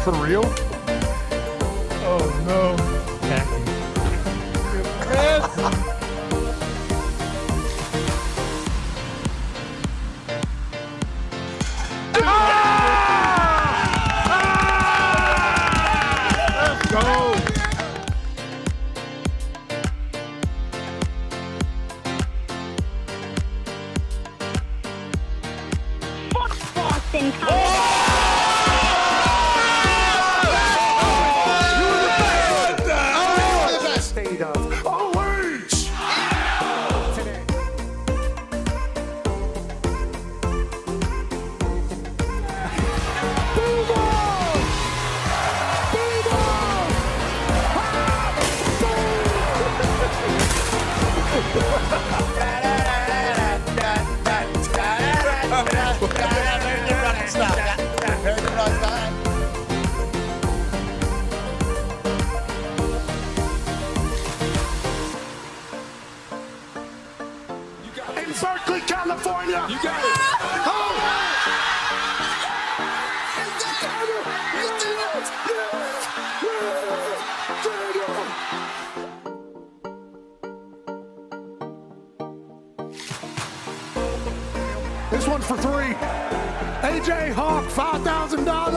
For real? Oh, no. Yes. Let's go. Boston. In Berkeley, California. You got it. This one's for three. AJ Hawk, $5,000.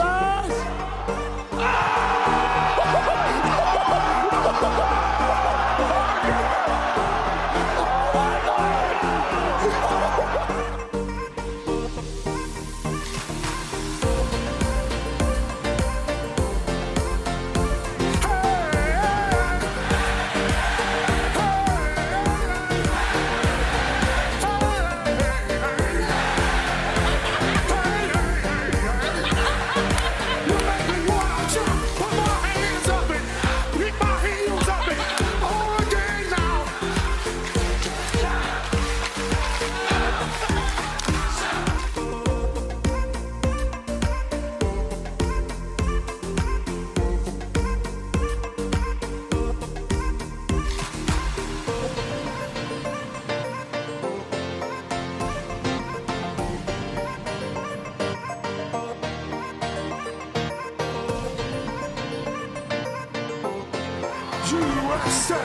USA,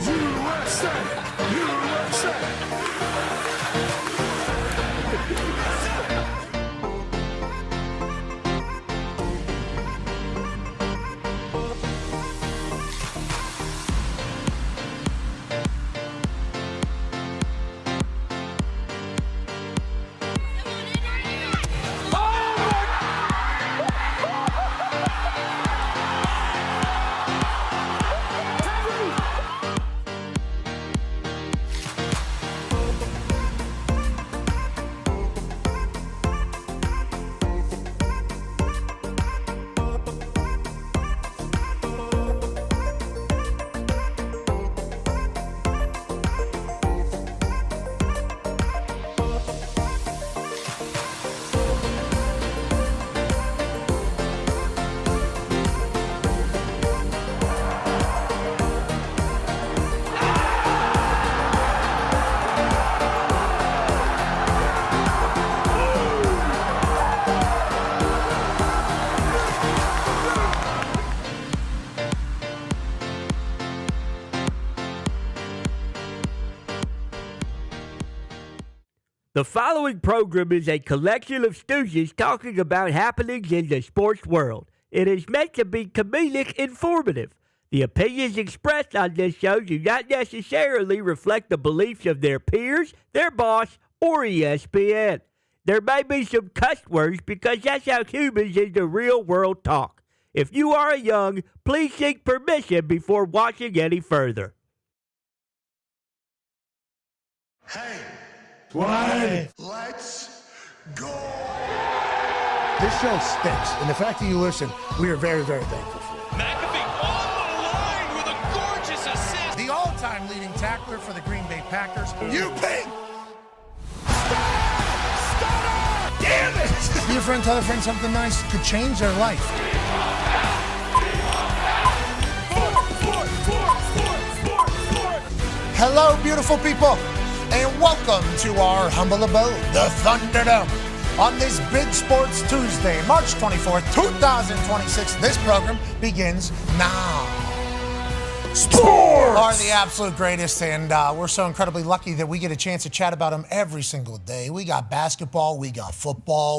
USA, USA. The following program is a collection of stooges talking about happenings in the sports world. It is meant to be comedic informative. The opinions expressed on this show do not necessarily reflect the beliefs of their peers, their boss, or ESPN. There may be some cuss words because that's how humans in the real world talk. If you are young, please seek permission before watching any further. Hey. Why? Let's go. This show stinks, and the fact that you listen, we are very, very thankful for. McAfee on the line with a gorgeous assist. The all-time leading tackler for the Green Bay Packers. You pink. Damn it! Be a friend, tell a friend something nice could change their life. Hello, beautiful people, and welcome to our humble abode, the Thunderdome. On this Big Sports Tuesday, March 24th, 2026, this program begins now. Sports are the absolute greatest, and we're so incredibly lucky that we get a chance to chat about them every single day. We got basketball, we got football,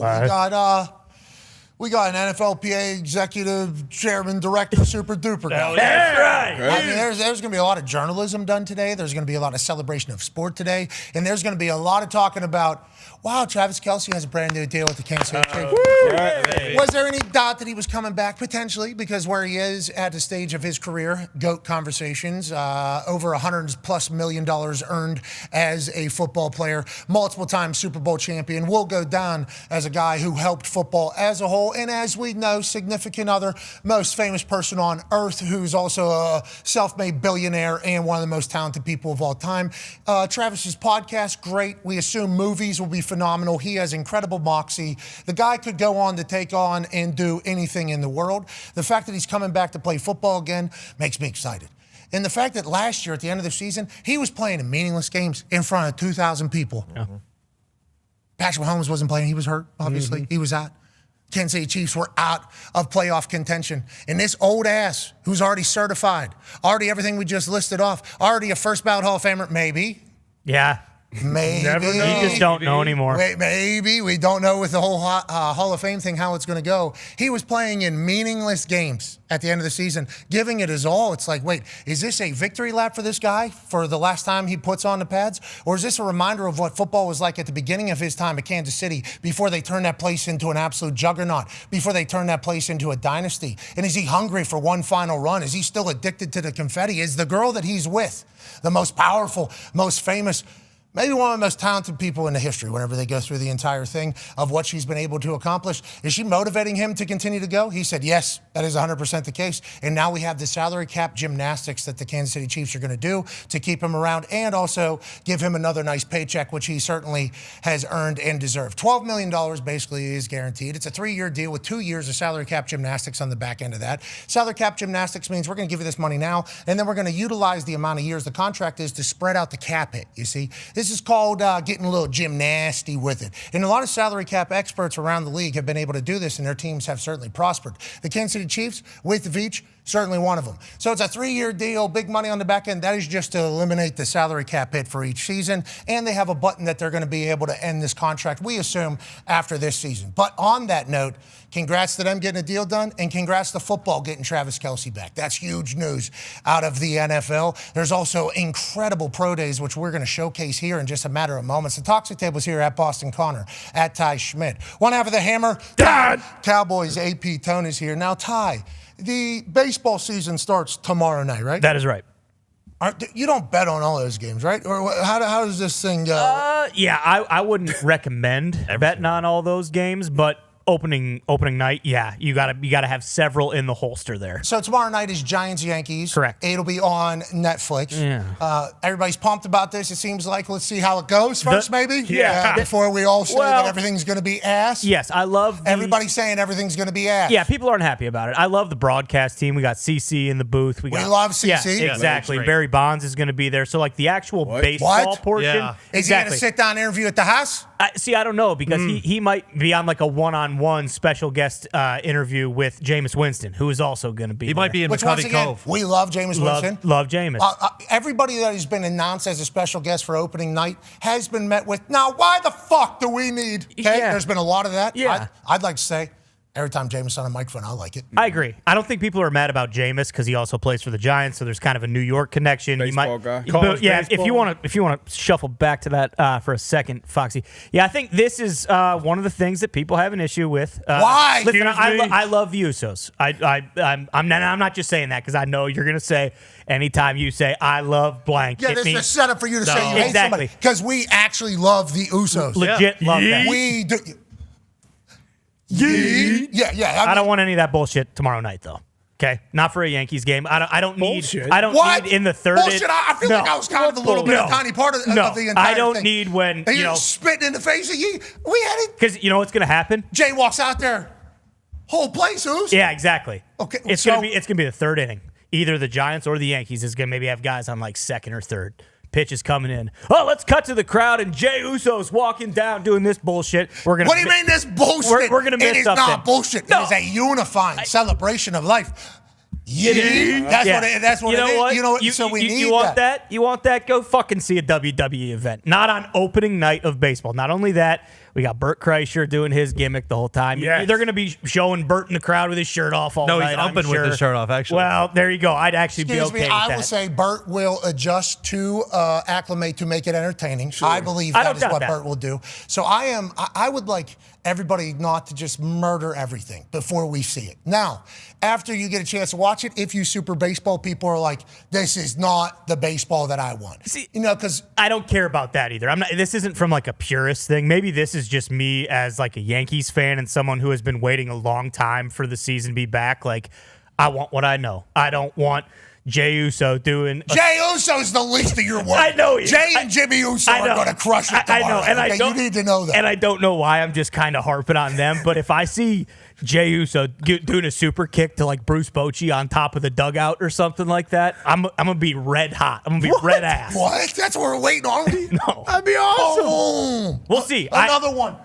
we got an NFLPA executive chairman, director, super duper guy. That's right. I mean, there's going to be a lot of journalism done today. There's going to be a lot of celebration of sport today, and there's going to be a lot of talking about, wow, Travis Kelce has a brand new deal with the Kansas City Chiefs. Was there any doubt that he was coming back? Potentially, because where he is at the stage of his career, GOAT conversations, over $100+ million earned as a football player, multiple-time Super Bowl champion, will go down as a guy who helped football as a whole, and as we know, significant other, most famous person on earth who's also a self-made billionaire and one of the most talented people of all time. Travis's podcast, great. We assume movies will be phenomenal. He has incredible moxie. The guy could go on to take on and do anything in the world. The fact that he's coming back to play football again makes me excited. And the fact that last year at the end of the season, he was playing in meaningless games in front of 2,000 people. Patrick Mahomes wasn't playing. He was hurt, obviously. He was out. Kansas City Chiefs were out of playoff contention. And this old ass who's already certified, already everything we just listed off, already a first ballot Hall of Famer, maybe. Yeah. Maybe. Never know. You just don't know anymore. Wait, maybe. We don't know with the whole Hall of Fame thing how it's going to go. He was playing in meaningless games at the end of the season, giving it his all. It's like, wait, is this a victory lap for this guy for the last time he puts on the pads? Or is this a reminder of what football was like at the beginning of his time at Kansas City before they turned that place into an absolute juggernaut, before they turned that place into a dynasty? And is he hungry for one final run? Is he still addicted to the confetti? Is the girl that he's with the most powerful, most famous, maybe one of the most talented people in the history whenever they go through the entire thing of what she's been able to accomplish? Is she motivating him to continue to go? He said, yes, that is 100% the case. And now we have the salary cap gymnastics that the Kansas City Chiefs are going to do to keep him around and also give him another nice paycheck, which he certainly has earned and deserved. $12 million basically is guaranteed. It's a 3-year deal with 2 years of salary cap gymnastics on the back end of that. Salary cap gymnastics means we're going to give you this money now, and then we're going to utilize the amount of years the contract is to spread out the cap hit, you see. This is called getting a little gymnasty with it. And a lot of salary cap experts around the league have been able to do this, and their teams have certainly prospered. The Kansas City Chiefs, with Veach, certainly one of them. So it's a 3-year deal, big money on the back end. That is just to eliminate the salary cap hit for each season. And they have a button that they're going to be able to end this contract, we assume, after this season. But on that note, congrats to them getting a deal done, and congrats to football getting Travis Kelce back. That's huge news out of the NFL. There's also incredible pro days, which we're going to showcase here in just a matter of moments. The Toxic Table's here at Boston Connor, at Ty Schmidt. One half of the Hammer, Dahn. Cowboys AP Tone is here. Now, Ty, the baseball season starts tomorrow night, right? That is right. You don't bet on all those games, right? Or how does this thing go? Yeah, I wouldn't recommend betting on all those games, but opening night, yeah, you gotta have several in the holster there. So tomorrow night is Giants-Yankees. Correct. It'll be on Netflix. Yeah. Everybody's pumped about this, it seems like. Let's see how it goes first, maybe? Yeah. Before we all say that everything's going to be ass. Yes, I love everybody saying everything's going to be ass. Yeah, people aren't happy about it. I love the broadcast team. We got CC in the booth. We love CC. Yeah, exactly. Barry Bonds is going to be there. So, like, the actual baseball portion. Yeah. Is he going to sit down interview at the house? I don't know, because he might be on, like, a one-on-one special guest interview with Jameis Winston, who is also going to be there. Might be in McAfee Cove. We love Jameis Winston. Love Jameis. Everybody that has been announced as a special guest for opening night has been met with, now, why the fuck do we need? Okay, there's been a lot of that. Yeah. I'd like to say, every time Jameis on a microphone, I like it. I agree. I don't think people are mad about Jameis because he also plays for the Giants, so there's kind of a New York connection. Baseball guy. If you want to shuffle back to that for a second, Foxy. Yeah, I think this is one of the things that people have an issue with. Why? Listen, I love the Usos. I'm not just saying that because I know you're going to say anytime you say I love blank. Yeah, this is a setup for you to say you hate somebody because we actually love the Usos. Legit love that. We do. Yeah. I don't want any of that bullshit tomorrow night, though. Okay, not for a Yankees game. I don't need. Bullshit. I don't need in the third. Bullshit. I feel like I was kind of a little bit a tiny part of the entire thing. I don't need when you're spitting in the face of you. We had it because you know what's gonna happen. Jay walks out there, whole place, who's? Yeah, exactly. Okay, it's gonna be the third inning. Either the Giants or the Yankees is gonna maybe have guys on like second or third, pitch is coming in. Oh, let's cut to the crowd, and Jey Uso's walking down doing this bullshit. What do you mean this bullshit? We're gonna miss It is something. not bullshit. No. It is a unifying celebration of life. Yeah, that's what you know it is. what? You know what? So we need you want that. You want that? Go fucking see a WWE event. Not on opening night of baseball. Not only that, we got Burt Kreischer doing his gimmick the whole time. Yes. They're going to be showing Burt in the crowd with his shirt off all No, night. he's I'm umping sure. with his shirt off, actually. Well, there you go. I'd actually be Excuse okay me, with I that. will say Burt will adjust to acclimate to make it entertaining. I believe I that don't is doubt what that. Burt will do. So I would like everybody not to just murder everything before we see it. Now, after you get a chance to watch it, if you super baseball people are like, this is not the baseball that I want. See, because I don't care about that either. I'm not. This isn't from like a purist thing. Maybe this is just me as like a Yankees fan and someone who has been waiting a long time for the season to be back. Like, I want what I know. I don't want Jey Uso doing. Jey Uso's the least of your work. I know he is. Jey and Jimmy Uso are going to crush it tomorrow. I know, and okay? I don't. You need to know that. And I don't know why I'm just kind of harping on them. But if I see Jey Uso doing a super kick to like Bruce Bochy on top of the dugout or something like that, I'm gonna be red hot. I'm gonna be red ass. What? That's what we're waiting on. No, That'd be awesome. Boom. we'll see. Another one.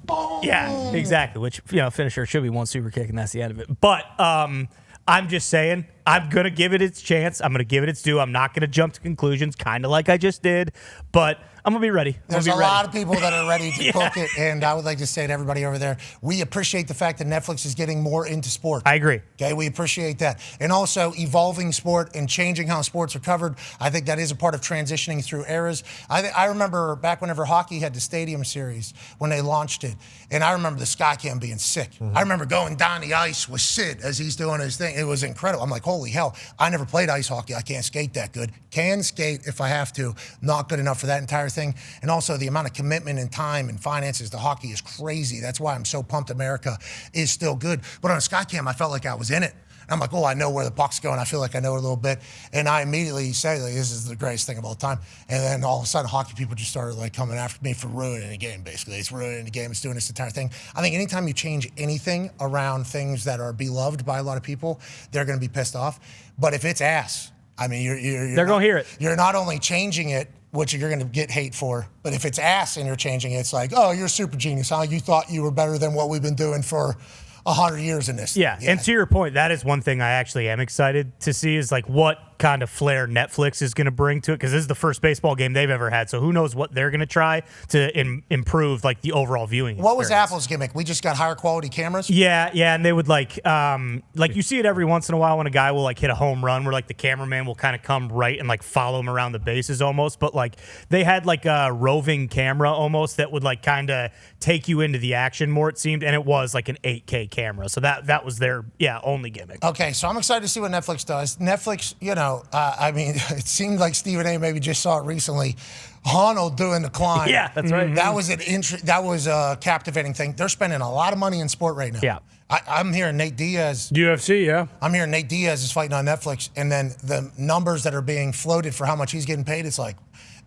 Boom. Yeah, exactly. Which finisher should be one super kick, and that's the end of it. But I'm just saying, I'm gonna give it its chance. I'm gonna give it its due. I'm not gonna jump to conclusions, kind of like I just did. But I'm gonna be ready. There's a lot of people that are ready to cook it, and I would like to say to everybody over there, we appreciate the fact that Netflix is getting more into sport. I agree. Okay, we appreciate that. And also evolving sport and changing how sports are covered. I think that is a part of transitioning through eras. I remember back whenever hockey had the Stadium Series, when they launched it, and I remember the Skycam being sick. I remember going down the ice with Sid as he's doing his thing. It was incredible. I'm like, holy hell, I never played ice hockey. I can't skate that good. Can skate if I have to. Not good enough for that entire thing. And also the amount of commitment and time and finances to hockey is crazy. That's why I'm so pumped America is still good. But on a Skycam, I felt like I was in it. And I'm like, oh, I know where the puck's going. I feel like I know it a little bit. And I immediately say, like, this is the greatest thing of all time. And then all of a sudden, hockey people just started like coming after me for ruining the game, basically. It's ruining the game. It's doing this entire thing. I think anytime you change anything around things that are beloved by a lot of people, they're going to be pissed off. But if it's ass, I mean, They're going to hear it. You're not only changing it, which you're going to get hate for, but if it's ass and you're changing it, it's like, oh, you're a super genius, huh? You thought you were better than what we've been doing for 100 years in this. Yeah, and to your point, that is one thing I actually am excited to see is like what kind of flair Netflix is going to bring to it, because this is the first baseball game they've ever had, so who knows what they're going to try to improve like the overall viewing What was experience. Apple's gimmick? We just got higher quality cameras? Yeah, and they would like you see it every once in a while when a guy will like hit a home run where like the cameraman will kind of come right and like follow him around the bases almost, but like they had like a roving camera almost that would like kind of take you into the action more, it seemed, and it was like an 8K camera, so that was their only gimmick. Okay, so I'm excited to see what Netflix does. Netflix, I mean, it seemed like Stephen A. maybe just saw it recently. Honnold doing the climb. Yeah, that's right. That was a captivating thing. They're spending a lot of money in sport right now. Yeah. I'm hearing Nate Diaz. UFC, yeah. I'm hearing Nate Diaz is fighting on Netflix, and then the numbers that are being floated for how much he's getting paid, it's like,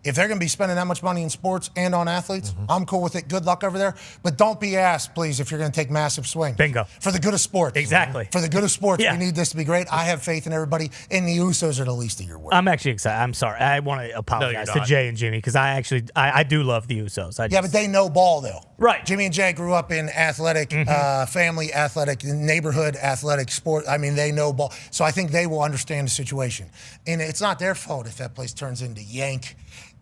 if they're going to be spending that much money in sports and on athletes, I'm cool with it. Good luck over there. But don't be asked, please, if you're going to take massive swings. Bingo. For the good of sports. Exactly. For the good of sports, Yeah. we need this to be great. I have faith in everybody, and the Usos are the least of your work. I'm actually excited. I'm sorry. I want to apologize to not. Jay and Jimmy because I do love the Usos. Yeah, but they know ball, though. Right. Jimmy and Jay grew up in athletic, family athletic, neighborhood athletic sport. I mean, they know ball. So I think they will understand the situation. And it's not their fault if that place turns into Yank.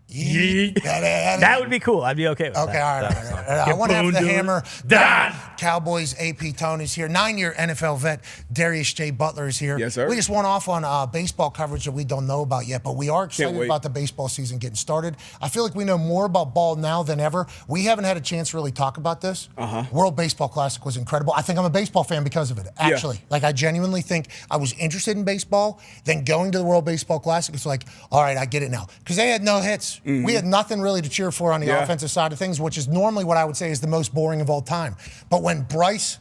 Yeet. That would be cool. I'd be okay with that. Okay, all right. I want to have the hammer. Dahn. Cowboys AP Tony's here. 9-year NFL vet Darius J. Butler is here. Yes, sir. We just went off on baseball coverage that we don't know about yet, but we are excited wait. about the baseball season getting started. I feel like we know more about ball now than ever. We haven't had a chance to really talk about this. World Baseball Classic was incredible. I think I'm a baseball fan because of it, actually. Like, I genuinely think I was interested in baseball. Then going to the World Baseball Classic, it's like, all right, I get it now. Because they had no hits. We had nothing really to cheer for on the offensive side of things, which is normally what I would say is the most boring of all time. But when Bryce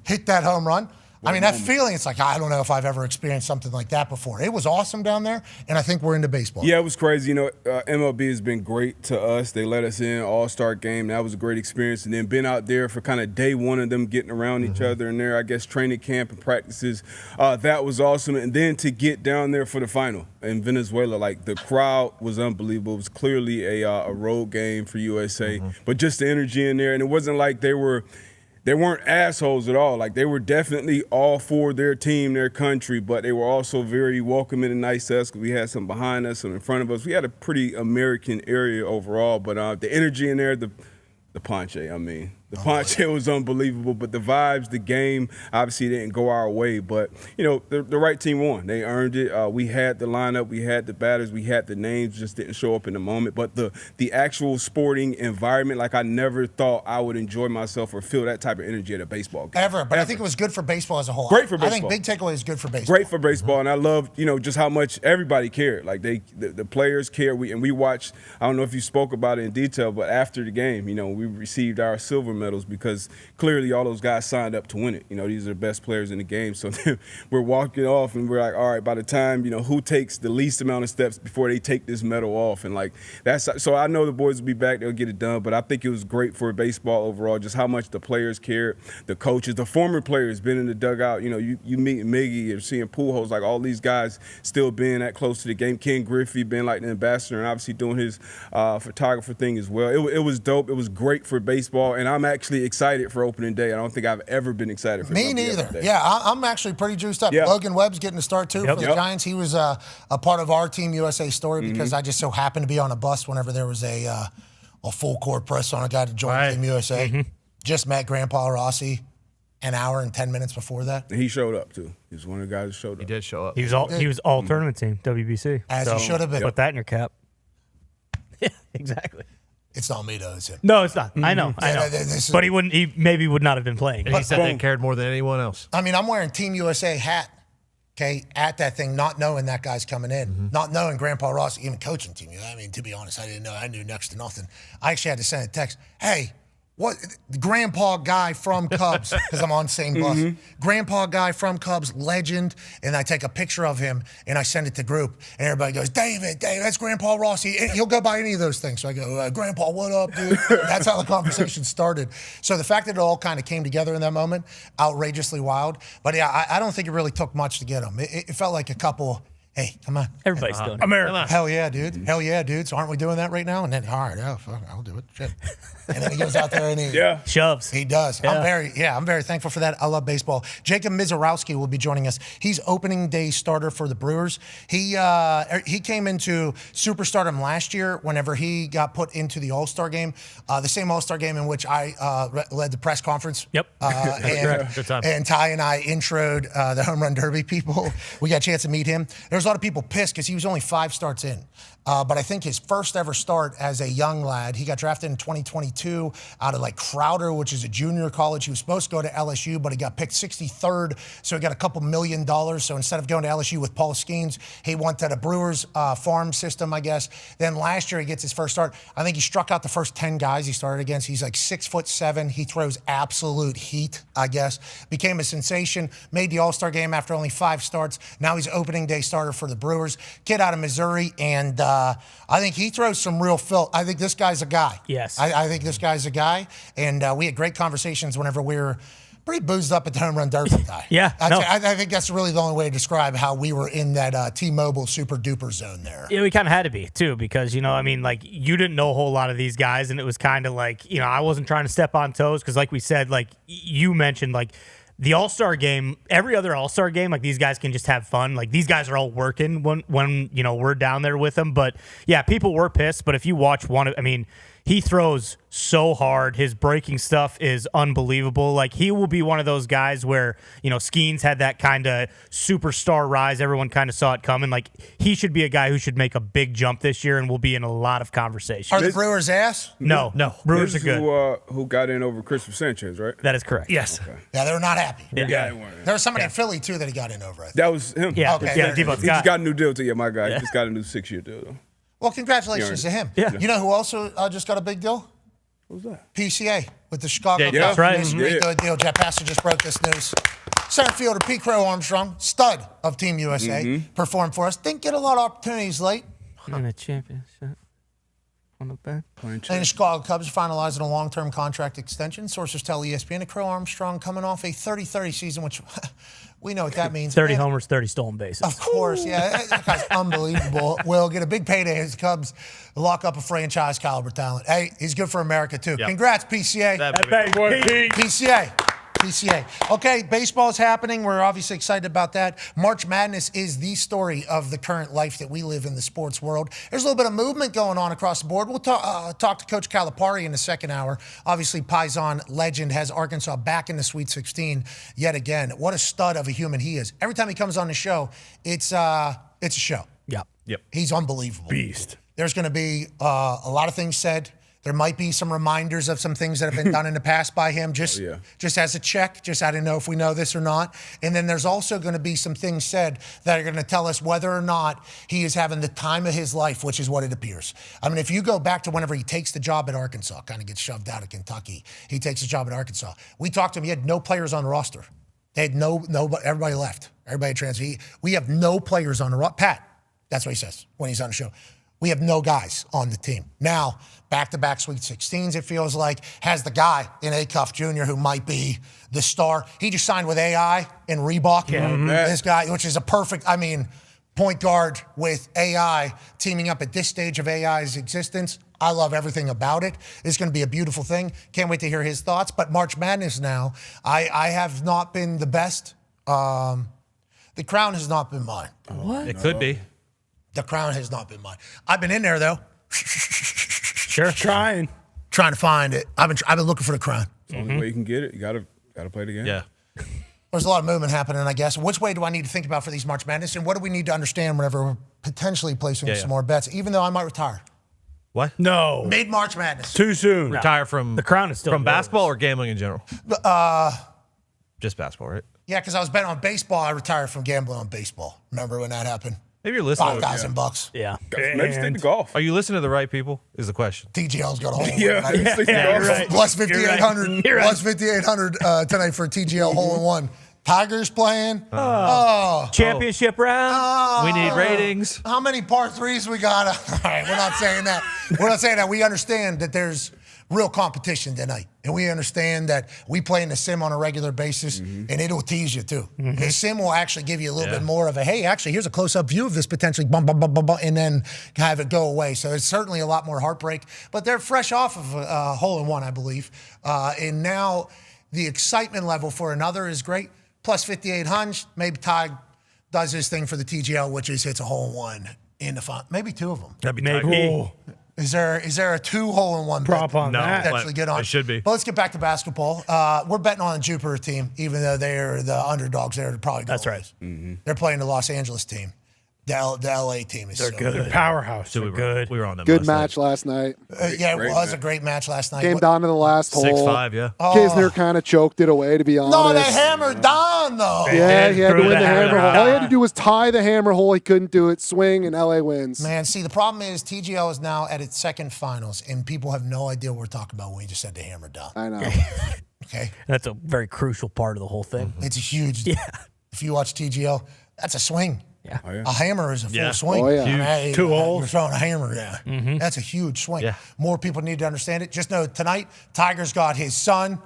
hit that home run, I mean, that feeling, it's like, I don't know if I've ever experienced something like that before. It was awesome down there, and I think we're into baseball. Yeah, it was crazy. MLB has been great to us. They let us in, all-star game. That was a great experience. And then being out there for kind of day one of them getting around each other and their, I guess, training camp and practices, that was awesome. And then to get down there for the final in Venezuela, like the crowd was unbelievable. It was clearly a road game for USA. But just the energy in there, and it wasn't like they weren't assholes at all. Like, they were definitely all for their team, their country, but they were also very welcoming and nice to us because we had some behind us, some in front of us. We had a pretty American area overall, but the energy in there, the ponche, the ponche was unbelievable, but the vibes, the game, obviously didn't go our way. But, the right team won. They earned it. We had the lineup. We had the batters. We had the names. Just didn't show up in the moment. But the actual sporting environment, like I never thought I would enjoy myself or feel that type of energy at a baseball game. Ever. I think it was good for baseball as a whole. Great for baseball. I think big takeaway is good for baseball. Great for baseball, and I loved, just how much everybody cared. Like, the players cared. We watched, I don't know if you spoke about it in detail, but after the game, we received our silver medals because clearly all those guys signed up to win it. These are the best players in the game. So we're walking off and we're like, all right, by the time, who takes the least amount of steps before they take this medal off? And like, so I know the boys will be back, they'll get it done, but I think it was great for baseball overall, just how much the players cared, the coaches, the former players been in the dugout. You meet Miggy and seeing Pujols, like all these guys still being that close to the game. Ken Griffey being like the ambassador and obviously doing his photographer thing as well. It was dope. It was great for baseball, and I'm actually excited for opening day. I don't think I've ever been excited for Me neither. Day. Yeah, I'm actually pretty juiced up. Yeah. Logan Webb's getting to start, too, for the Giants. He was a part of our Team USA story because I just so happened to be on a bus whenever there was a full-court press on a guy to join Team USA. Just met Grandpa Rossi an hour and 10 minutes before that. And he showed up, too. He was one of the guys that showed up. He did show up. He was all tournament team, WBC. As he should have been. Put that in your cap. Yeah, exactly. It's not me, though, is it? No, it's not. I know. But he maybe would not have been playing. And he said they cared more than anyone else. I mean, I'm wearing Team USA hat, okay, at that thing, not knowing that guy's coming in, not knowing Grandpa Ross even coaching Team USA. I mean, to be honest, I didn't know. I knew next to nothing. I actually had to send a text, hey, what grandpa guy from Cubs, because I'm on the same bus. Grandpa guy from Cubs, legend. And I take a picture of him and I send it to group. And everybody goes, David, that's Grandpa Rossi. He'll go by any of those things. So I go, Grandpa, what up, dude? That's how the conversation started. So the fact that it all kind of came together in that moment, outrageously wild. But yeah, I don't think it really took much to get him. It felt like a couple. Hey, come on. Everybody's doing it. America. Hell yeah, dude. Hell yeah, dude. So aren't we doing that right now? And then, all right, fuck, I'll do it. Shit. And then he goes out there and he shoves. He does. Yeah. I'm very thankful for that. I love baseball. Jacob Misiorowski will be joining us. He's opening day starter for the Brewers. He came into Superstardom last year whenever he got put into the All-Star game, the same All-Star game in which I led the press conference. Yep. Good time. And Ty and I introed the Home Run Derby people. We got a chance to meet him. There's a lot of people pissed because he was only 5 starts in. But I think his first ever start as a young lad, he got drafted in 2022 out of like Crowder, which is a junior college. He was supposed to go to LSU, but he got picked 63rd, so he got a couple $1 million. So instead of going to LSU with Paul Skeens, he went to the Brewers farm system, I guess. Then last year he gets his first start. I think he struck out the first 10 guys he started against. He's like 6'7". He throws absolute heat, I guess. Became a sensation, made the All-Star game after only 5 starts. Now he's opening day starter for the Brewers. Kid out of Missouri, and I think he throws some real filth. I think this guy's a guy. Yes. I think this guy's a guy. And we had great conversations whenever we were pretty boozed up at the Home Run Derby guy. Yeah. I think that's really the only way to describe how we were in that T-Mobile super duper zone there. Yeah, we kind of had to be, too, because, you didn't know a whole lot of these guys, and it was kind of like, I wasn't trying to step on toes because, like we said, like you mentioned, like, the All-Star game, every other All-Star game, like these guys can just have fun. Like these guys are all working when we're down there with them. But yeah, people were pissed. But if you watch he throws so hard. His breaking stuff is unbelievable. Like he will be one of those guys where, Skeens had that kind of superstar rise. Everyone kind of saw it coming. Like he should be a guy who should make a big jump this year and will be in a lot of conversations. Are the Brewers ass? No. Brewers are good. Who got in over Christopher Sanchez, right? That is correct. Yes. Okay. Yeah, they were not happy. Yeah. There was somebody in Philly, too, that he got in over, I think. That was him. Yeah. Okay. Yeah. He just got a new deal, too. Yeah, my guy. He just got a new 6-year deal, though. Well, congratulations to him. Yeah. You know who also just got a big deal? What was that? PCA with the Chicago Cubs. that's right. Good deal. Jeff Pastor just broke this news. Center fielder Pete Crow Armstrong, stud of Team USA, performed for us. Didn't get a lot of opportunities late. In a championship on the back. And the Chicago Cubs are finalizing a long-term contract extension. Sources tell ESPN that Crow Armstrong coming off a 30-30 season, which we know what that means. 30 homers, 30 stolen bases. Of course, yeah. That guy's unbelievable. Will get a big payday as the Cubs lock up a franchise caliber talent. Hey, he's good for America, too. Yep. Congrats, PCA. Pete. PCA. Okay, baseball's happening. We're obviously excited about that. March Madness is the story of the current life that we live in the sports world. There's a little bit of movement going on across the board. We'll talk to Coach Calipari in the second hour. Obviously, Bison legend has Arkansas back in the Sweet 16 yet again. What a stud of a human he is. Every time he comes on the show, it's a show. Yep. He's unbelievable. Beast. There's going to be a lot of things said. There might be some reminders of some things that have been done in the past by him, just as a check, just I don't know if we know this or not. And then there's also going to be some things said that are going to tell us whether or not he is having the time of his life, which is what it appears. I mean, if you go back to whenever he takes the job at Arkansas, kind of gets shoved out of Kentucky, he takes the job at Arkansas. We talked to him. He had no players on the roster. They had everybody left. Everybody transferred. We have no players on the roster. Pat, that's what he says when he's on the show. We have no guys on the team. Now, back-to-back Sweet 16s, it feels like, has the guy in Acuff Jr. who might be the star. He just signed with AI and Reebok. This guy, which is a perfect, point guard with AI teaming up at this stage of AI's existence. I love everything about it. It's going to be a beautiful thing. Can't wait to hear his thoughts. But March Madness now, I have not been the best. The crown has not been mine. What? It could be. The crown has not been mine. I've been in there though. Sure. Trying to find it. I've been looking for the crown. It's the only way you can get it. You gotta play the game. Yeah. There's a lot of movement happening, I guess. Which way do I need to think about for these March Madness, and what do we need to understand whenever we're potentially placing some more bets? Even though I might retire. What? No. Mid March Madness. Too soon. Retire from the crown is still from yours. basketball or gambling in general? Just basketball, right? Yeah, because I was betting on baseball. I retired from gambling on baseball. Remember when that happened? Maybe you're listening. $5,000. Yeah. Maybe stick to golf. Are you listening to the right people? Is the question. TGL's got a hole. Yeah, stick to golf. right. Plus 5,800. Plus 5,800 tonight for TGL hole in one. Tigers playing. Championship round. We need ratings. How many par threes we got? All right, we're not saying that. We're not saying that. We understand that there's real competition tonight. And we understand that we play in the sim on a regular basis, and it'll tease you, too. The sim will actually give you a little bit more of a, hey, actually, here's a close-up view of this potentially, bum, bum, bum, bum, bum, and then have it go away. So it's certainly a lot more heartbreak. But they're fresh off of a hole-in-one, I believe. And now the excitement level for another is great. Plus 5,800. Maybe Ty does his thing for the TGL, which is hits a hole-in-one in the final. Maybe two of them. That'd be Maybe. Is there a two hole-in-one Prop on No, that? potentially get on? it should be. But let's get back to basketball. We're betting on the Jupiter team, even though they're the underdogs. They're probably going That's right. They're playing the Los Angeles team. The LA team is They're so good. Powerhouse. So we were on them. Good last match last night. Yeah, it Great was match. a great match last night. Came down to the last hole. 6-5, yeah. Kisner kind of choked it away, to be honest. No, they hammered Dahn, though. Yeah, he had to Threw win the the hammer hammer hole. out. All he had to do was tie the hammer hole. He couldn't do it. Swing, and LA wins. Man, see, the problem is TGL is now at its second finals, and people have no idea what we're talking about when we just said the hammer Dahn. I know. Okay? That's a very crucial part of the whole thing. It's a huge. Yeah. If you watch TGL, that's a swing. Yeah. Oh, yeah. A hammer is a full swing. Oh, yeah. I mean, hey, 2 holes. You're throwing a hammer, That's a huge swing. Yeah. More people need to understand it. Just know tonight, Tiger's got his son,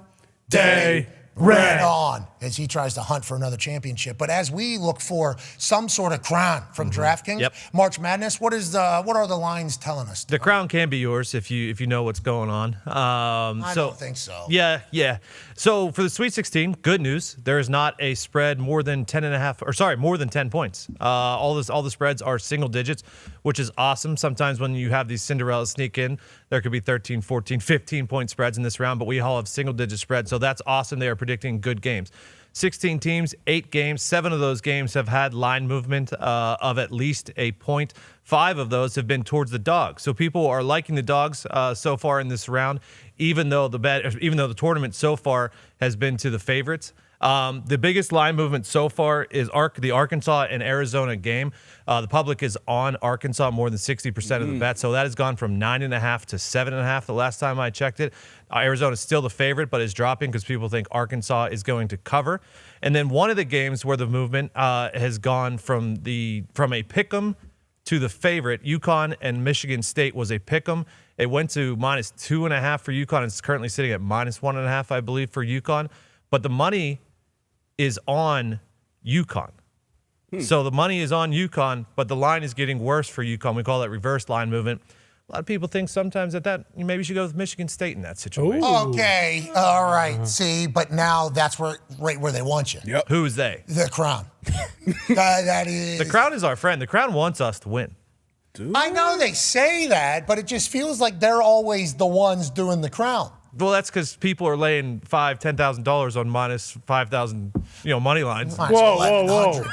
Day Red on as he tries to hunt for another championship. But as we look for some sort of crown from DraftKings, Yep. March Madness, what are the lines telling us? The crown can be yours if you know what's going on. I don't think so. Yeah. So for the Sweet 16, good news. There is not a spread more than 10 points. All the spreads are single digits, which is awesome. Sometimes when you have these Cinderellas sneak in, there could be 13, 14, 15-point spreads in this round, but we all have single-digit spreads, so that's awesome. They are predicting good games. 16 teams, 8 games. 7 of those games have had line movement of at least a point. 5 of those have been towards the dogs. So people are liking the dogs so far in this round, even though the tournament so far has been to the favorites. The biggest line movement so far is the Arkansas and Arizona game. The public is on Arkansas more than 60% of the bet, so that has gone from 9.5 to 7.5 the last time I checked it. Arizona is still the favorite, but is dropping because people think Arkansas is going to cover. And then one of the games where the movement has gone from a pick'em to the favorite, UConn and Michigan State was a pick'em. It went to minus 2.5 for UConn. It's currently sitting at minus 1.5, I believe, for UConn. But the money is on UConn. So the money is on UConn, but the line is getting worse for UConn. We call that reverse line movement. A lot of people think sometimes that you maybe should go with Michigan State in that situation. Okay, all right. See, but now that's right where they want you. Yep. Who is they? The Crown. That is. The Crown is our friend. The Crown wants us to win. I know they say that, but it just feels like they're always the ones doing the Crown. Well, that's because people are laying $10,000 on minus 5,000, money lines. Whoa.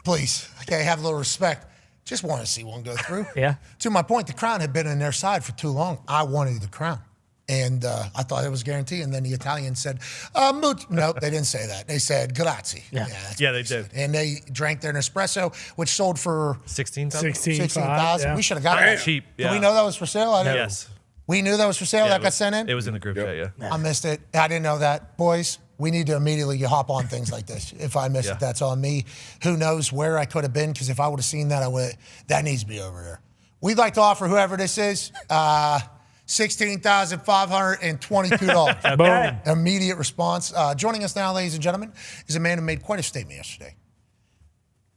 Please, okay, have a little respect. Just want to see one go through. Yeah. To my point, the Crown had been on their side for too long. I wanted the Crown. And I thought it was guaranteed. And then the Italians said, no, they didn't say that. They said, grazie. Yeah, they did. And they drank their Nespresso, which sold for $16,000. $16,000. We should have got it. Cheap. Did we know that was for sale? I didn't. Yes. We knew that was for sale. That got sent in? It was in the group chat, yeah. I missed it. I didn't know that. Boys, we need to immediately hop on things like this. If I missed it, that's on me. Who knows where I could have been, because if I would have seen that, that needs to be over there. We'd like to offer whoever this is $16,522. Boom. Immediate response. Joining us now, ladies and gentlemen, is a man who made quite a statement yesterday.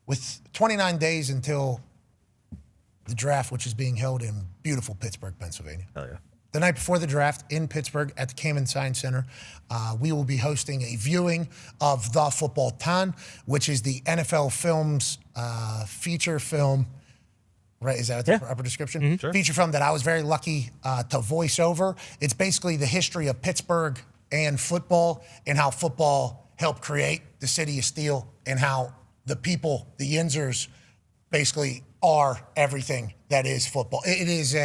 With 29 days until the draft, which is being held in beautiful Pittsburgh, Pennsylvania. Hell yeah. The night before the draft in Pittsburgh at the Cayman Science Center, we will be hosting a viewing of The Football Dahn, which is the NFL Films feature film. Right, is that the proper description? Mm-hmm. Sure. Feature film that I was very lucky to voice over. It's basically the history of Pittsburgh and football, and how football helped create the city of steel, and how the people, the Yinzers, basically are everything that is football. It is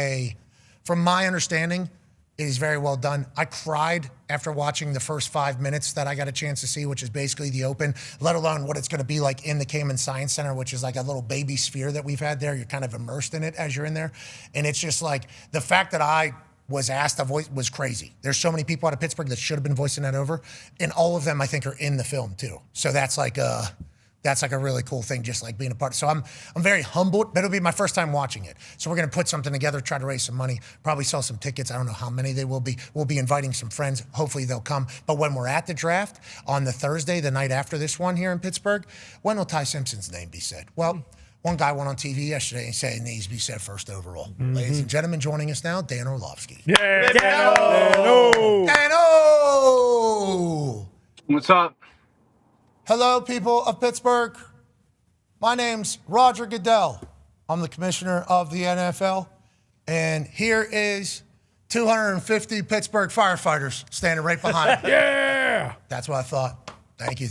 from my understanding, it is very well done. I cried after watching the first 5 minutes that I got a chance to see, which is basically the open, let alone what it's going to be like in the Cayman Science Center, which is like a little baby sphere that we've had there. You're kind of immersed in it as you're in there. And it's just like the fact that I was asked to voice was crazy. There's so many people out of Pittsburgh that should have been voicing that over. And all of them, I think, are in the film too. So that's like a really cool thing, just like being a part. So I'm very humbled, but it'll be my first time watching it. So we're going to put something together, try to raise some money, probably sell some tickets. I don't know how many they will be. We'll be inviting some friends. Hopefully they'll come. But when we're at the draft on the Thursday, the night after this one here in Pittsburgh, when will Ty Simpson's name be said? Well, one guy went on TV yesterday and said it needs to be said first overall. Mm-hmm. Ladies and gentlemen, joining us now, Dan Orlovsky. Yeah, Dan-O! What's up? Hello, people of Pittsburgh. My name's Roger Goodell. I'm the commissioner of the NFL. And here is 250 Pittsburgh firefighters standing right behind me. Yeah. That's what I thought. Thank you.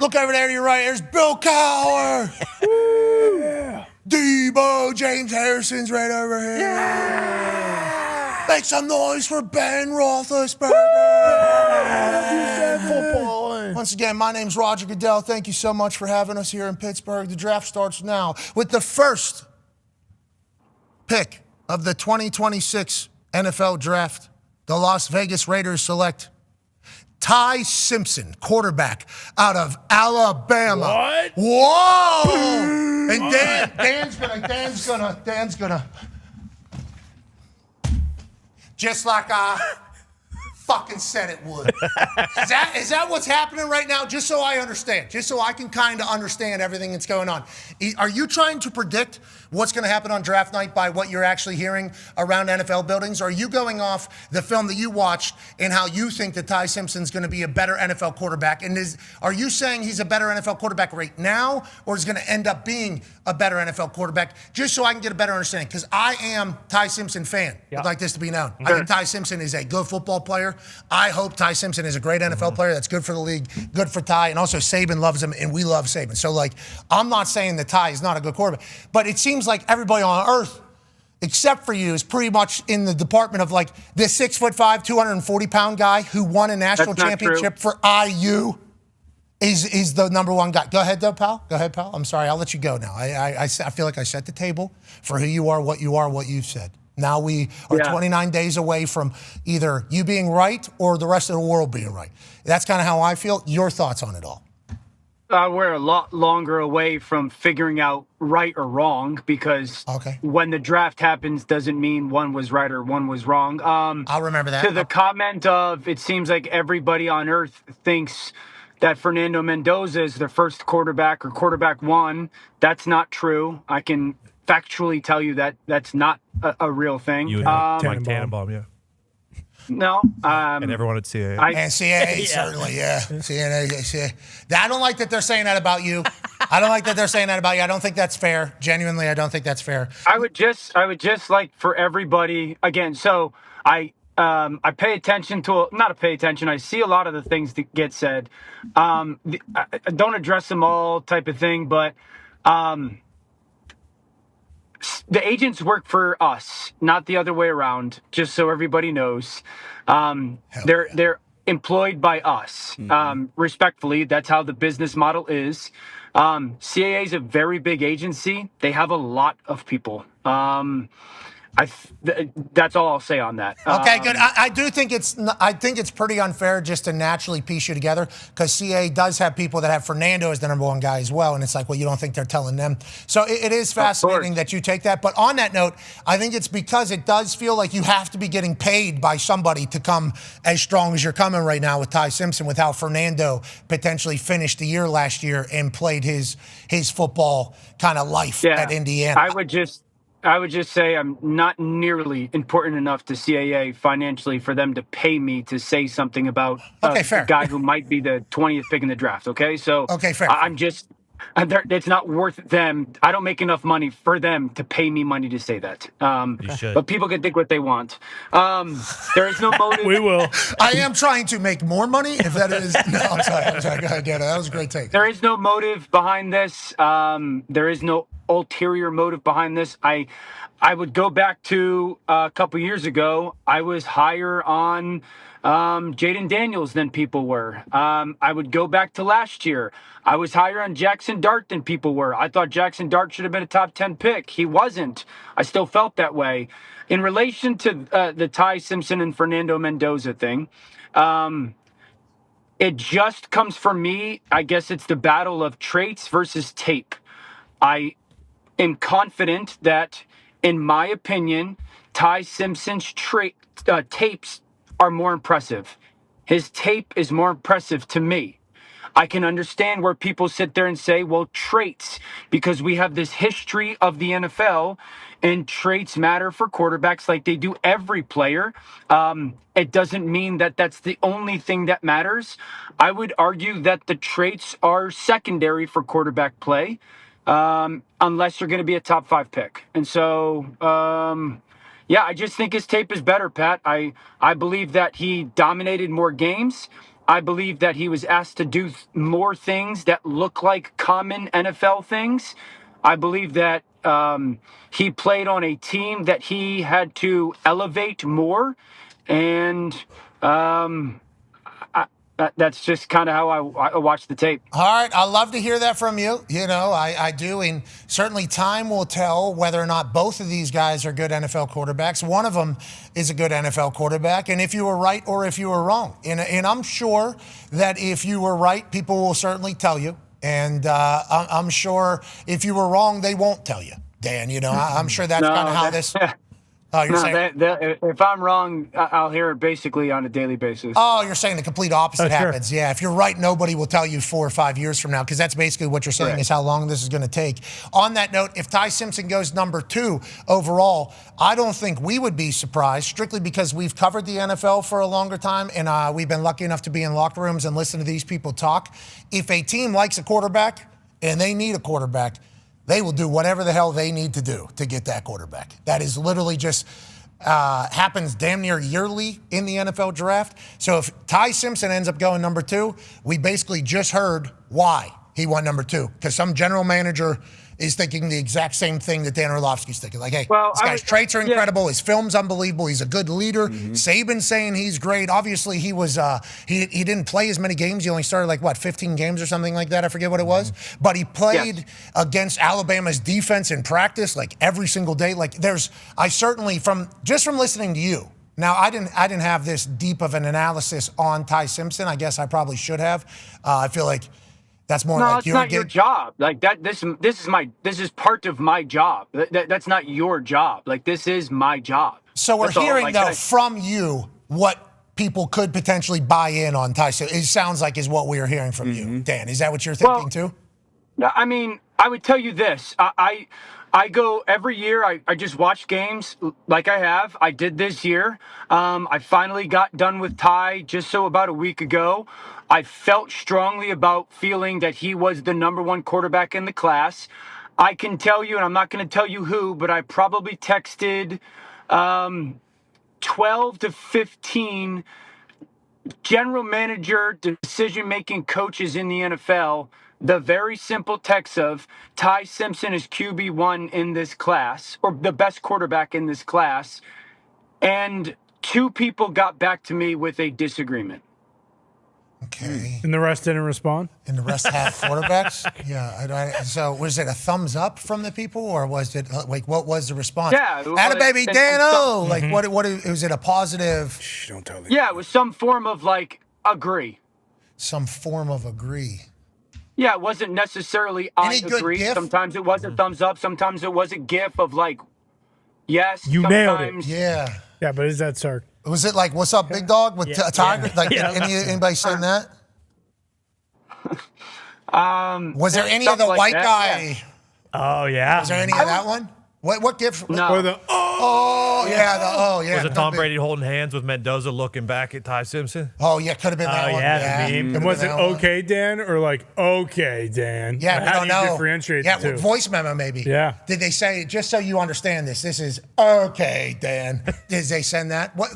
Look over there to your right. There's Bill Cowher. Yeah. Debo, James Harrison's right over here. Yeah. Make some noise for Ben Roethlisberger. Football. Once again, my name's Roger Goodell. Thank you so much for having us here in Pittsburgh. The draft starts now with the first pick of the 2026 NFL Draft. The Las Vegas Raiders select Ty Simpson, quarterback out of Alabama. What? Whoa! And Dan's gonna, just like I fucking said it would. Is that what's happening right now? Just so I understand, just so I can kind of understand everything that's going on. Are you trying to predict what's going to happen on draft night by what you're actually hearing around NFL buildings? Or are you going off the film that you watched and how you think that Ty Simpson's going to be a better NFL quarterback? And are you saying he's a better NFL quarterback right now, or is going to end up being a better NFL quarterback? Just so I can get a better understanding, because I am Ty Simpson fan. I'd like this to be known. I think Ty Simpson is a good football player. I hope Ty Simpson is a great NFL player. That's good for the league, good for Ty, and also Saban loves him, and we love Saban. So, like, I'm not saying that Ty is not a good quarterback, but it seems like everybody on earth, except for you, is pretty much in the department of like this 6'5", 240-pound guy who won a national championship for IU is the number one guy. Go ahead, though, pal. Go ahead, pal. I'm sorry. I'll let you go now. I feel like I set the table for who you are, what you've said. Now we are 29 days away from either you being right or the rest of the world being right. That's kind of how I feel. Your thoughts on it all? We're a lot longer away from figuring out right or wrong, because when the draft happens doesn't mean one was right or one was wrong. I'll remember that. To the comment of, it seems like everybody on earth thinks that Fernando Mendoza is their first quarterback or quarterback one. That's not true. I can factually tell you that that's not a real thing. You and Mike Tannenbaum, yeah. No. And everyone at CAA. And CAA, certainly, yeah. CAA. I don't like that they're saying that about you. I don't think that's fair. Genuinely, I don't think that's fair. I would just like for everybody, again, so I pay attention to, I see a lot of the things that get said. I don't address them all type of thing, but the agents work for us, not the other way around, just so everybody knows. They're employed by us. Respectfully, that's how the business model is. CAA is a very big agency. They have a lot of people. That's all I'll say on that. Okay, good. I think it's pretty unfair just to naturally piece you together, because CA does have people that have Fernando as the number one guy as well, and it's like, well, you don't think they're telling them. So it is fascinating that you take that. But on that note, I think it's because it does feel like you have to be getting paid by somebody to come as strong as you're coming right now with Ty Simpson, with how Fernando potentially finished the year last year and played his football kind of life at Indiana. I would just say I'm not nearly important enough to CAA financially for them to pay me to say something about a guy who might be the 20th pick in the draft. Okay, so fair. It's not worth them. I don't make enough money for them to pay me money to say that. You should. But people can think what they want. There is no motive. We will. I am trying to make more money, if that is. No, I'm sorry. Go ahead, Dan. That was a great take. There is no motive behind this. There is no ulterior motive behind this. I would go back to a couple years ago. I was higher on Jaden Daniels than people were. I would go back to last year. I was higher on Jackson Dart than people were. I thought Jackson Dart should have been a top 10 pick. He wasn't. I still felt that way. In relation to the Ty Simpson and Fernando Mendoza thing, it just comes from me. I guess it's the battle of traits versus tape. I am confident that, in my opinion, Ty Simpson's tapes are more impressive. His tape is more impressive to me. I can understand where people sit there and say, well, traits, because we have this history of the NFL and traits matter for quarterbacks like they do every player. It doesn't mean that that's the only thing that matters. I would argue that the traits are secondary for quarterback play, unless you're going to be a top 5 pick. And so, I just think his tape is better, Pat. I believe that he dominated more games. I believe that he was asked to do more things that look like common NFL things. I believe that he played on a team that he had to elevate more. And that's just kind of how I watch the tape. All right. I love to hear that from you. You know, I do. And certainly time will tell whether or not both of these guys are good NFL quarterbacks. One of them is a good NFL quarterback. And if you were right or if you were wrong. And I'm sure that if you were right, people will certainly tell you. And I'm sure if you were wrong, they won't tell you, Dan. You know, I'm sure that's kind of how this Oh, you're No, saying. if I'm wrong, I'll hear it basically on a daily basis. Oh, you're saying the complete opposite sure. happens. Yeah, if you're right, nobody will tell you 4 or 5 years from now, because that's basically what you're saying Correct. is how long this is going to take. On that note, if Ty Simpson goes number 2 overall, I don't think we would be surprised, strictly because we've covered the NFL for a longer time, and we've been lucky enough to be in locker rooms and listen to these people talk. If a team likes a quarterback and they need a quarterback, they will do whatever the hell they need to do to get that quarterback. That is literally just... happens damn near yearly in the NFL draft. So if Ty Simpson ends up going number 2, we basically just heard why he won number 2. Because some general manager is thinking the exact same thing that Dan Orlovsky's thinking. Like, hey, this guy's traits are incredible. His film's unbelievable. He's a good leader. Saban's saying he's great. Obviously, he was he didn't play as many games. He only started 15 games or something like that. I forget what it was. But he played against Alabama's defense in practice every single day. I certainly from listening to you. Now, I didn't have this deep of an analysis on Ty Simpson. I guess I probably should have. I feel like that's more no, it's not your job. Like that. This is part of my job. That's not your job. This is my job. So we're hearing from you what people could potentially buy in on Ty Simpson. It sounds like is what we are hearing from you, Dan. Is that what you're thinking too? I mean, I would tell you this. I go every year. I just watch games like I have. I did this year. I finally got done with Ty just about a week ago. I felt strongly about feeling that he was the number 1 quarterback in the class. I can tell you, and I'm not going to tell you who, but I probably texted 12 to 15 general manager decision-making coaches in the NFL the very simple text of Ty Simpson is QB1 in this class, or the best quarterback in this class, and 2 people got back to me with a disagreement. Okay. And the rest didn't respond? And the rest had quarterbacks? Yeah. So was it a thumbs up from the people, or was it, what was the response? Yeah. Atta baby Dan-O! What was it a positive? Shh, don't tell it. Yeah, it was some form of, agree. Some form of agree. Yeah, it wasn't necessarily I Any good agree. gif? Sometimes it was a thumbs up. Sometimes it was a gif of yes. You nailed it. Yeah. Yeah, but is that sir? Was it what's up, big dog, with Tiger? Anybody saying that? Was there any of the white guy? Yeah. Oh, yeah. Was there any of that one? What gift? No. Or the Was it Tom Brady holding hands with Mendoza looking back at Ty Simpson? Oh, yeah, could have been that one. Yeah, the meme. And was it okay, Dan, or okay, Dan? Yeah, we How don't do you know. differentiate Yeah, the two? voice memo maybe. Yeah. Did they say, just so you understand this is okay, Dan? Did they send that? What?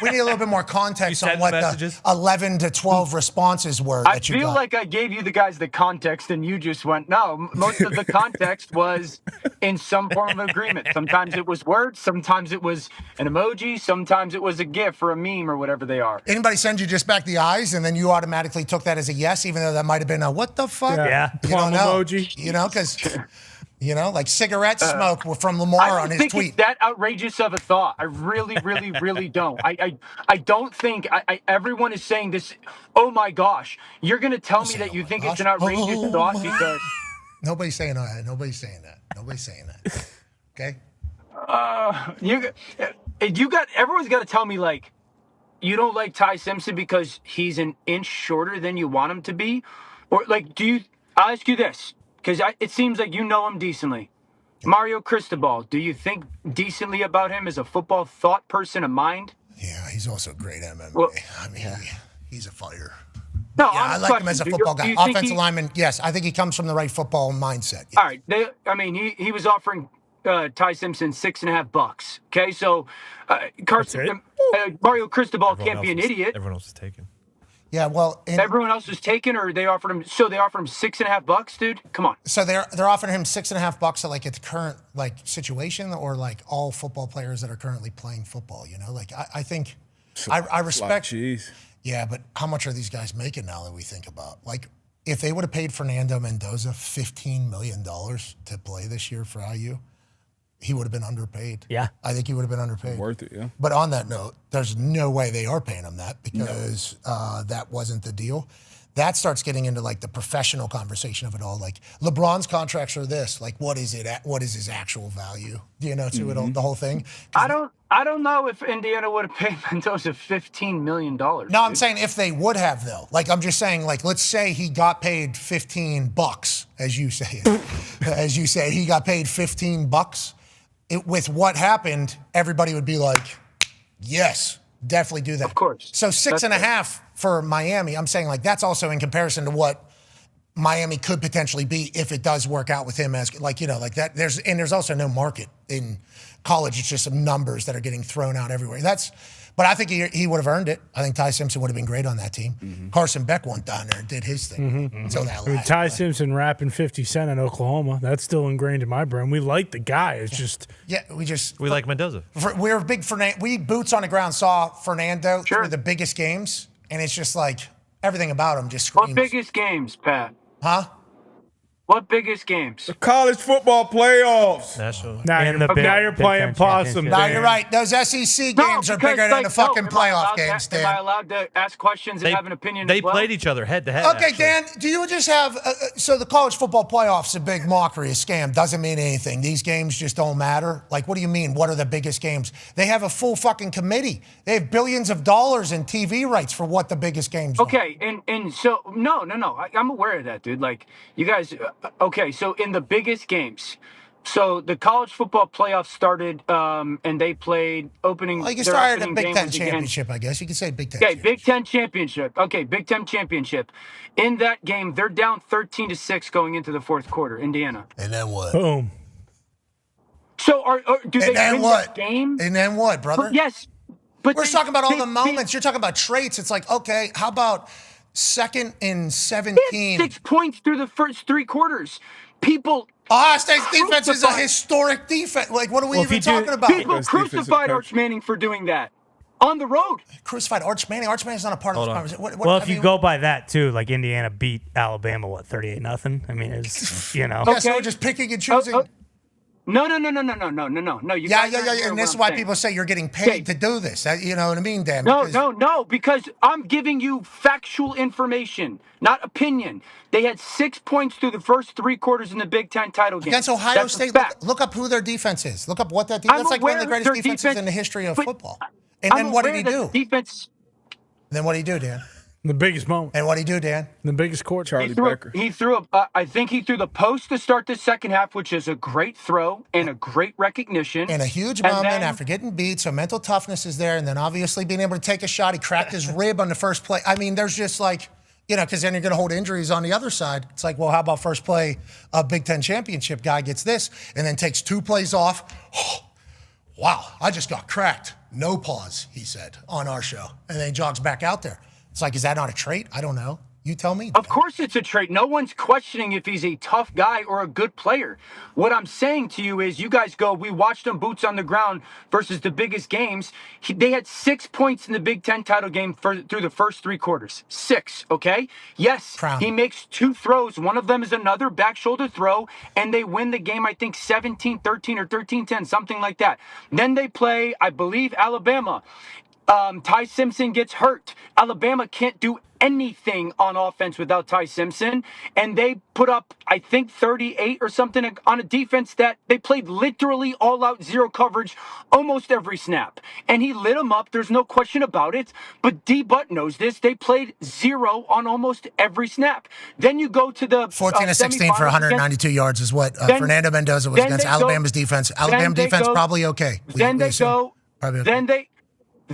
We need a little bit more context on sent what messages? the 11 to 12 responses were I that you feel got. like I gave you the guys the context and you just went, no. Most of the context was in some form of agreement. Sometimes it was words. Sometimes it was an emoji. Sometimes it was a GIF or a meme or whatever they are. Anybody send you just back the eyes and then you automatically took that as a yes, even though that might have been a what the fuck? Yeah. You don't Plum know. emoji. Because, like cigarette smoke from Lamar I on don't his think tweet. it's that outrageous of a thought. I really, really, really don't. I don't think everyone is saying this. Oh my gosh, you're gonna tell me that you think it's an outrageous thought because Nobody's saying that. Nobody's saying that. Nobody's saying that. Okay. Everyone's got to tell me you don't like Ty Simpson because he's an inch shorter than you want him to be, or I'll ask you this because it seems like you know him decently. Mario Cristobal, do you think decently about him as a football thought person, a mind? Yeah, he's also great at MMA. Well, he's a fighter. No, Yeah, I like him as a football guy. Offensive lineman, yes. I think he comes from the right football mindset. Yes. All right. He was offering Ty Simpson $6.50. Okay, so Mario Cristobal can't be an idiot. Everyone else is taken. Yeah, well, Everyone else was taken, or they offered him. So they offered him $6.50, dude. Come on. so they're offering him $6.50 at its current situation, or all football players that are currently playing football. I think I respect. Cheese. Yeah, but how much are these guys making now that we think about? If they would have paid Fernando Mendoza $15 million to play this year for IU, he would have been underpaid. Yeah. I think he would have been underpaid. Worth it, yeah. But on that note, there's no way they are paying him that because that wasn't the deal. that starts getting into like the professional conversation of it all. Like LeBron's contracts are this. Like, what is it? What is his actual value? To it all, the whole thing. I don't know if Indiana would have paid Mendoza $15 million. No, I'm saying if they would have though. Like I'm just saying, like let's say he got paid $15, as you say it. As you say, he got paid $15. With what happened, everybody would be like, yes, definitely do that. Of course. So 6.5 for Miami. I'm saying like that's also in comparison to what Miami could potentially be if it does work out with him as like that. There's also no market in college. It's just some numbers that are getting thrown out everywhere. But I think he would have earned it. I think Ty Simpson would have been great on that team. Mm-hmm. Carson Beck went down there and did his thing. Mm-hmm. So that Ty Simpson rapping 50 Cent in Oklahoma. That's still ingrained in my brain. We like the guy. It's just we like Mendoza. We're big Fernando. We boots on the ground saw Fernando through the biggest games, and it's just like everything about him just screams. What biggest games, Pat? Huh? What biggest games? The college football playoffs. National. Now you're playing possum. No, you're right. Those SEC games are bigger than the fucking playoff games, Dan. Am I allowed to ask questions and have an opinion They as well? played each other head to head. Okay, actually. Dan, do you just have so the college football playoffs a big mockery, a scam, doesn't mean anything. These games just don't matter. Like, what do you mean? What are the biggest games? They have a full fucking committee. They have billions of dollars in TV rights for what the biggest games are. Okay, and so no, I'm aware of that, dude. Like, you guys, okay, so in the biggest games, so the college football playoffs started, and they played opening. Well, you can their start at the opening Big game Ten was championship, I guess. You could say Big Ten. Okay, Big Ten championship. Okay, Big Ten championship. In that game, they're down 13-6 going into the fourth quarter. Indiana. And then what? Boom. So do they win that game? And then what, brother? Yes, but we're talking about all the moments. You're talking about traits. It's like, okay, how about 2nd and 17? 6 points through the first 3 quarters. People. Ohio State's defense is a historic defense. Like, what are we even talking about? People crucified Arch Manning for doing that on the road. Crucified Arch Manning. Arch Manning's not a part of this conversation. Well, if you go by that too, like Indiana beat Alabama, 38-0. I mean, it's Yeah, so we're just picking and choosing. No. You Yeah. And this is why people say you're getting paid to do this. You know what I mean, Dan? No, because I'm giving you factual information, not opinion. They had 6 points through the first 3 quarters in the Big Ten title game. Against Ohio State, look up who their defense is. Look up what that defense is. That's like one of the greatest defenses in the history of football. And then what did he do? Then what did he do, Dan? The biggest moment. And what did he do, Dan? The biggest court. Charlie Becker. He threw I think he threw the post to start the second half, which is a great throw and a great recognition. And a huge moment after getting beat. So mental toughness is there. And then obviously being able to take a shot. He cracked his rib on the first play. I mean, there's just like, because then you're going to hold injuries on the other side. It's like, well, how about first play, a Big Ten championship guy gets this and then takes 2 plays off. Wow, I just got cracked. No pause, he said on our show. And then he jogs back out there. It's like, is that not a trait? I don't know. You tell me. Of course it's a trait. No one's questioning if he's a tough guy or a good player. What I'm saying to you is you guys go, we watched him boots on the ground versus the biggest games. They had 6 points in the Big Ten title game through the first 3 quarters. 6, okay? Yes, he makes 2 throws. One of them is another back shoulder throw, and they win the game, I think, 17-13 or 13-10, something like that. Then they play, I believe, Alabama. Ty Simpson gets hurt. Alabama can't do anything on offense without Ty Simpson. And they put up, I think, 38 or something on a defense that they played literally all out zero coverage almost every snap. And he lit them up. There's no question about it. But D-Butt knows this. They played 0 on almost every snap. Then you go to the 14 to 16 for 192 yards is what Fernando Mendoza was against Alabama's defense. Alabama defense probably okay.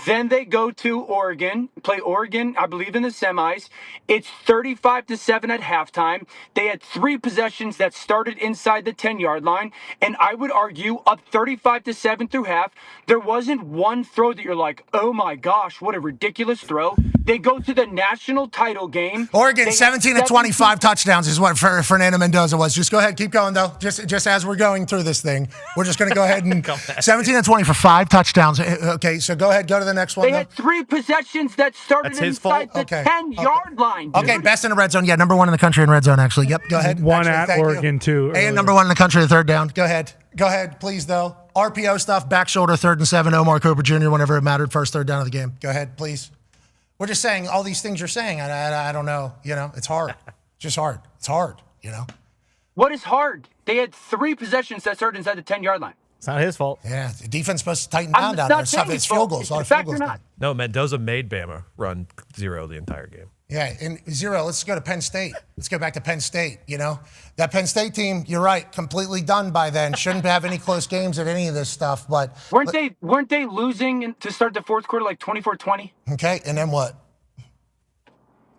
Then they go to Oregon, play Oregon, I believe, in the semis. It's 35-7 at halftime. They had 3 possessions that started inside the 10-yard line. And I would argue up 35-7 through half, there wasn't one throw that you're like, oh my gosh, what a ridiculous throw. They go to the national title game. Oregon, 17 to 25 touchdowns is what Fernando Mendoza was. Just go ahead, keep going though. Just as we're going through this thing, we're just going to go ahead and 17 to 20 for 5 touchdowns. Okay, so go ahead, go to the next one. They had 3 possessions that started inside the 10-yard line. Dude. Okay, best in the red zone. Yeah, number 1 in the country in red zone, actually. Yep, go ahead. One at Oregon, too. And number 1 in the country, the third down. Go ahead. Go ahead, please, though. RPO stuff, back shoulder, 3rd and 7, Omar Cooper Jr., whenever it mattered, first, third down of the game. Go ahead, please. We're just saying all these things you're saying. I don't know. It's hard. Just hard. It's hard. What is hard? They had 3 possessions that started inside the 10-yard line. It's not his fault. Yeah, the defense supposed to tighten down down there. It's field goals. A lot of field goals. No, Mendoza made Bama run 0 the entire game. Yeah, and 0. Let's go to Penn State. Let's go back to Penn State. That Penn State team. You're right, completely done by then. Shouldn't have any close games of any of this stuff. But weren't they losing to start the fourth quarter like 24-20? Okay, and then what?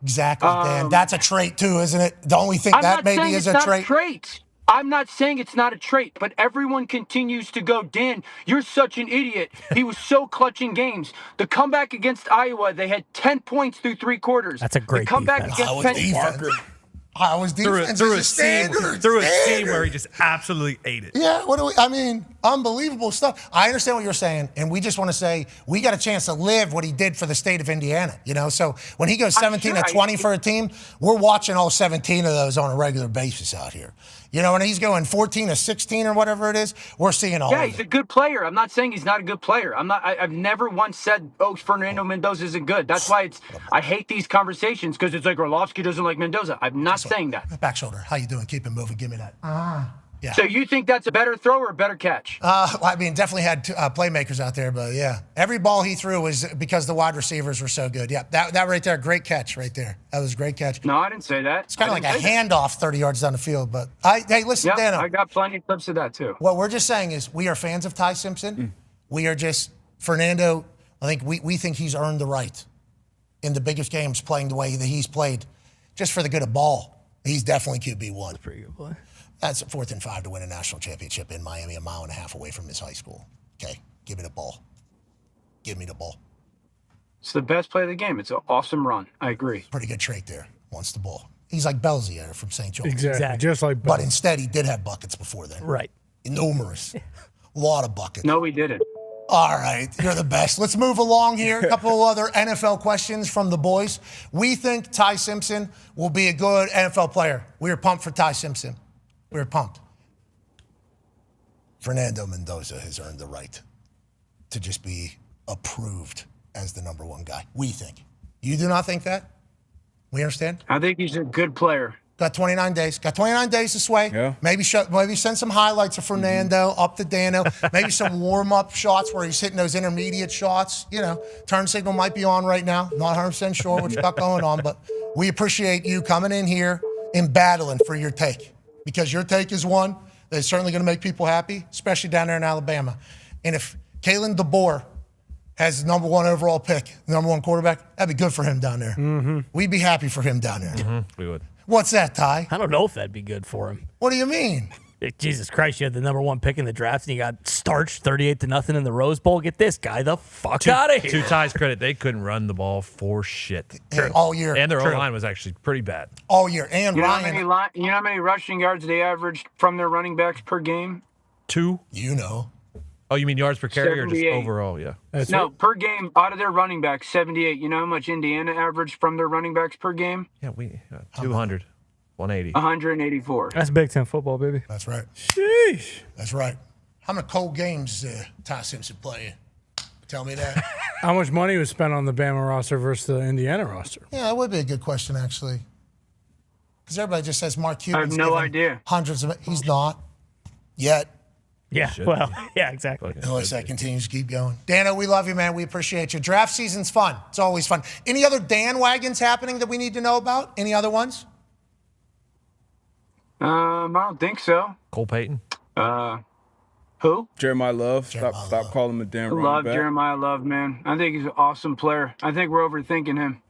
Exactly, Dan. That's a trait too, isn't it? Don't we think that maybe is a trait? I'm not saying it's not a trait, but everyone continues to go, Dan, you're such an idiot. He was so clutch in games. The comeback against Iowa, they had 10 points through 3 quarters. That's a great the comeback defense. against Penn State. Iowa's defense through is a seam where he just absolutely ate it. Yeah, unbelievable stuff. I understand what you're saying, and we just want to say we got a chance to live what he did for the state of Indiana, So when he goes 17 to 20 for a team, we're watching all 17 of those on a regular basis out here. When he's going 14 to 16 or whatever it is, we're seeing all of it. Yeah, he's a good player. I'm not saying he's not a good player. I've never once said, Fernando Mendoza isn't good. That's why I hate these conversations because it's like Orlovsky doesn't like Mendoza. I'm not saying that. Back shoulder. How you doing? Keep it moving. Give me that. Yeah. So you think that's a better throw or a better catch? Definitely had playmakers out there, but yeah. Every ball he threw was because the wide receivers were so good. Yeah, that right there, great catch right there. That was a great catch. No, I didn't say that. It's kind of like a handoff 30 yards down the field, but hey, listen, Dan. I got plenty of clips of that too. What we're just saying is we are fans of Ty Simpson. We are just, Fernando, I think we think he's earned the right in the biggest games playing the way that he's played just for the good of ball. He's definitely QB1. Pretty good play. That's a 4th and 5 to win a national championship in Miami, 1.5 miles away from his high school. Okay, give me the ball. Give me the ball. It's the best play of the game. It's an awesome run. I agree. Pretty good trait there. Wants the ball. He's like Belzier from St. John's. Exactly. Just like But instead, he did have buckets before then. Right. Numerous. A lot of buckets. No, we didn't. All right, you're the best. Let's move along here. A couple other NFL questions from the boys. We think Ty Simpson will be a good NFL player. We are pumped for Ty Simpson. We're pumped. Fernando Mendoza has earned the right to just be approved as the number 1 guy. We think. You do not think that? We understand? I think he's a good player. Got 29 days. Got 29 days to sway. Yeah. Maybe send some highlights of Fernando up to Dano. Maybe some warm-up shots where he's hitting those intermediate shots. Turn signal might be on right now. Not 100% sure what you got going on, but we appreciate you coming in here and battling for your take. Because your take is one that's certainly going to make people happy, especially down there in Alabama. And if Kalen DeBoer has the number 1 overall pick, number 1 quarterback, that'd be good for him down there. Mm-hmm. We'd be happy for him down there. We would. What's that, Ty? I don't know if that'd be good for him. What do you mean? Jesus Christ, you had the number 1 pick in the draft and you got starched 38-0 in the Rose Bowl. Get this guy the fuck out of here. To Ty's credit, they couldn't run the ball for shit. All year. And their O-line was actually pretty bad. All year. And You know Ryan. how many rushing yards they averaged from their running backs per game? 2? You know. Oh, you mean yards per carry or just 78. overall? Yeah. Per game out of their running backs, 78. You know how much Indiana averaged from their running backs per game? Yeah, 200. 180. 184. That's Big Ten football, baby. That's right. Sheesh. That's right. How many cold games Ty Simpson playing? Tell me that. How much money was spent on the Bama roster versus the Indiana roster? Yeah, that would be a good question, actually. Because everybody just says Mark Cuban's I have no given idea. hundreds of it. He's not. Yet. Yeah, yeah, exactly. Unless that continues to keep going. Dano, we love you, man. We appreciate you. Draft season's fun. It's always fun. Any other Dan wagons happening that we need to know about? Any other ones? I don't think so. Cole Payton. Who? Jeremiah Love. Stop calling him a damn running Love back. Jeremiah Love, man. I think he's an awesome player. I think we're overthinking him.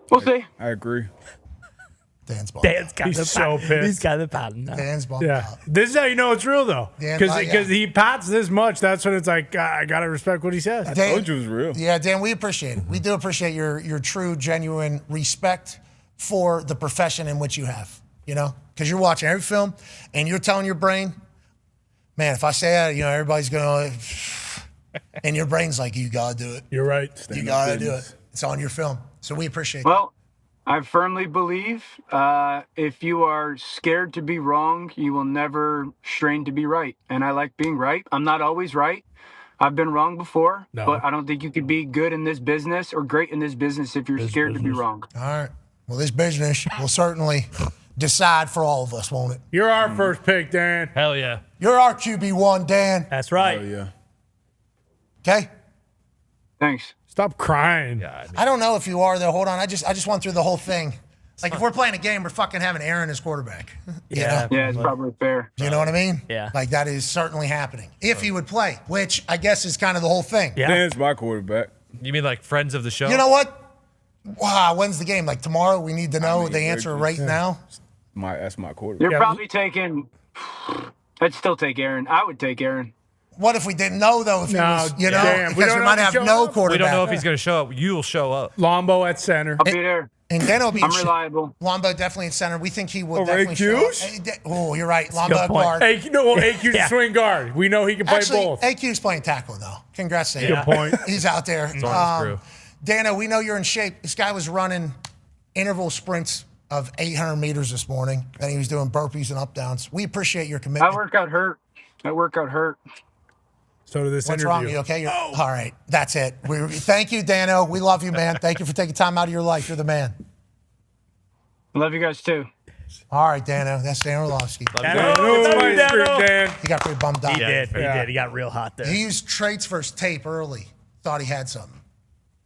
We'll see. I agree. Dan's ball. Dan's got He's the so pissed. He's got the pattern now. Dan's ball. Yeah. This is how you know it's real, though. Because he pats this much. That's when it's like, I got to respect what he says. I told you it was real. Yeah, Dan, we appreciate it. We do appreciate your true, genuine respect for the profession in which you have, you know? Because you're watching every film and you're telling your brain, man, if I say that, you know, everybody's going to, and your brain's like, you got to do it. You're right. You got to do it. It's on your film. So we appreciate it. Well, I firmly believe if you are scared to be wrong, you will never strain to be right. And I like being right. I'm not always right, I've been wrong before, but I don't think you could be good in this business or great in this business if you're scared to be wrong. All right. Well, this business will certainly decide for all of us, won't it? You're our first pick, Dan. Hell yeah. You're our QB1, Dan. That's right. Oh, yeah. Okay? Thanks. Stop crying. Yeah, I don't know if you are, though. Hold on. I just went through the whole thing. Like, if we're playing a game, we're fucking having Aaron as quarterback. Yeah. Yeah, it's probably fair. Do you know what I mean? Yeah. Like, that is certainly happening. If he would play, which I guess is kind of the whole thing. Yeah. Dan's my quarterback. You mean like friends of the show? You know what? Wow, when's the game? Like tomorrow? We need to know the answer right now. That's my quarterback. You're probably taking. I'd still take Aaron. I would take Aaron. What if we didn't know, though, if he was, you know? damn. Because we might have no quarterback. We don't know if he's going to show up. You'll show up. Lombo at center. I'll be there. And then it'll be I'm reliable. Lombo definitely in center. We think he will Over definitely show AQs? up. Oh, you're right. Lombo at guard. AQ's a swing guard. We know he can play Actually, both. AQ's playing tackle, though. Congrats to him. Good point. He's out there. on his crew. Dano, we know you're in shape. This guy was running interval sprints of 800 meters this morning, and he was doing burpees and up downs. We appreciate your commitment. That workout hurt. So did this What's interview. wrong? You okay? All right. That's it. Thank you, Dano. We love you, man. Thank you for taking time out of your life. You're the man. I love you guys too. All right, Dano. That's Dan Orlovsky. Dan. He got pretty bummed out. He did. He got real hot there. He used traits for his tape early. Thought he had something.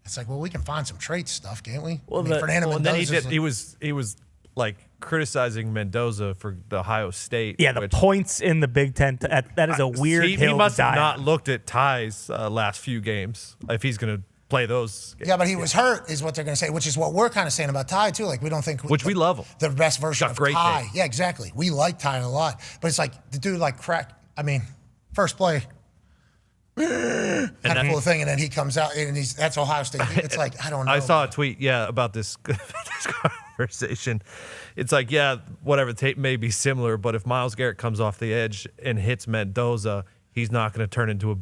It's like, well, we can find some traits stuff, can't we? Well, Fernando And then Mendoza's he was like criticizing Mendoza for the Ohio State. Yeah, the points in the Big Ten. That is a weird He hill must to have die not on. looked at Ty's last few games if he's going to play those games. Yeah, but he was hurt, is what they're going to say, which is what we're kind of saying about Ty, too. Like, we don't think... Which we love him. The best version Got of great Ty. tape. Yeah, exactly. We like Ty a lot. But it's like, the dude, like, first play... kind of cool thing, and then he comes out, and that's Ohio State. It's like, I don't know. I saw a tweet, about this conversation. It's like, whatever, the tape may be similar, but if Myles Garrett comes off the edge and hits Mendoza, he's not going to turn into a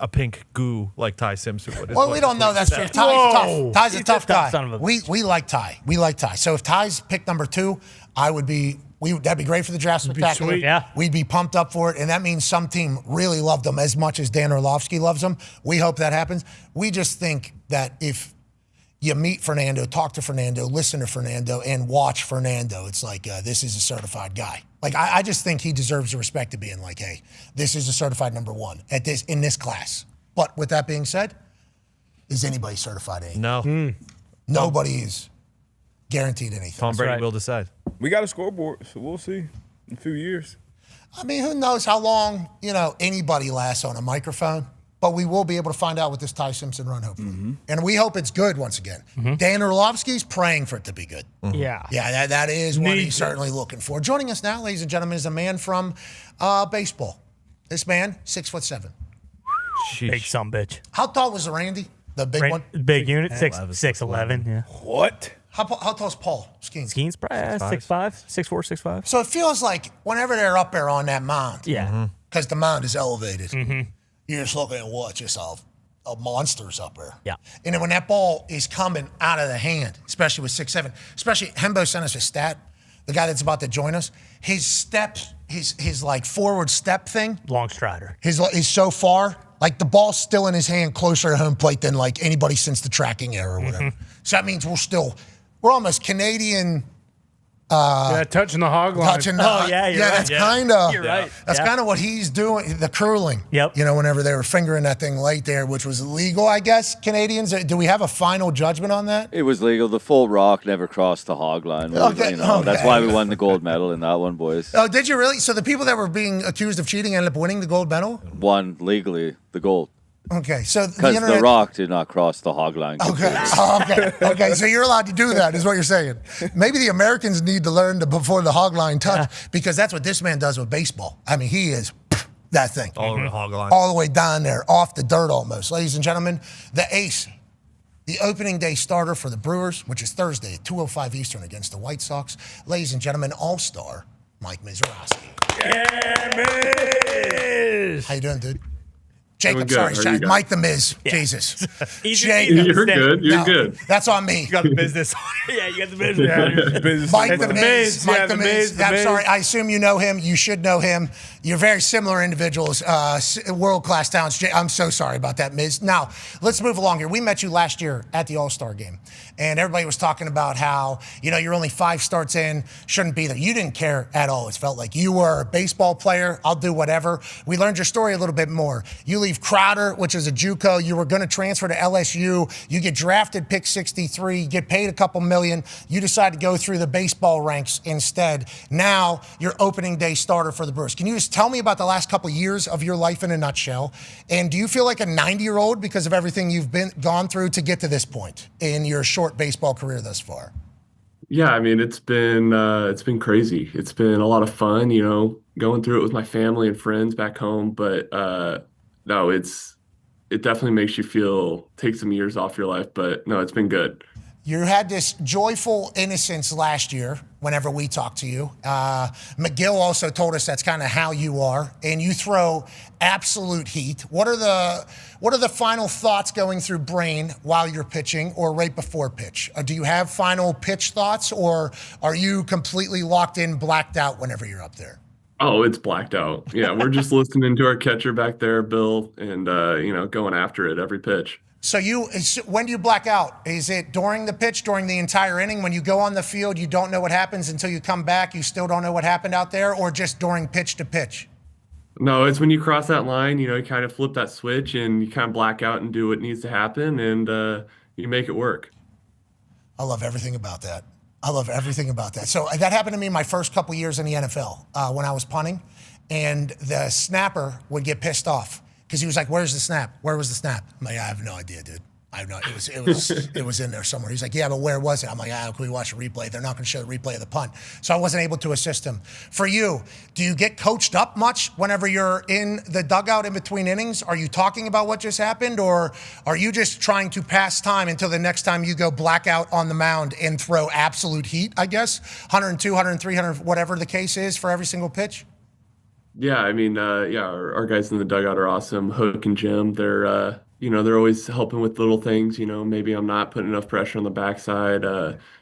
pink goo like Ty Simpson would. Well, we don't know. That's true. Ty's tough. Ty's a tough guy. son of a We like Ty. We like Ty. So if Ty's pick number 2, that'd be great for the draft spectacular. sweet. Yeah. We'd be pumped up for it, and that means some team really loved him as much as Dan Orlovsky loves him. We hope that happens. We just think that if you meet Fernando, talk to Fernando, listen to Fernando, and watch Fernando, it's like this is a certified guy. Like I just think he deserves the respect of being like, hey, this is a certified number 1 in this class. But with that being said, is anybody certified A? No. Nobody is guaranteed anything. Tom Brady right. will decide. We got a scoreboard, so we'll see in a few years. I mean, who knows how long, anybody lasts on a microphone, but we will be able to find out with this Ty Simpson run, hopefully. And we hope it's good once again. Dan Orlovsky's praying for it to be good. Yeah. Yeah, that is what he's certainly looking for. Joining us now, ladies and gentlemen, is a man from baseball. This man, 6'7". Big son bitch. How tall was the Randy? The big one? Big unit, 6'11". Yeah. What? How tall is Paul Skeens? Skeens probably 6'5", 6'4", 6'5". So it feels like whenever they're up there on that mound, Yeah. because the mound is elevated, you're just looking at what? Just a monsters up there. Yeah. And then when that ball is coming out of the hand, especially with 6'7", especially Hembo sent us a stat, the guy that's about to join us, his steps, his like forward step thing, Long strider. is so far, like the ball's still in his hand closer to home plate than like anybody since the tracking era or whatever. So that means we're almost Canadian. Touching the hog line. Touching the, Oh, yeah, you're right. That's kind of. You're right. That's Yeah. kind of what he's doing. The curling. Yep. Whenever they were fingering that thing late there, which was illegal, I guess. Canadians. Do we have a final judgment on that? It was legal. The full rock never crossed the hog line. Okay, That's why we won the gold medal in that one, boys. Oh, did you really? So the people that were being accused of cheating ended up winning the gold medal? Won legally the gold. Okay, so Because the rock did not cross the hog line. Okay, so you're allowed to do that, is what you're saying. Maybe the Americans need to learn before the hog line touch, because that's what this man does with baseball. I mean, he is that thing. All over the hog line. All the way down there, off the dirt almost. Ladies and gentlemen, the ace, the opening day starter for the Brewers, which is Thursday at 2:05 Eastern against the White Sox. Ladies and gentlemen, all-star Mike Misiorowski. Yeah, Miz. How you doing, dude? Jacob, Doing good. sorry, Mike the Miz. Jesus. You're good. You're good. That's on me. You got the business. Yeah, you got the business. Mike the Miz. Mike the Miz. I'm sorry. I assume you know him. You should know him. You're very similar individuals, world-class talents. I'm so sorry about that, Miz. Now, let's move along here. We met you last year at the All-Star game, and everybody was talking about how, you're only 5 starts in, shouldn't be there. You didn't care at all. It felt like you were a baseball player. I'll do whatever. We learned your story a little bit more. You leave Crowder, which is a JUCO. You were going to transfer to LSU. You get drafted pick 63. You get paid a couple million. You decide to go through the baseball ranks instead. Now you're opening day starter for the Brewers. Can you just tell me about the last couple years of your life in a nutshell? And do you feel like a 90-year-old because of everything you've gone through to get to this point in your short baseball career thus far? Yeah, I mean, it's been crazy. It's been a lot of fun, going through it with my family and friends back home. But no, it definitely makes you take some years off your life. But no, it's been good. You had this joyful innocence last year whenever we talked to you. McGill also told us that's kind of how you are, and you throw absolute heat. What are the final thoughts going through brain while you're pitching or right before pitch? Do you have final pitch thoughts, or are you completely locked in, blacked out whenever you're up there? Oh, it's blacked out. Yeah, we're just listening to our catcher back there, Bill, and going after it every pitch. So when do you black out? Is it during the pitch, during the entire inning? When you go on the field, you don't know what happens until you come back, you still don't know what happened out there, or just during pitch to pitch? No, it's when you cross that line, you kind of flip that switch and you kind of black out and do what needs to happen, and you make it work. I love everything about that. So that happened to me my first couple years in the NFL when I was punting, and the snapper would get pissed off. Because he was like, "Where's the snap? Where was the snap?" I'm like, "I have no idea, dude. I have no. It was in there somewhere." He's like, "Yeah, but where was it?" I'm like, "Can we watch a replay?" They're not going to show the replay of the punt, so I wasn't able to assist him. For you, do you get coached up much whenever you're in the dugout in between innings? Are you talking about what just happened, or are you just trying to pass time until the next time you go blackout on the mound and throw absolute heat? I guess 102, 103, 100, whatever the case is for every single pitch. Yeah, I mean, our guys in the dugout are awesome. Hook and Jim, they're always helping with little things. Maybe I'm not putting enough pressure on the backside.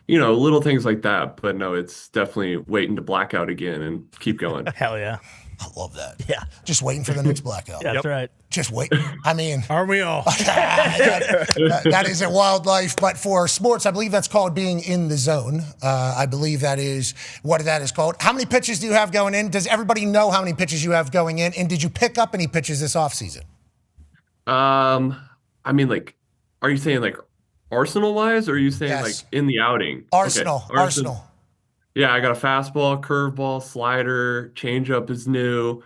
Little things like that. But no, it's definitely waiting to black out again and keep going. Hell yeah. I love that. Yeah. Just waiting for the next blackout. That's right. Just wait. I mean, aren't we all? that is a wild life. But for sports, I believe that's called being in the zone. I believe that is what that is called. How many pitches do you have going in? Does everybody know how many pitches you have going in? And did you pick up any pitches this offseason? I mean, are you saying Arsenal-wise, or are you saying in the outing? Arsenal. Okay. Arsenal. Yeah, I got a fastball, curveball, slider, changeup is new.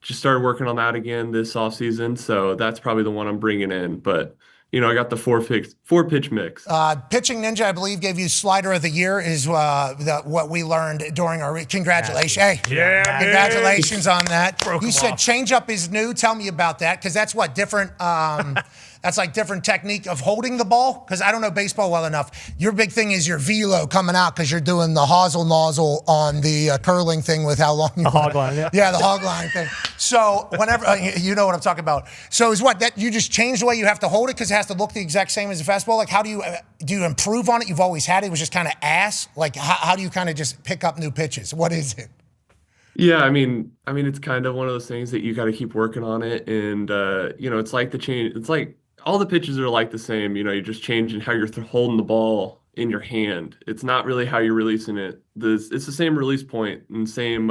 Just started working on that again this offseason, so that's probably the one I'm bringing in. But I got the four pitch mix. Pitching Ninja, I believe, gave you slider of the year. Is what we learned during our congratulations. Hey, yeah, congratulations on that. You said off. changeup is new. Tell me about that, because that's what different. That's like different technique of holding the ball, because I don't know baseball well enough. Your big thing is your velo coming out because you're doing the hosel nozzle on the curling thing with how long you the hog line, yeah. Yeah, the hog line thing. So whenever you know what I'm talking about. So is what that you just change the way you have to hold it because it has to look the exact same as a fastball? Like how do you improve on it? You've always had it. It was just kind of ass. Like how do you kind of just pick up new pitches? What is it? Yeah, I mean, it's kind of one of those things that you got to keep working on it, and it's like the change. It's like all the pitches are like the same. You're just changing how you're holding the ball in your hand. It's not really how you're releasing it. It's the same release point and same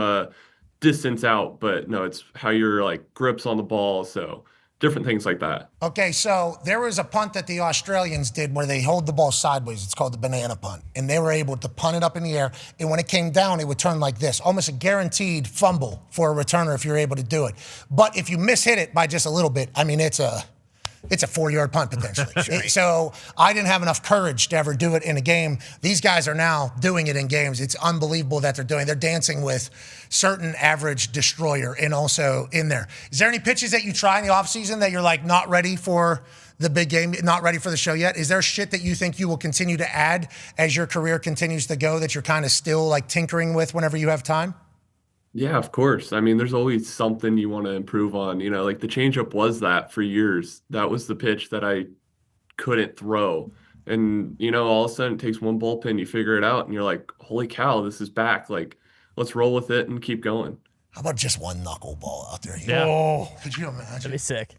distance out, but no, it's how your grips on the ball. So different things like that. Okay, so there was a punt that the Australians did where they hold the ball sideways. It's called the banana punt. And they were able to punt it up in the air. And when it came down, it would turn like this. Almost a guaranteed fumble for a returner if you're able to do it. But if you mishit it by just a little bit, I mean, it's a 4-yard punt potentially. So I didn't have enough courage to ever do it in a game. These guys are now doing it in games. It's unbelievable that they're doing. They're dancing with certain average destroyer and also in there. Is there any pitches that you try in the offseason that you're not ready for the big game, not ready for the show yet? Is there shit that you think you will continue to add as your career continues to go that you're kind of still tinkering with whenever you have time? Yeah, of course. I mean, there's always something you want to improve on. Like the changeup was that for years. That was the pitch that I couldn't throw. And, all of a sudden it takes one bullpen, you figure it out, and you're like, holy cow, this is back. Like, let's roll with it and keep going. How about just one knuckleball out there? Yeah. Oh, could you imagine? That'd be sick.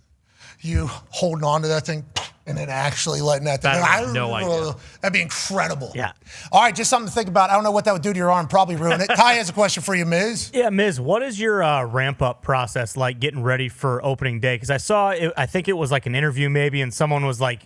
You holding on to that thing and then actually letting that thing. I have no idea. That'd be incredible. Yeah. All right, just something to think about. I don't know what that would do to your arm. Probably ruin it. Ty has a question for you, Miz. Yeah, Miz, what is your ramp-up process like getting ready for opening day? Because I think it was like an interview maybe, and someone was like,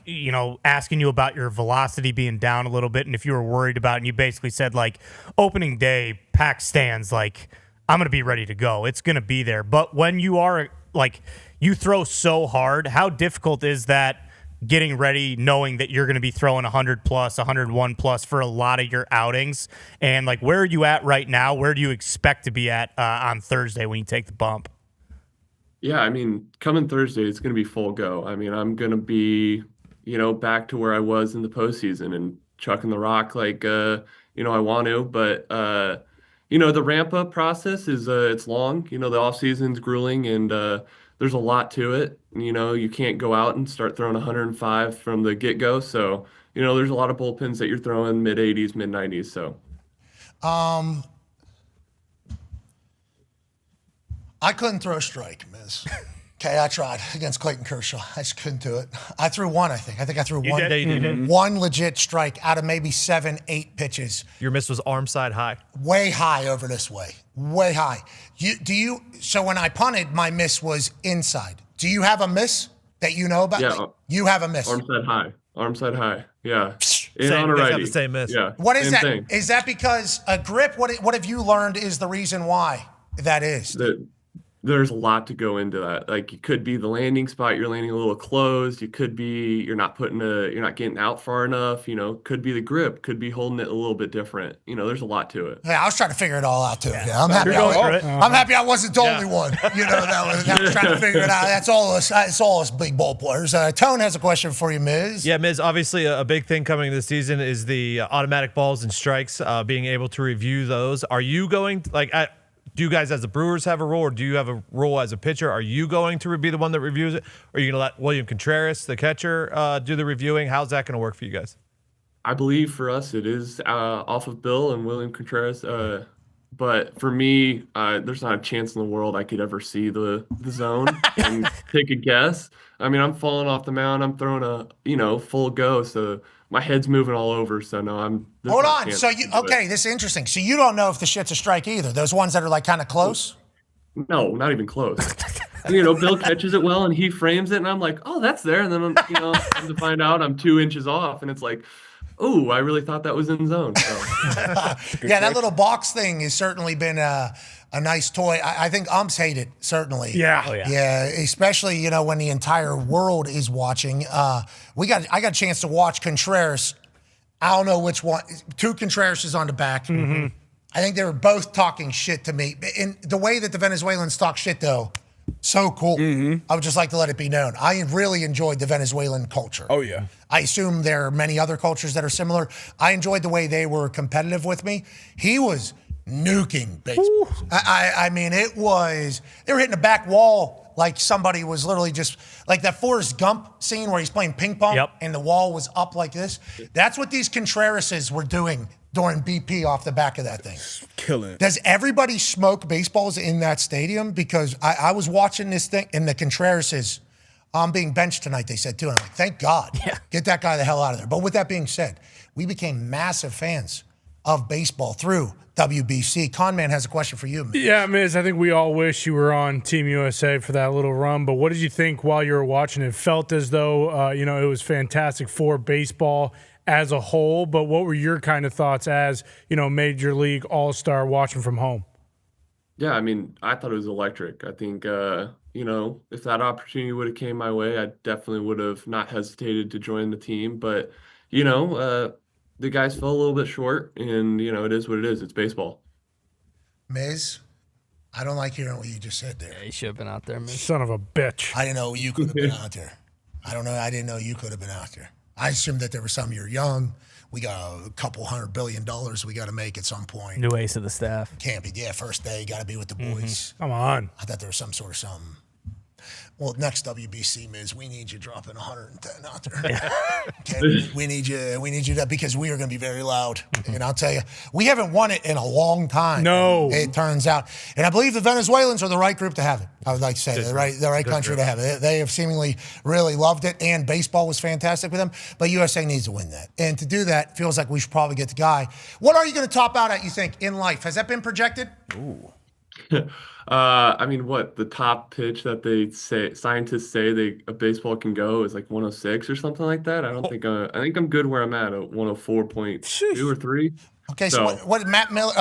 asking you about your velocity being down a little bit, and if you were worried about it, and you basically said, like, opening day, pack stands, like, I'm going to be ready to go. It's going to be there. But when you are, like, you throw so hard, how difficult is that getting ready knowing that you're going to be throwing 100 plus, 101 plus for a lot of your outings? And, like, where are you at right now? Where do you expect to be at on Thursday when you take the bump? Yeah, I mean, coming Thursday, it's going to be full go. I mean, I'm going to be, back to where I was in the postseason and chucking the rock like, I want to. But, the ramp-up process is it's long. The off-season's grueling, and there's a lot to it. You can't go out and start throwing 105 from the get-go. So, there's a lot of bullpens that you're throwing mid-80s, mid-90s. So, I couldn't throw a strike, Miz. Okay, I tried against Clayton Kershaw. I just couldn't do it. I threw one, I think. I think I threw one. You did. One legit strike out of maybe 7, 8 pitches. Your miss was arm side high. Way high over this way. Way high. So when I punted, my miss was inside. Do you have a miss that you know about? Yeah. You have a miss. Arm side high. Arm side high. Yeah. Same, on a you guys righty. have the same miss. Yeah. What is same that? Thing. Is that because a grip? What have you learned is the reason why that is? There's a lot to go into that. Like, it could be the landing spot, you're landing a little closed. You could be you're not getting out far enough. Could be the grip, could be holding it a little bit different. There's a lot to it. Yeah, I was trying to figure it all out too. Yeah, I'm happy. I'm happy I wasn't the only one. That was trying to figure it out. That's all us. It's all us big ball players. Tone has a question for you, Miz. Yeah, Miz. Obviously, a big thing coming this season is the automatic balls and strikes. Being able to review those. Are you going do you guys as the Brewers have a role, or do you have a role as a pitcher? Are you going to be the one that reviews it? Or are you going to let William Contreras, the catcher, do the reviewing? How's that going to work for you guys? I believe for us it is off of Bill and William Contreras. But for me, there's not a chance in the world I could ever see the zone and take a guess. I mean, I'm falling off the mound. I'm throwing a full go, so my head's moving all over. So no, Hold on. So this is interesting. So you don't know if the shit's a strike either. Those ones that are like kind of close. No, not even close. Bill catches it well and he frames it, and I'm like, oh, that's there. And then come to find out I'm 2 inches off, and it's like, oh, I really thought that was in zone. So. Yeah, that little box thing has certainly been a nice toy. I think umps hate it, certainly. Yeah. Oh, yeah. Yeah, especially, when the entire world is watching. I got a chance to watch Contreras. I don't know which one. 2 Contrerases on the back. Mm-hmm. I think they were both talking shit to me. And the way that the Venezuelans talk shit, though, so cool. Mm-hmm. I would just like to let it be known. I really enjoyed the Venezuelan culture. Oh, yeah. I assume there are many other cultures that are similar. I enjoyed the way they were competitive with me. He was nuking baseball. I mean, they were hitting the back wall like somebody was literally just, like that Forrest Gump scene where he's playing ping pong and the wall was up like this. That's what these Contrerases were doing during BP off the back of that thing. Killing. Does everybody smoke baseballs in that stadium? Because I was watching this thing, and the Contrerases, I'm being benched tonight, they said too. And I'm like, thank God. Yeah. Get that guy the hell out of there. But with that being said, we became massive fans of baseball through WBC. Conman has a question for you, Miz. Yeah, Miz, I think we all wish you were on Team USA for that little run. But what did you think while you were watching it? Felt as though, it was fantastic for baseball as a whole, but what were your kind of thoughts as, Major League All-Star watching from home? Yeah, I mean, I thought it was electric. I think, if that opportunity would have came my way, I definitely would have not hesitated to join the team. But, the guys fell a little bit short, and, it is what it is. It's baseball. Miz, I don't like hearing what you just said there. Yeah, you should have been out there, Miz. Son of a bitch. I didn't know you could have been out there. I didn't know you could have been out there. I assume that there were some you're young. We got a couple $100 billion we got to make at some point. New ace of the staff. Can't be. Yeah, first day, got to be with the boys. Come on. I thought there was some sort of something. Well, next WBC, Miz, we need you dropping 110 out there. Okay, we need you to, because we are going to be very loud. And I'll tell you, we haven't won it in a long time. No. It turns out. And I believe the Venezuelans are the right group to have it. I would like to say the right country to have it. They have seemingly really loved it, and baseball was fantastic with them. But USA needs to win that. And to do that, feels like we should probably get the guy. What are you going to top out at, you think, in life? Has that been projected? Ooh. I mean, what the top pitch that scientists say a baseball can go is like 106 or something like that. I think I'm good where I'm at 104.2 or 3. Okay, so what Matt Miller?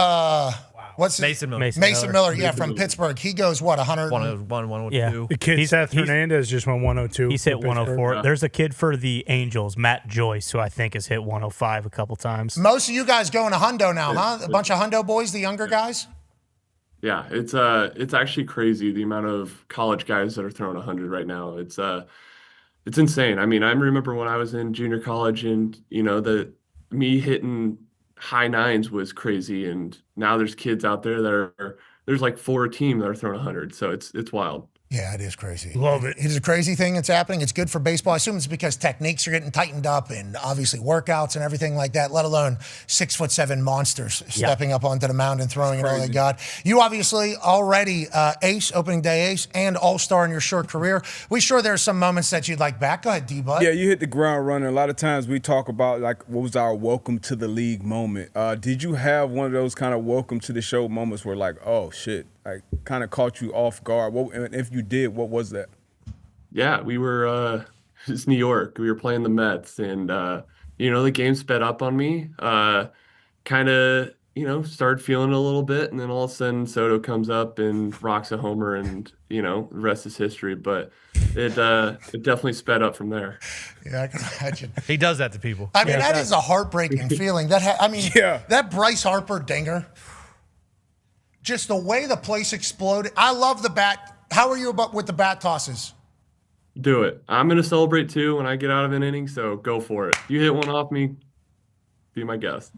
What's Mason Miller? Mason Miller, yeah, from Pittsburgh. He goes what 100? 101, 102. Yeah. The kid Seth Hernandez just went 102. He's hit for 104. Pittsburgh. There's a kid for the Angels, Matt Joyce, who I think has hit 105 a couple times. Most of you guys going to Hundo now, huh? A bunch of Hundo boys, the younger guys. Yeah, it's actually crazy the amount of college guys that are throwing 100 right now. It's insane. I mean, I remember when I was in junior college, and me hitting high nines was crazy, and now there's kids out there that there's like 4 a team that are throwing 100. So it's wild. Yeah, it is crazy. Love it. It's a crazy thing that's happening. It's good for baseball. I assume it's because techniques are getting tightened up and obviously workouts and everything like that, let alone 6'7" monsters stepping up onto the mound and throwing it all they got. You obviously already ace, opening day ace, and all-star in your short career. We sure there's some moments that you'd like back. Go ahead, D-Bud. Yeah, you hit the ground running. A lot of times we talk about, like, what was our welcome to the league moment. Did you have one of those kind of welcome to the show moments where, like, oh, shit, like, kind of caught you off guard? And if you did, what was that? Yeah, we were it's New York. We were playing the Mets, and the game sped up on me. Kind of, started feeling a little bit, and then all of a sudden Soto comes up and rocks a homer, and the rest is history. But it definitely sped up from there. Yeah, I can imagine. He does that to people. I mean, that is a heartbreaking feeling. That Bryce Harper dinger, just the way the place exploded. I love the bat. How are you with the bat tosses? Do it. I'm going to celebrate too when I get out of an inning, so go for it. You hit one off me, be my guest.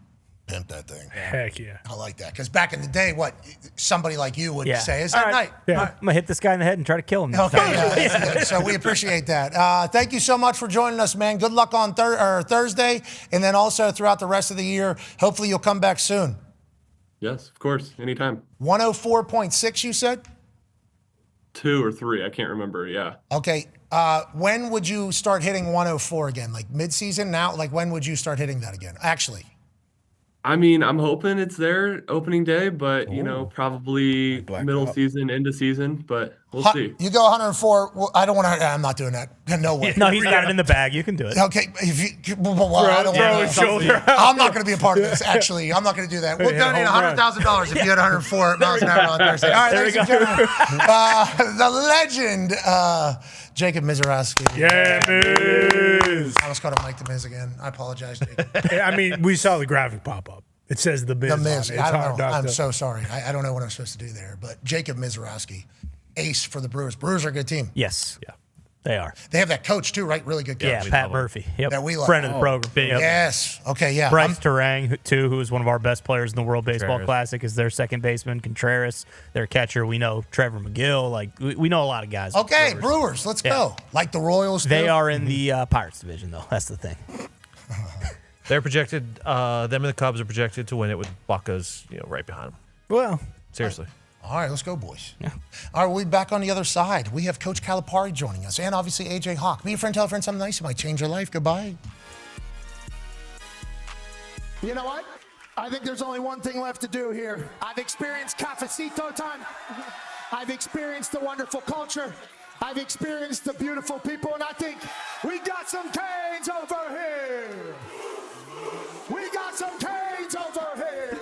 Pimp that thing. Heck yeah. I like that. Because back in the day, what somebody like you would say is that All right. night. Yeah. I'm going to hit this guy in the head and try to kill him. Okay, so we appreciate that. Thank you so much for joining us, man. Good luck on Thursday, and then also throughout the rest of the year. Hopefully you'll come back soon. Yes, of course. Anytime. 104.6, you said? 2 or 3. I can't remember. Yeah. Okay. When would you start hitting 104 again? Like mid-season now? Like when would you start hitting that again? Actually. I mean, I'm hoping it's there opening day, but probably middle season, end of season, but we'll see. You go 104. Well, I don't want to. I'm not doing that. No way. No, he's got it in the bag. You can do it. Okay. I'm not going to be a part of this. Actually, I'm not going to do that. We'll donate $100,000 if you had 104 miles an hour on Thursday. All right, ladies and gentlemen, the legend, Jacob Misiorowski. Yeah, Miz. I almost called him Mike the Miz again. I apologize, Jacob. I mean, we saw the graphic pop up. It says the Miz. The Miz. On it. I don't know. I'm so sorry. I don't know what I'm supposed to do there. But Jacob Misiorowski, ace for the Brewers. Brewers are a good team. Yes. Yeah. They are. They have that coach, too, right? Really good coach. Yeah, Pat Murphy. Yep. That we love. Friend of the program. Yep. Yes. Okay, yeah. Bryce Terang, too, who is one of our best players in the World Baseball Classic, is their second baseman. Contreras, their catcher. We know Trevor McGill. Like, we know a lot of guys. Okay, Brewers. Let's go. Like the Royals. They are in the Pirates division, though. That's the thing. They're projected, them and the Cubs are projected to win it with Buckos, right behind them. Well, seriously. All right, let's go, boys. Yeah. All right, we'll be back on the other side. We have Coach Calipari joining us, and obviously AJ Hawk. Be a friend, tell a friend something nice. It might change your life. Goodbye. You know what? I think there's only one thing left to do here. I've experienced cafecito time. I've experienced the wonderful culture. I've experienced the beautiful people, and I think we got some Canes over here. We got some Canes over here.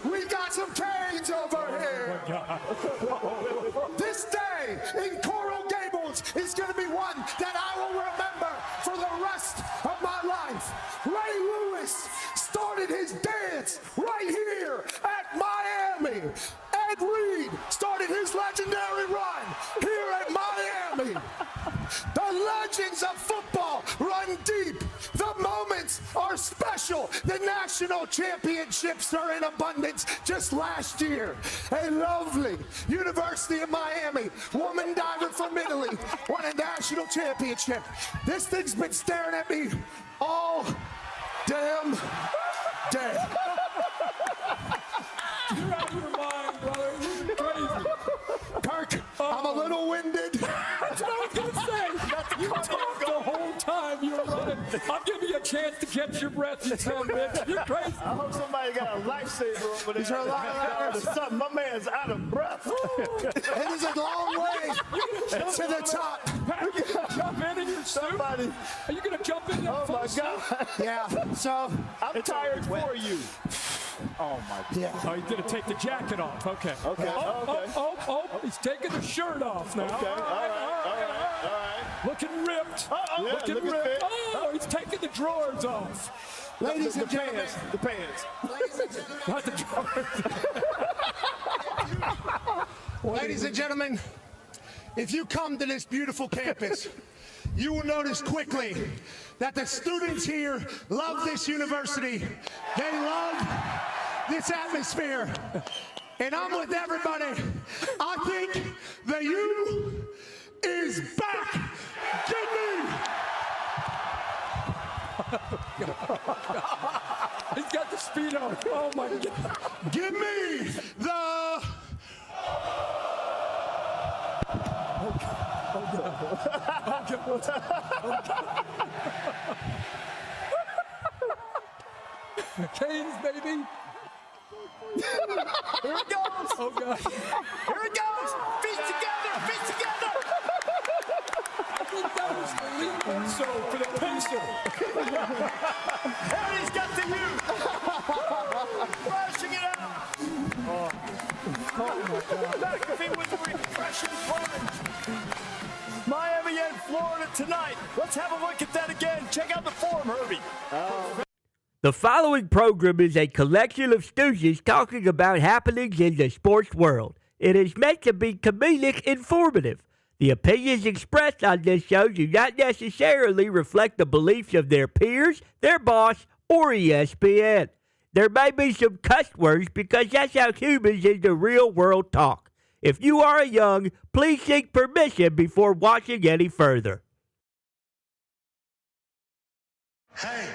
We got some Canes over here. This day in Coral Gables is going to be one that I will remember for the rest of my life. Ray Lewis started his dance right here at Miami. Ed Reed started his legendary run here at Miami. The legends of football run The national championships are in abundance. Just last year, a lovely University of Miami woman diver from Italy won a national championship. This thing's been staring at me all damn day. You're out of your mind, brother. You're crazy. Kirk, I'm a little winded. That's what I was going to say. You talked the whole time you were running. I'll give you a chance to catch your breath, you son of a bitch. You're crazy. I hope somebody got a lifesaver over there. Is there a lot of something? My man's out of breath. It is a long way to the top. Are you going to jump in your suit? Are you going to jump in Oh, my God. Yeah, so I'm tired for you. Oh, my God. Yeah. Oh, he's going to take the jacket off. Okay. Okay. Oh, he's taking the shirt off now. Okay. All right. Looking ripped. Yeah, looking ripped. fit. Oh, he's taking the drawers off. Ladies and gentlemen. The pants. Not the drawers. Ladies and gentlemen, if you come to this beautiful campus, you will notice quickly that the students here love this university. They love this atmosphere. And I'm with everybody. I think the U is back. Give me. He's got the speed on. Oh, my God. Give me the. Canes, baby. Here it goes. Oh, God. Here it goes. Feet together. Feet together. I think that was the lead one so for the pacer. And he's got the U. Rushing it out. Oh, my God. McAfee with the refreshing plunge. Miami and Florida tonight. Let's have a look at that again. Check out the form, Herbie. The following program is a collection of stooges talking about happenings in the sports world. It is meant to be comedic informative. The opinions expressed on this show do not necessarily reflect the beliefs of their peers, their boss, or ESPN. There may be some cuss words because that's how humans in the real world talk. If you are young, please seek permission before watching any further. Hey.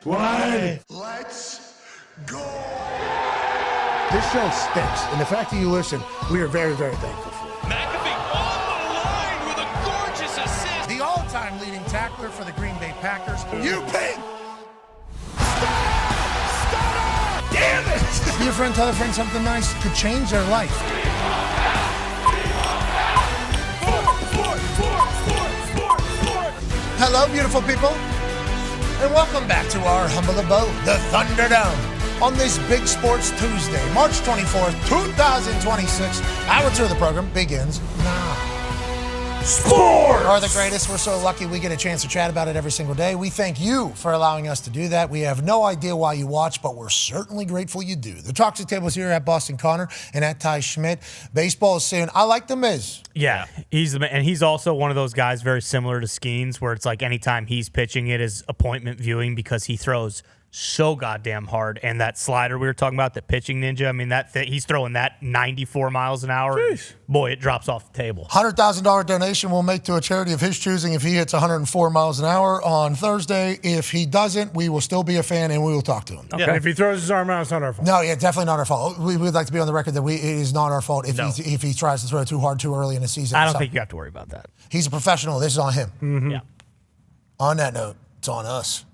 Why? Let's go. This show stinks, and the fact that you listen, we are very, very thankful for it. McAfee on the line with a gorgeous assist. The all-time leading tackler for the Green Bay Packers, you pig! Damn it! Be a friend, tell a friend something nice could change their life. Hello, beautiful people, and welcome back to our humble abode, the Thunderdome, on this Big Sports Tuesday, March 24th, 2026. Hour 2 of the program begins now. Sports are the greatest. We're so lucky we get a chance to chat about it every single day. We thank you for allowing us to do that. We have no idea why you watch, but we're certainly grateful you do. The Toxic Table is here at Boston Connor and at Ty Schmidt. Baseball is soon. I like the Miz. Yeah, he's the man, and he's also one of those guys very similar to Skeens, where it's like anytime he's pitching, it is appointment viewing because he throws so goddamn hard. And that slider we were talking about, the pitching ninja, I mean, he's throwing that 94 miles an hour. Boy, it drops off the table. $100,000 donation we'll make to a charity of his choosing if he hits 104 miles an hour on Thursday. If he doesn't, we will still be a fan and we will talk to him. Okay. Yeah. If he throws his arm out, it's not our fault. No, yeah, definitely not our fault. We would like to be on the record that it is not our fault if he tries to throw too hard too early in the season. I don't think you have to worry about that. He's a professional. This is on him. Mm-hmm. Yeah. On that note, it's on us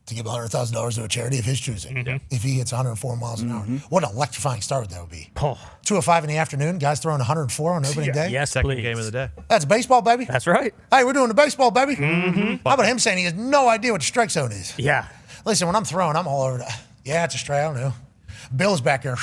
to give $100,000 to a charity of his choosing if he hits 104 miles an hour. What an electrifying start that would be. 2:05 in the afternoon, guys throwing 104 on opening day. Yes, Second please. game of the day. That's baseball, baby. That's right. Hey, we're doing the baseball, baby. Mm-hmm. How about him saying he has no idea what the strike zone is? Yeah. Listen, when I'm throwing, I'm all over that. Yeah, it's a strike. I don't know. Bill's back there.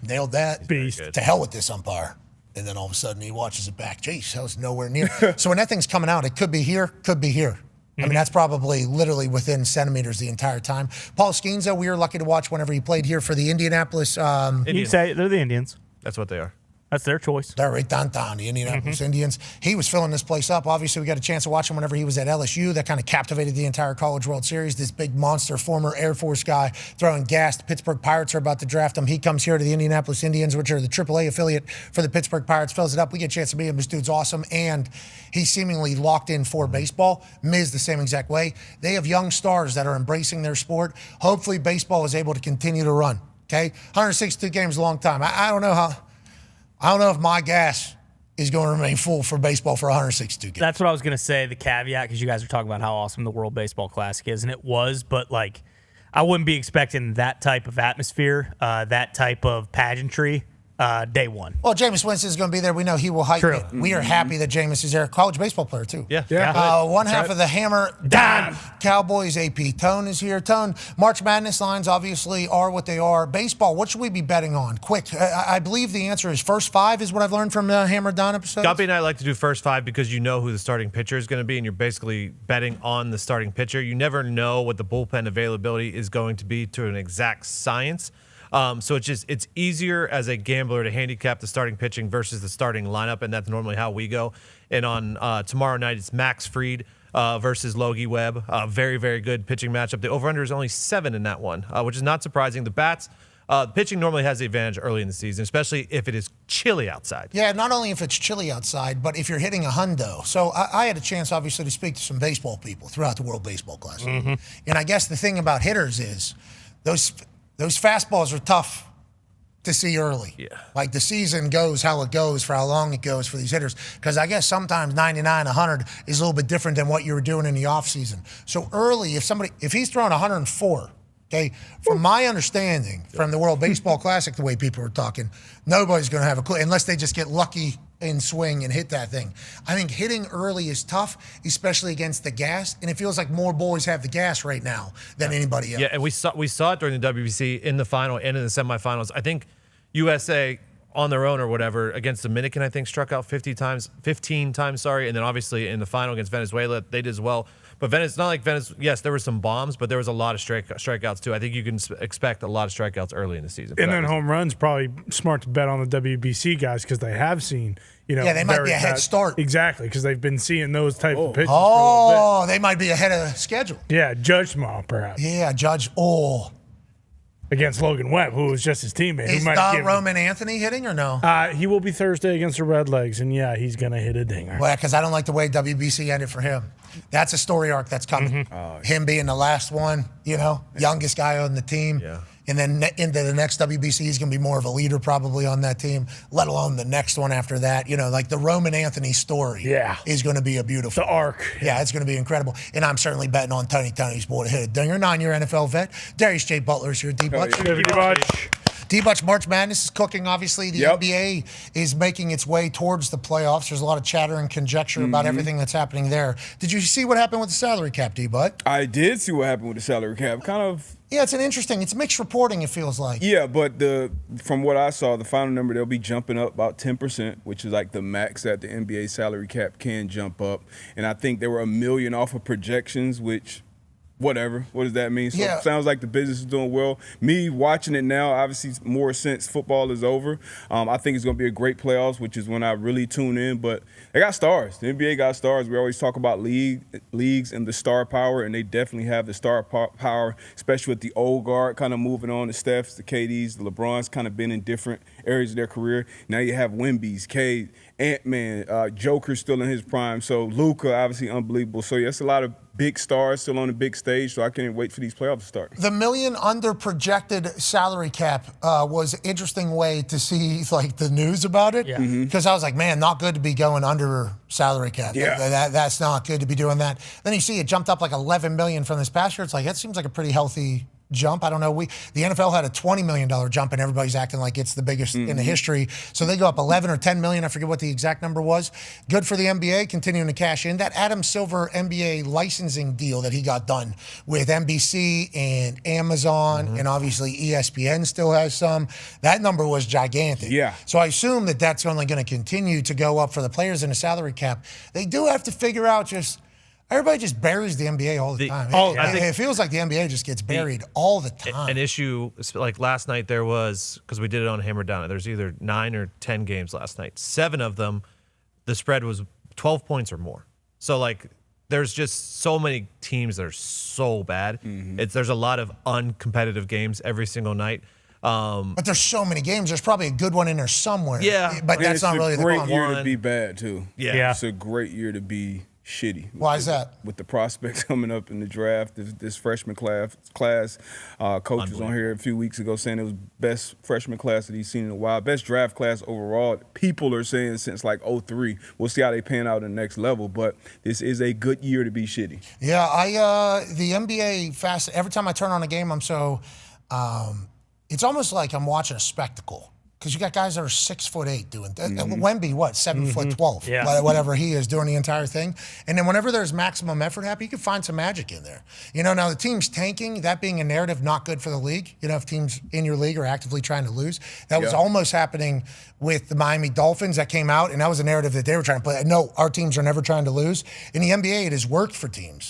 Nailed that. Beast. To hell with this umpire. And then all of a sudden he watches it back. Jeez, that was nowhere near. So when that thing's coming out, it could be here, could be here. I mean, that's probably literally within centimeters the entire time. Paul Skeens, though, we were lucky to watch whenever he played here for the Indianapolis. You say they're the Indians. That's what they are. That's their choice. They're right downtown, the Indianapolis Indians. He was filling this place up. Obviously, we got a chance to watch him whenever he was at LSU. That kind of captivated the entire College World Series. This big monster, former Air Force guy, throwing gas. The Pittsburgh Pirates are about to draft him. He comes here to the Indianapolis Indians, which are the AAA affiliate for the Pittsburgh Pirates, fills it up. We get a chance to meet him. This dude's awesome, and he's seemingly locked in for baseball. Miz the same exact way. They have young stars that are embracing their sport. Hopefully, baseball is able to continue to run. Okay, 162 games is a long time. I don't know if my gas is going to remain full for baseball for 162 games. That's what I was going to say, the caveat, because you guys were talking about how awesome the World Baseball Classic is, and it was, but like, I wouldn't be expecting that type of atmosphere, that type of pageantry day one. Well, Jameis Winston is going to be there. We know he will hype it. We are happy that Jameis is there. College baseball player, too. One half of the Hammer, Dahn. Cowboys, AP. Tone is here. Tone, March Madness lines obviously are what they are. Baseball, what should we be betting on? Quick. I believe the answer is first five is what I've learned from the Hammer Dahn episode. Guppy and I like to do first five because you know who the starting pitcher is going to be, and you're basically betting on the starting pitcher. You never know what the bullpen availability is going to be to an exact science. So it's easier as a gambler to handicap the starting pitching versus the starting lineup, and that's normally how we go. And on tomorrow night, it's Max Fried versus Logie Webb. Very, very good pitching matchup. The over-under is only 7 in that one, which is not surprising. The bats, pitching normally has the advantage early in the season, especially if it is chilly outside. Yeah, not only if it's chilly outside, but if you're hitting a hundo. So I had a chance, obviously, to speak to some baseball people throughout the World Baseball Classic. And I guess the thing about hitters is those fastballs are tough to see early. Yeah. Like the season goes how it goes for how long it goes for these hitters. Because I guess sometimes 99, 100 is a little bit different than what you were doing in the offseason. So early, if he's throwing 104, okay, from my understanding from the World Baseball Classic, the way people are talking, nobody's going to have a clue unless they just get lucky and swing and hit that thing. I think hitting early is tough, especially against the gas, and it feels like more boys have the gas right now than anybody else. Yeah, and we saw it during the WBC in the final and in the semifinals. I think USA on their own or whatever against Dominican, I think, struck out 15 times, and then obviously in the final against Venezuela, they did as well. But it's not like Venezuela. Yes, there were some bombs, but there was a lot of strikeouts too. I think you can expect a lot of strikeouts early in the season. And then home runs, probably smart to bet on the WBC guys because they have seen, yeah, they might be a head start. Exactly, because they've been seeing those type of pitches. Oh, they might be ahead of schedule. Yeah, Judge tomorrow, perhaps. Yeah, Judge. Against Logan Webb, who was just his teammate. Is Roman Anthony hitting or no? He will be Thursday against the Redlegs, and yeah, he's going to hit a dinger. Well, because I don't like the way WBC ended for him. That's a story arc that's coming. Him being the last one, youngest guy on the team. Yeah. And then into the next WBC, he's going to be more of a leader probably on that team, let alone the next one after that. Like the Roman Anthony story is going to be a beautiful. The arc. Yeah, it's going to be incredible. And I'm certainly betting on Tony's boy to hit a dinger. 9-year NFL vet. Darius J. Butler's here. D-Butch. D-Butch, March Madness is cooking. Obviously, the NBA is making its way towards the playoffs. There's a lot of chatter and conjecture about everything that's happening there. Did you see what happened with the salary cap, D-Butch? I did see what happened with the salary cap. Kind of. Yeah, it's mixed reporting, it feels like. Yeah, but from what I saw, the final number, they'll be jumping up about 10%, which is like the max that the NBA salary cap can jump up. And I think they were $1 million off of projections, which, whatever. What does that mean? So it sounds like the business is doing well. Me watching it now, obviously more since football is over. I think it's going to be a great playoffs, which is when I really tune in. But they got stars. The NBA got stars. We always talk about leagues and the star power, and they definitely have the star power, especially with the old guard kind of moving on, the Stephs, the KDs, the LeBrons kind of been in different areas of their career. Now you have Wemby's, Cade, Ant-Man, Joker's still in his prime. So Luka, obviously unbelievable. So it's a lot of big stars still on the big stage, so I can't wait for these playoffs to start. The $1 million under projected salary cap was an interesting way to see like the news about it. Because I was like, man, not good to be going under salary cap. Yeah. That's not good to be doing that. Then you see it jumped up like $11 million from this past year. It's like, that seems like a pretty healthy jump. I don't know. The NFL had a $20 million jump, and everybody's acting like it's the biggest in the history. So they go up 11 or 10 million. I forget what the exact number was. Good for the NBA, continuing to cash in. That Adam Silver NBA licensing deal that he got done with NBC and Amazon, and obviously ESPN still has some. That number was gigantic. Yeah. So I assume that that's only going to continue to go up for the players in the salary cap. They do have to figure out just Everybody just buries the NBA all the time. It feels like the NBA just gets buried all the time. An issue, like last night, there was, because we did it on Hammer Down, there's either 9 or 10 games last night. 7 of them, the spread was 12 points or more. So, like, there's just so many teams that are so bad. There's a lot of uncompetitive games every single night. But there's so many games. There's probably a good one in there somewhere. Yeah. But that's not really the It's a problem. great year to be bad, too. Yeah. It's a great year to be shitty. Why is that? With the prospects coming up in the draft, this freshman class. Coach was on here a few weeks ago saying it was best freshman class that he's seen in a while, best draft class overall. People are saying since like 03. We'll see how they pan out in the next level, but this is a good year to be shitty. Yeah, the NBA fast. Every time I turn on a game, I'm so. It's almost like I'm watching a spectacle. Because you got guys that are 6'8" doing Wemby, what, 7'12", whatever he is, doing the entire thing. And then whenever there's maximum effort happening, you can find some magic in there. You know, now the team's tanking, that being a narrative not good for the league. You know, if teams in your league are actively trying to lose, that was almost happening with the Miami Dolphins that came out, and that was a narrative that they were trying to play. No, our teams are never trying to lose. In the NBA, it has worked for teams.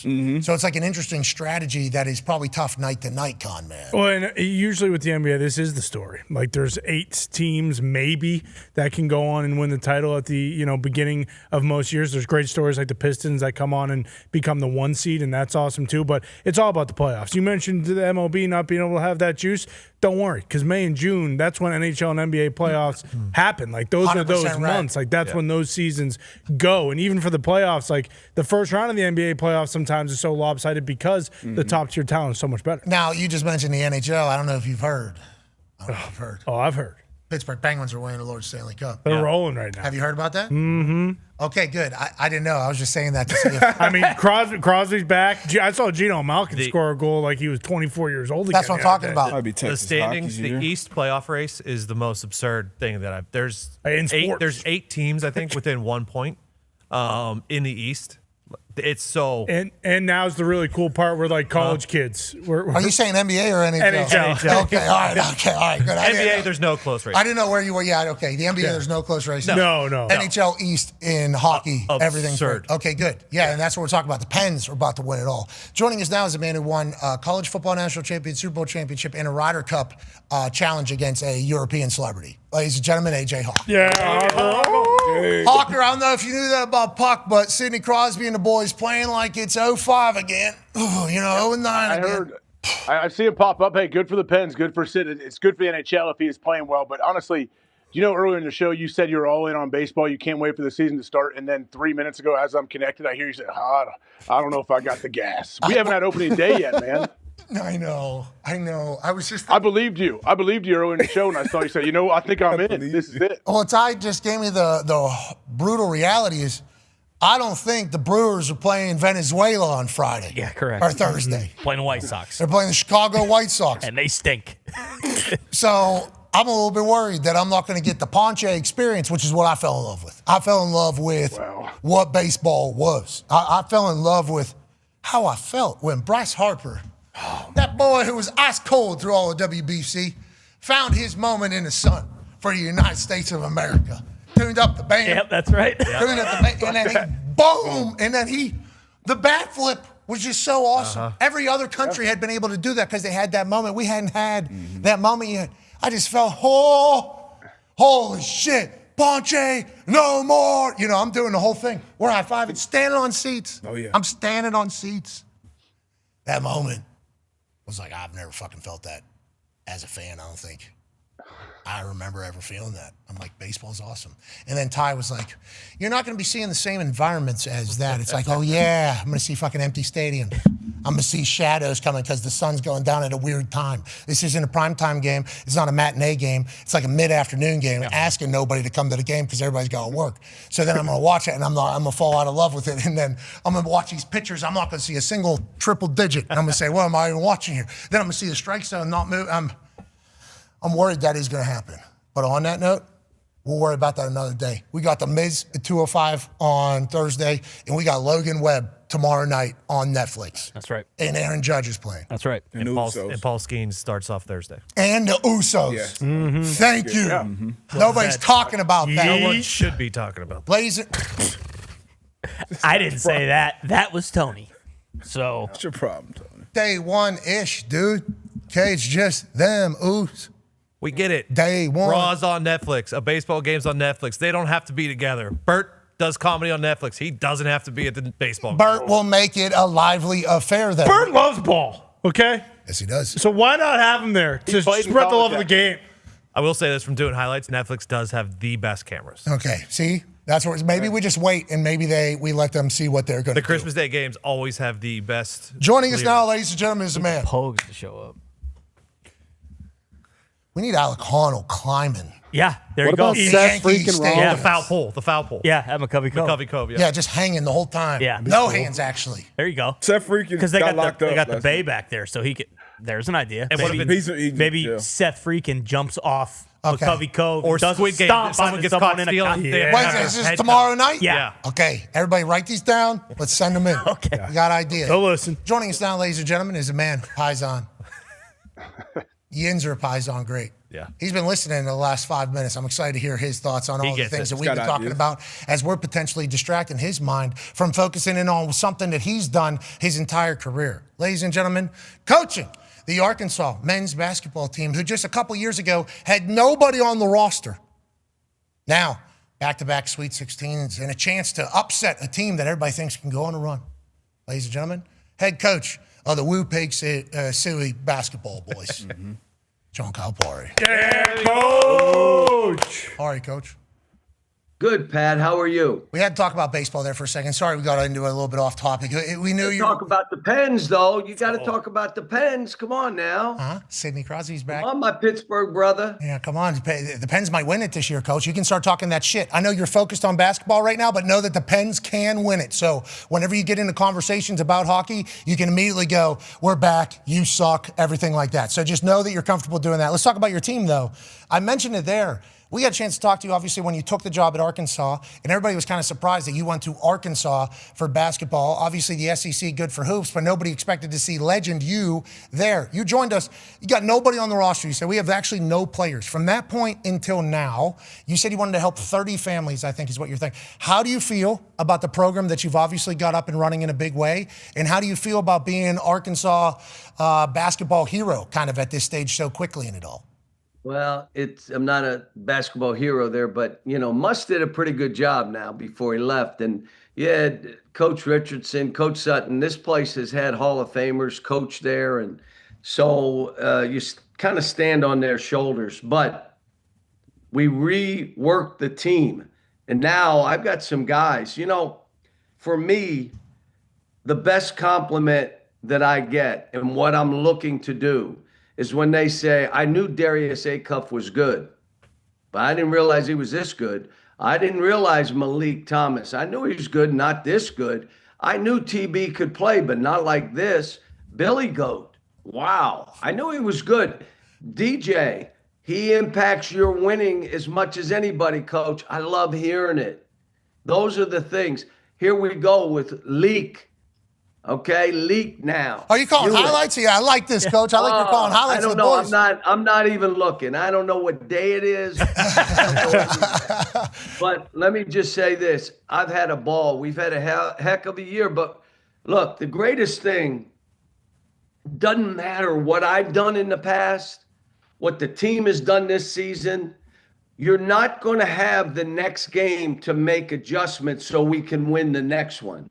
So it's like an interesting strategy that is probably tough night to night, con man. Well, and usually with the NBA, this is the story. Like there's 8 teams maybe that can go on and win the title at the beginning of most years. There's great stories like the Pistons that come on and become the 1 seed, and that's awesome too. But it's all about the playoffs. You mentioned the MLB not being able to have that juice. Don't worry, because May and June, that's when NHL and NBA playoffs happen. Like those are those months. Like that's when those seasons go. And even for the playoffs, like the first round of the NBA playoffs sometimes is so lopsided because the top tier talent is so much better. Now, you just mentioned the NHL. I don't know if you've heard. Oh, I've heard. Pittsburgh Penguins are winning the Lord Stanley Cup. They're rolling right now. Have you heard about that? Mm-hmm. Okay, good. I didn't know. I was just saying that to see if I mean, Crosby's back. I saw Gino Malkin score a goal like he was 24 years old. That's what I'm talking about. The standings, the East playoff race is the most absurd thing that there's 8 teams, I think, within 1 point in the East. It's so and now's the really cool part where like college kids. Are you saying NBA or NHL? NHL. Okay, all right, good. NBA, there's no close race. I didn't know where you were. Yeah, okay. The NBA, there's no close race. No. NHL East in hockey, everything's absurd. Okay, good. Yeah, and that's what we're talking about. The Pens are about to win it all. Joining us now is a man who won college football national champion, Super Bowl championship, and a Ryder Cup challenge against a European celebrity. Ladies and gentlemen, AJ Hawk. Yeah. Hawker, I don't know if you knew that about Puck, but Sidney Crosby and the boys playing like it's 05 again. 09 again. I heard. I see him pop up. Hey, good for the Pens, good for Sid. It's good for the NHL if he is playing well. But honestly, earlier in the show you said you were all in on baseball. You can't wait for the season to start. And then 3 minutes ago, as I'm connected, I hear you say, I don't know if I got the gas. We haven't had opening day yet, man. I know. I was just. I believed you earlier in the show, and I saw you say, I think I'm in. This is it. Well, Ty just gave me the brutal reality is, I don't think the Brewers are playing Venezuela on Friday. Yeah, correct. Or Thursday. Playing the White Sox. They're playing the Chicago White Sox. And they stink. So I'm a little bit worried that I'm not going to get the Ponche experience, which is what I fell in love with. I fell in love with what baseball was. I fell in love with how I felt when Bryce Harper, that boy who was ice cold through all of WBC, found his moment in the sun for the United States of America. Tuned up the band. Yep, that's right. Tuned up the band, and then he, boom, and then the bat flip was just so awesome. Every other country had been able to do that because they had that moment. We hadn't had that moment yet. I just felt, holy shit, Ponche, no more. I'm doing the whole thing. We're high-fiving, standing on seats. Oh, yeah. I'm standing on seats. That moment was like, I've never fucking felt that as a fan, I don't think. I remember ever feeling that. I'm like, baseball's awesome. And then Ty was like, you're not going to be seeing the same environments as that. It's like, oh, yeah, I'm going to see fucking empty stadiums. I'm going to see shadows coming because the sun's going down at a weird time. This isn't a primetime game. It's not a matinee game. It's like a mid-afternoon game, asking nobody to come to the game because everybody's got to work. So then I'm going to watch it, and I'm going to fall out of love with it. And then I'm going to watch these pictures. I'm not going to see a single triple digit. And I'm going to say, what am I even watching here? Then I'm going to see the strike zone not move. I'm worried that is going to happen. But on that note, we'll worry about that another day. We got The Miz at 2:05 on Thursday, and we got Logan Webb tomorrow night on Netflix. That's right. And Aaron Judge is playing. That's right. And Paul Skeens starts off Thursday. And the Usos. Yes. Thank you. Nobody's talking about that. No one should be talking about that. Blazer. I didn't say that. That was Tony. So what's your problem, Tony? Day one-ish, dude. Okay, it's just them. Oops. We get it. Day one. Raw's on Netflix. A baseball game's on Netflix. They don't have to be together. Bert does comedy on Netflix. He doesn't have to be at the baseball game. Bert will make it a lively affair then. Bert loves ball, okay? Yes, he does. So why not have him there to played in spread the love college, of the game? I will say this from doing highlights. Netflix does have the best cameras. Okay, see? That's where maybe we just wait and maybe we let them see what they're going to The do. Christmas Day games always have the best. Joining us now, ladies and gentlemen, is a man. Pogues to show up. We need Alec Connell climbing. Yeah, there What you go. about Seth Yankee freaking Stadium. Rollins? The foul pole. Yeah, at McAfee Cove. McAfee Cove, yeah. Yeah, just hanging the whole time. Yeah. No hands, actually. There you go. Seth Freakin Because they got locked the, up. they got the last bay night. back there, so he could. There's an idea. And what if Maybe yeah. Seth Freakin jumps off Okay. McAfee Cove Or does Squid Game. stomp Someone onto gets someone caught in a stealing. cup. Yeah. When is this tomorrow night? Yeah. Okay, everybody write these down. Let's send them in. Okay. We got ideas. Go listen. Joining us now, ladies and gentlemen, is a man, Paisan. Yinzer Paisan, great. Yeah. He's been listening the last 5 minutes. I'm excited to hear his thoughts on all the gets things it. that we've been got talking ideas. about as we're potentially distracting his mind from focusing in on something that he's done his entire career. Ladies and gentlemen, coaching the Arkansas men's basketball team, who just a couple years ago had nobody on the roster. Now, back-to-back Sweet 16s and a chance to upset a team that everybody thinks can go on a run. Ladies and gentlemen, head coach of the Woo Pig Suey basketball boys, Coach Calipari. Yeah, coach. All right, Coach. Good, Pat. How are you? We had to talk about baseball there for a second. Sorry, we got into it a little bit off topic. We knew you. Talk about the Pens, though. You got to talk about the Pens. Come on now. Sidney Crosby's back. Come on, my Pittsburgh brother. Yeah, come on. The Pens might win it this year, Coach. You can start talking that shit. I know you're focused on basketball right now, but know that the Pens can win it. So whenever you get into conversations about hockey, you can immediately go, we're back, you suck, everything like that. So just know that you're comfortable doing that. Let's talk about your team, though. I mentioned it there. We got a chance to talk to you, obviously, when you took the job at Arkansas, and everybody was kind of surprised that you went to Arkansas for basketball. Obviously, the SEC, good for hoops, but nobody expected to see legend you there. You joined us. You got nobody on the roster. You said, we have actually no players. From that point until now, you said you wanted to help 30 families, I think is what you're thinking. How do you feel about the program that you've obviously got up and running in a big way? And how do you feel about being an Arkansas basketball hero kind of at this stage so quickly in it all? Well, I'm not a basketball hero there, but, Muss did a pretty good job now before he left. And, yeah, Coach Richardson, Coach Sutton, this place has had Hall of Famers coach there. And so you kind of stand on their shoulders. But we reworked the team. And now I've got some guys. For me, the best compliment that I get and what I'm looking to do is when they say, I knew Darius Acuff was good, but I didn't realize he was this good. I didn't realize Malik Thomas. I knew he was good, not this good. I knew TB could play, but not like this. Billy Goat, wow. I knew he was good. DJ, he impacts your winning as much as anybody, Coach. I love hearing it. Those are the things. Here we go with Leak. Okay, Leak now. Are you calling highlights? Yeah, I like this, Coach. I like you're calling highlights. I don't of the know. boys. I'm not even looking. I don't know what day it is. But let me just say this. I've had a ball. We've had a heck of a year. But look, the greatest thing doesn't matter what I've done in the past, what the team has done this season. You're not going to have the next game to make adjustments so we can win the next one.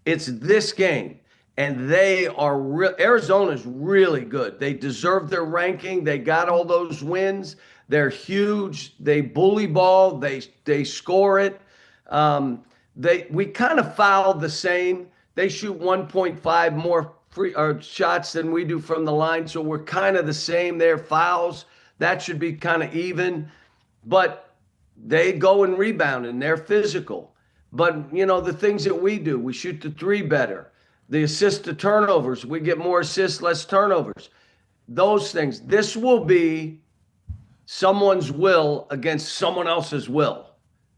It's this game, and they are Arizona's really good. They deserve their ranking. They got all those wins. They're huge. They bully ball. They score it. We kind of foul the same. They shoot 1.5 more shots than we do from the line, so we're kind of the same. Their fouls, that should be kind of even, but they go and rebound, and they're physical. But, the things that we do, we shoot the three better. The assist to turnovers, we get more assists, less turnovers. Those things. This will be someone's will against someone else's will.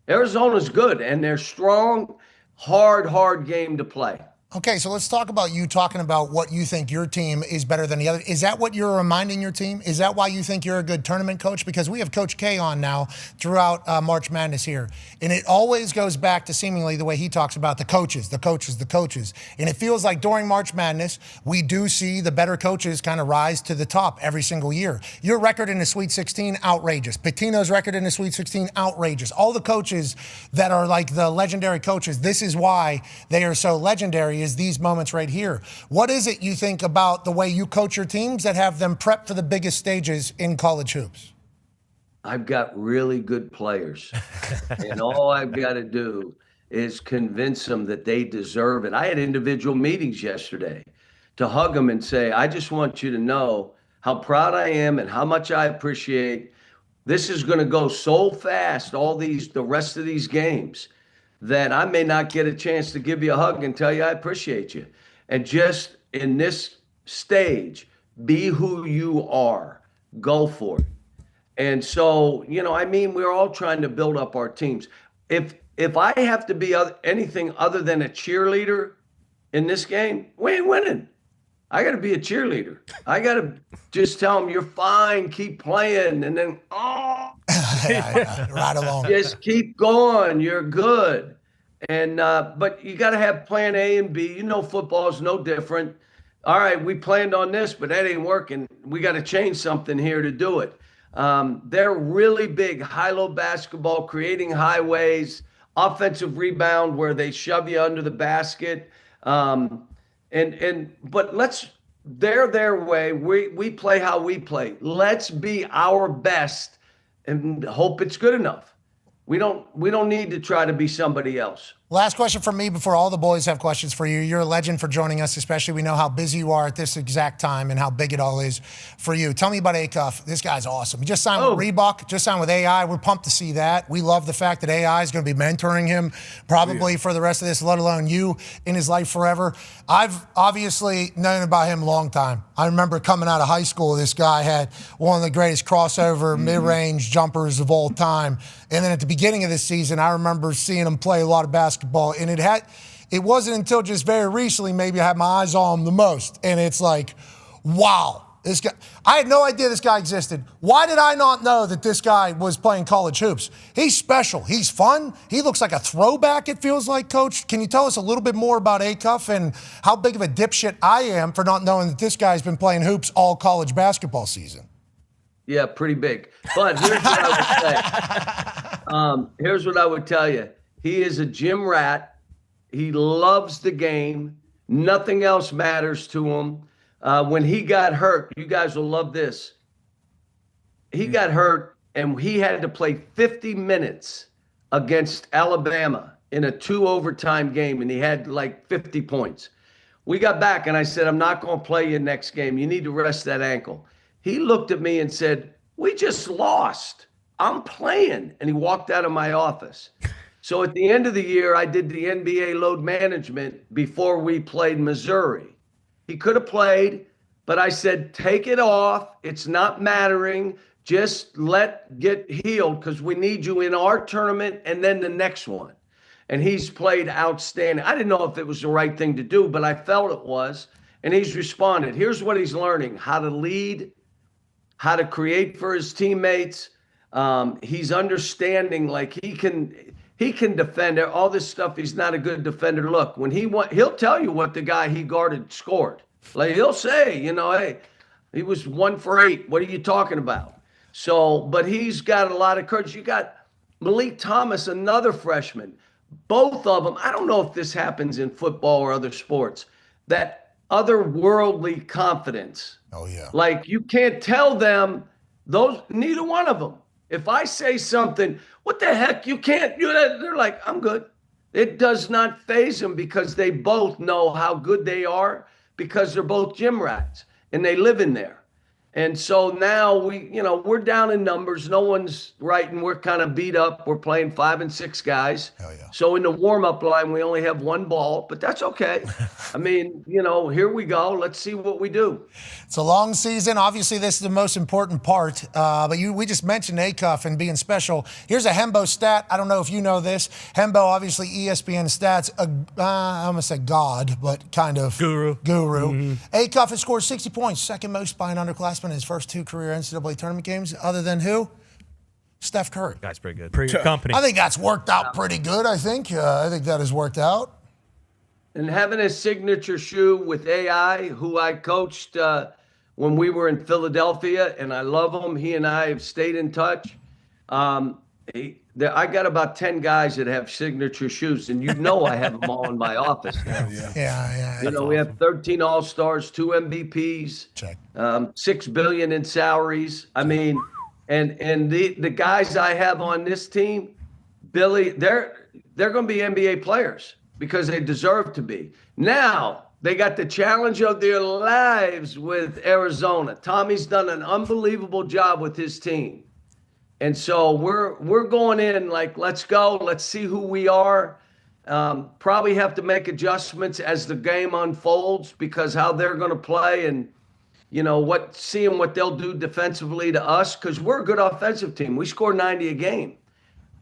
Arizona's good, and they're strong, hard game to play. Okay, so let's talk about you talking about what you think your team is better than the other. Is that what you're reminding your team? Is that why you think you're a good tournament coach? Because we have Coach K on now throughout March Madness here. And it always goes back to seemingly the way he talks about the coaches. And it feels like during March Madness, we do see the better coaches kind of rise to the top every single year. Your record in the Sweet 16, outrageous. Pitino's record in the Sweet 16, outrageous. All the coaches that are like the legendary coaches, this is why they are so legendary, is these moments right here. What is it you think about the way you coach your teams that have them prep for the biggest stages in college hoops? I've got really good players, and all I've got to do is convince them that they deserve it. I had individual meetings yesterday to hug them and say, I just want you to know how proud I am and how much I appreciate. This is going to go so fast, the rest of these games, that I may not get a chance to give you a hug and tell you I appreciate you. And just in this stage, be who you are. Go for it. And so, we're all trying to build up our teams. If I have to be anything other than a cheerleader in this game, we ain't winning. I got to be a cheerleader. I got to just tell them, you're fine, keep playing, and then, right along. Just keep going, you're good. And but you got to have plan A and B. Football is no different. All right, we planned on this, but that ain't working. We got to change something here to do it. They're really big high-low basketball, creating highways, offensive rebound where they shove you under the basket. But they're their way. We play how we play. Let's be our best and hope it's good enough. We don't need to try to be somebody else. Last question from me before all the boys have questions for you. You're a legend for joining us, especially we know how busy you are at this exact time and how big it all is for you. Tell me about Acuff. This guy's awesome. He just signed with Reebok, just signed with AI. We're pumped to see that. We love the fact that AI is going to be mentoring him probably for the rest of this, let alone you in his life forever. I've obviously known about him a long time. I remember coming out of high school, this guy had one of the greatest crossover mid-range jumpers of all time. And then at the beginning of this season, I remember seeing him play a lot of basketball. And it wasn't until just very recently maybe I had my eyes on him the most. And it's like, wow, this guy, I had no idea this guy existed. Why did I not know that this guy was playing college hoops? He's special. He's fun. He looks like a throwback, it feels like, Coach. Can you tell us a little bit more about Acuff and how big of a dipshit I am for not knowing that this guy's been playing hoops all college basketball season? Yeah, pretty big. But here's what I would say. Here's what I would tell you. He is a gym rat. He loves the game. Nothing else matters to him. When he got hurt, you guys will love this. He got hurt, and he had to play 50 minutes against Alabama in a 2-overtime game, and he had like 50 points. We got back, and I said, I'm not going to play you next game. You need to rest that ankle. He looked at me and said, we just lost. I'm playing. And he walked out of my office. So at the end of the year, I did the NBA load management before we played Missouri. He could have played, but I said, take it off. It's not mattering. Just get healed because we need you in our tournament and then the next one. And he's played outstanding. I didn't know if it was the right thing to do, but I felt it was. And he's responded. Here's what he's learning: how to lead, how to create for his teammates. He's understanding, like he can defend all this stuff. He's not a good defender. Look, when he'll tell you what the guy he guarded scored. Like he'll say, hey, he was 1 for 8. What are you talking about? So, but he's got a lot of courage. You got Malik Thomas, another freshman. Both of them. I don't know if this happens in football or other sports. That otherworldly confidence. Oh yeah. Like you can't tell them neither one of them. If I say something, what the heck, you can't, they're like, I'm good. It does not faze them because they both know how good they are because they're both gym rats and they live in there. And so now we're down in numbers. No one's writing. We're kind of beat up. We're playing 5 and 6 guys. Hell yeah. So in the warm-up line, we only have 1 ball, but that's okay. I mean, here we go. Let's see what we do. It's a long season. Obviously, this is the most important part. But we just mentioned Acuff and being special. Here's a Hembo stat. I don't know if you know this. Hembo, obviously, ESPN stats. I'm going to say God, but kind of guru. Mm-hmm. Acuff has scored 60 points, second most by an underclassman in his first 2 career NCAA tournament games, other than who? Steph Curry. Guy's pretty good. Pretty good company. I think that's worked out pretty good. I think that has worked out. And having a signature shoe with AI, who I coached when we were in Philadelphia, and I love him. He and I have stayed in touch. I got about 10 guys that have signature shoes, and I have them all in my office now. Yeah. We have 13 All-Stars, 2 MVPs, Check. $6 billion in salaries. I mean, and the guys I have on this team, Billy, they're going to be NBA players because they deserve to be. Now, they got the challenge of their lives with Arizona. Tommy's done an unbelievable job with his team. And so we're going in like, let's go. Let's see who we are. Probably have to make adjustments as the game unfolds because how they're going to play and, seeing what they'll do defensively to us because we're a good offensive team. We score 90 a game.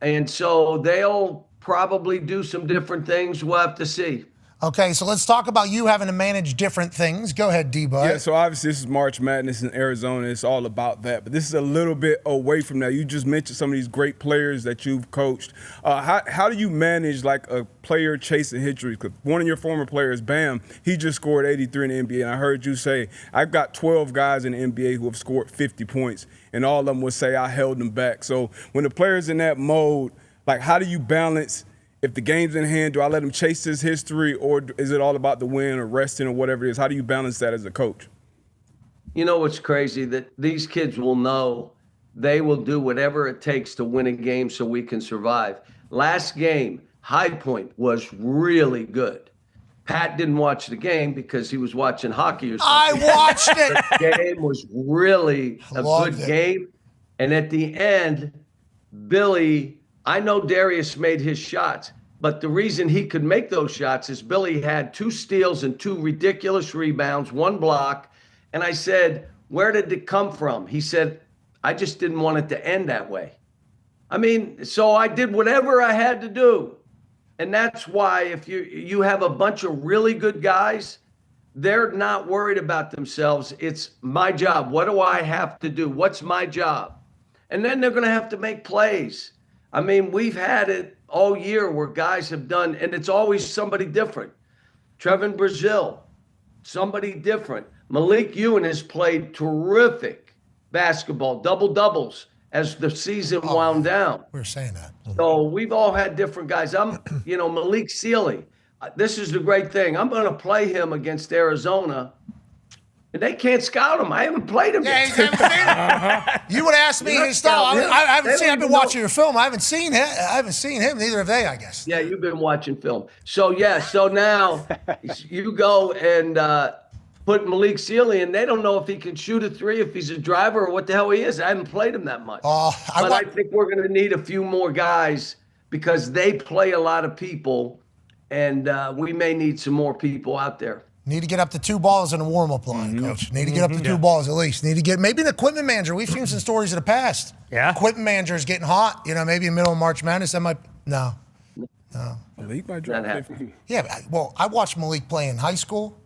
And so they'll probably do some different things. We'll have to see. Okay, so let's talk about you having to manage different things. Go ahead, D-Bud. Yeah, so obviously this is March Madness in Arizona. It's all about that. But this is a little bit away from that. You just mentioned some of these great players that you've coached. How do you manage like a player chasing history? Because one of your former players, Bam, he just scored 83 in the NBA. And I heard you say, I've got 12 guys in the NBA who have scored 50 points. And all of them would say I held them back. So when the player's in that mode, like how do you balance if the game's in hand, do I let him chase his history or is it all about the win or resting or whatever it is? How do you balance that as a coach? You know what's crazy? That these kids will know they will do whatever it takes to win a game so we can survive. Last game, High Point was really good. Pat didn't watch the game because he was watching hockey or something. I watched it. The game was really a good game. And at the end, Billy, I know Darius made his shots, but the reason he could make those shots is Billy had 2 steals and 2 ridiculous rebounds, 1 block. And I said, where did it come from? He said, I just didn't want it to end that way. I mean, so I did whatever I had to do. And that's why if you have a bunch of really good guys, they're not worried about themselves. It's my job. What do I have to do? What's my job? And then they're going to have to make plays. I mean, we've had it all year where guys have done, and it's always somebody different. Trevin Brazil, somebody different. Malik Ewing has played terrific basketball, double-doubles as the season wound down. We were saying that. So we've all had different guys. Malik Sealy. This is the great thing. I'm going to play him against Arizona. And they can't scout him. I haven't played him yet. You haven't seen him. You would ask me his style. I haven't seen. I've been watching your film. I haven't seen him. Neither have they, I guess. Yeah, you've been watching film. So so now you go and put Malik Sealy, and they don't know if he can shoot a 3, if he's a driver, or what the hell he is. I haven't played him that much. I think we're going to need a few more guys because they play a lot of people, and we may need some more people out there. Need to get up to 2 balls in a warm-up line, Coach. Need to get up to 2 balls at least. Need to get maybe an equipment manager. We've seen some stories in the past. Yeah. Equipment managers getting hot. Maybe in the middle of March Madness. That might no. Malik might drop 50. Yeah. Well, I watched Malik play in high school.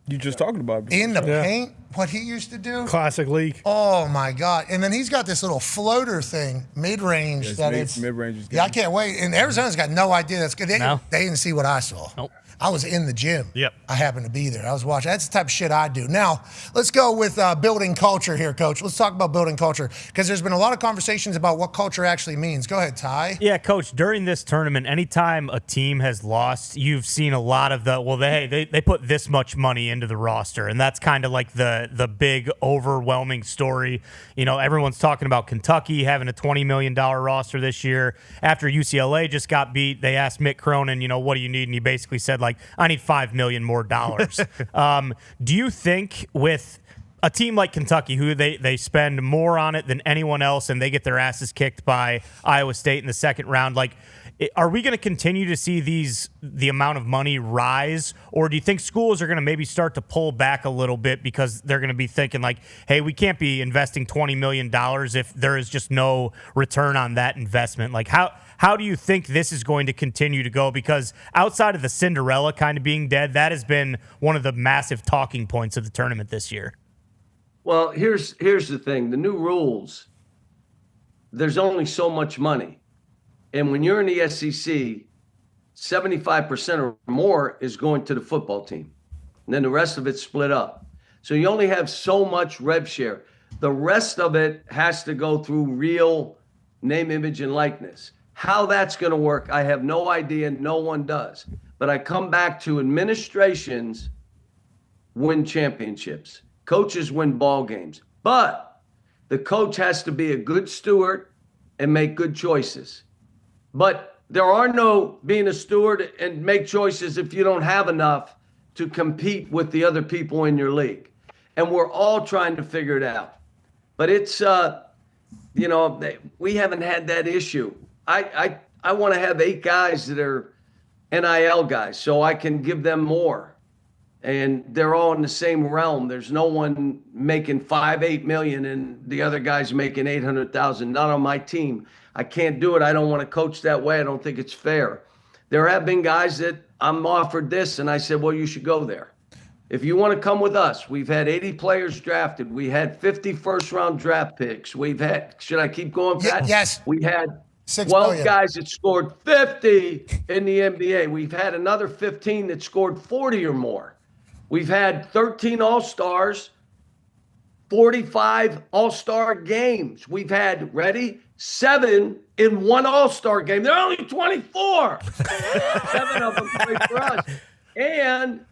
You just talking about it. In the paint, what he used to do. Classic league. Oh my God! And then he's got this little floater thing, mid-range. Mid-range. Yeah, I can't wait. And Arizona's got no idea that's good. They didn't see what I saw. Nope. I was in the gym. Yep. I happened to be there. I was watching. That's the type of shit I do. Now, let's go with building culture here, Coach. Let's talk about building culture because there's been a lot of conversations about what culture actually means. Go ahead, Ty. Yeah, Coach, during this tournament, anytime a team has lost, you've seen a lot of they put this much money into the roster, and that's kind of like the big, overwhelming story. Everyone's talking about Kentucky having a $20 million roster this year. After UCLA just got beat, they asked Mick Cronin, what do you need? And he basically said, I need $5 million more dollars. Do you think with a team like Kentucky, who they spend more on it than anyone else, and they get their asses kicked by Iowa State in the second round. Like, are we going to continue to see the amount of money rise, or do you think schools are going to maybe start to pull back a little bit because they're going to be thinking like, hey, we can't be investing $20 million if there is just no return on that investment? Like, how do you think this is going to continue to go? Because outside of the Cinderella kind of being dead, that has been one of the massive talking points of the tournament this year. Well, here's the thing. The new rules, there's only so much money. And when you're in the SEC, 75% or more is going to the football team. And then the rest of it's split up. So you only have so much rev share. The rest of it has to go through real name, image, and likeness. How that's going to work, I have no idea. No one does. But I come back to administrations win championships. Coaches win ball games. But the coach has to be a good steward and make good choices. But there are no being a steward and make choices if you don't have enough to compete with the other people in your league. And we're all trying to figure it out. But it's, we haven't had that issue. I want to have 8 guys that are NIL guys so I can give them more. And they're all in the same realm. There's no one making $8 million and the other guy's making $800,000. Not on my team. I can't do it. I don't want to coach that way. I don't think it's fair. There have been guys that I'm offered this, and I said, well, you should go there. If you want to come with us, we've had 80 players drafted. We had 50 first-round draft picks. We've had, should I keep going, Pat? Yes. We had 6 12 million. guys that scored 50 in the NBA. We've had another 15 that scored 40 or more. We've had 13 All-Stars, 45 All-Star games. We've had, ready, 7 in one All-Star game. There are only 24. 7 of them played for us. And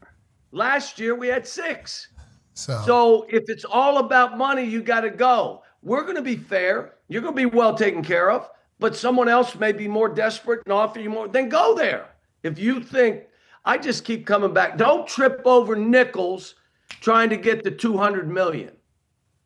last year we had 6. So if it's all about money, you got to go. We're going to be fair. You're going to be well taken care of. But someone else may be more desperate and offer you more. Then go there. If you think, I just keep coming back. Don't trip over nickels trying to get the $200 million.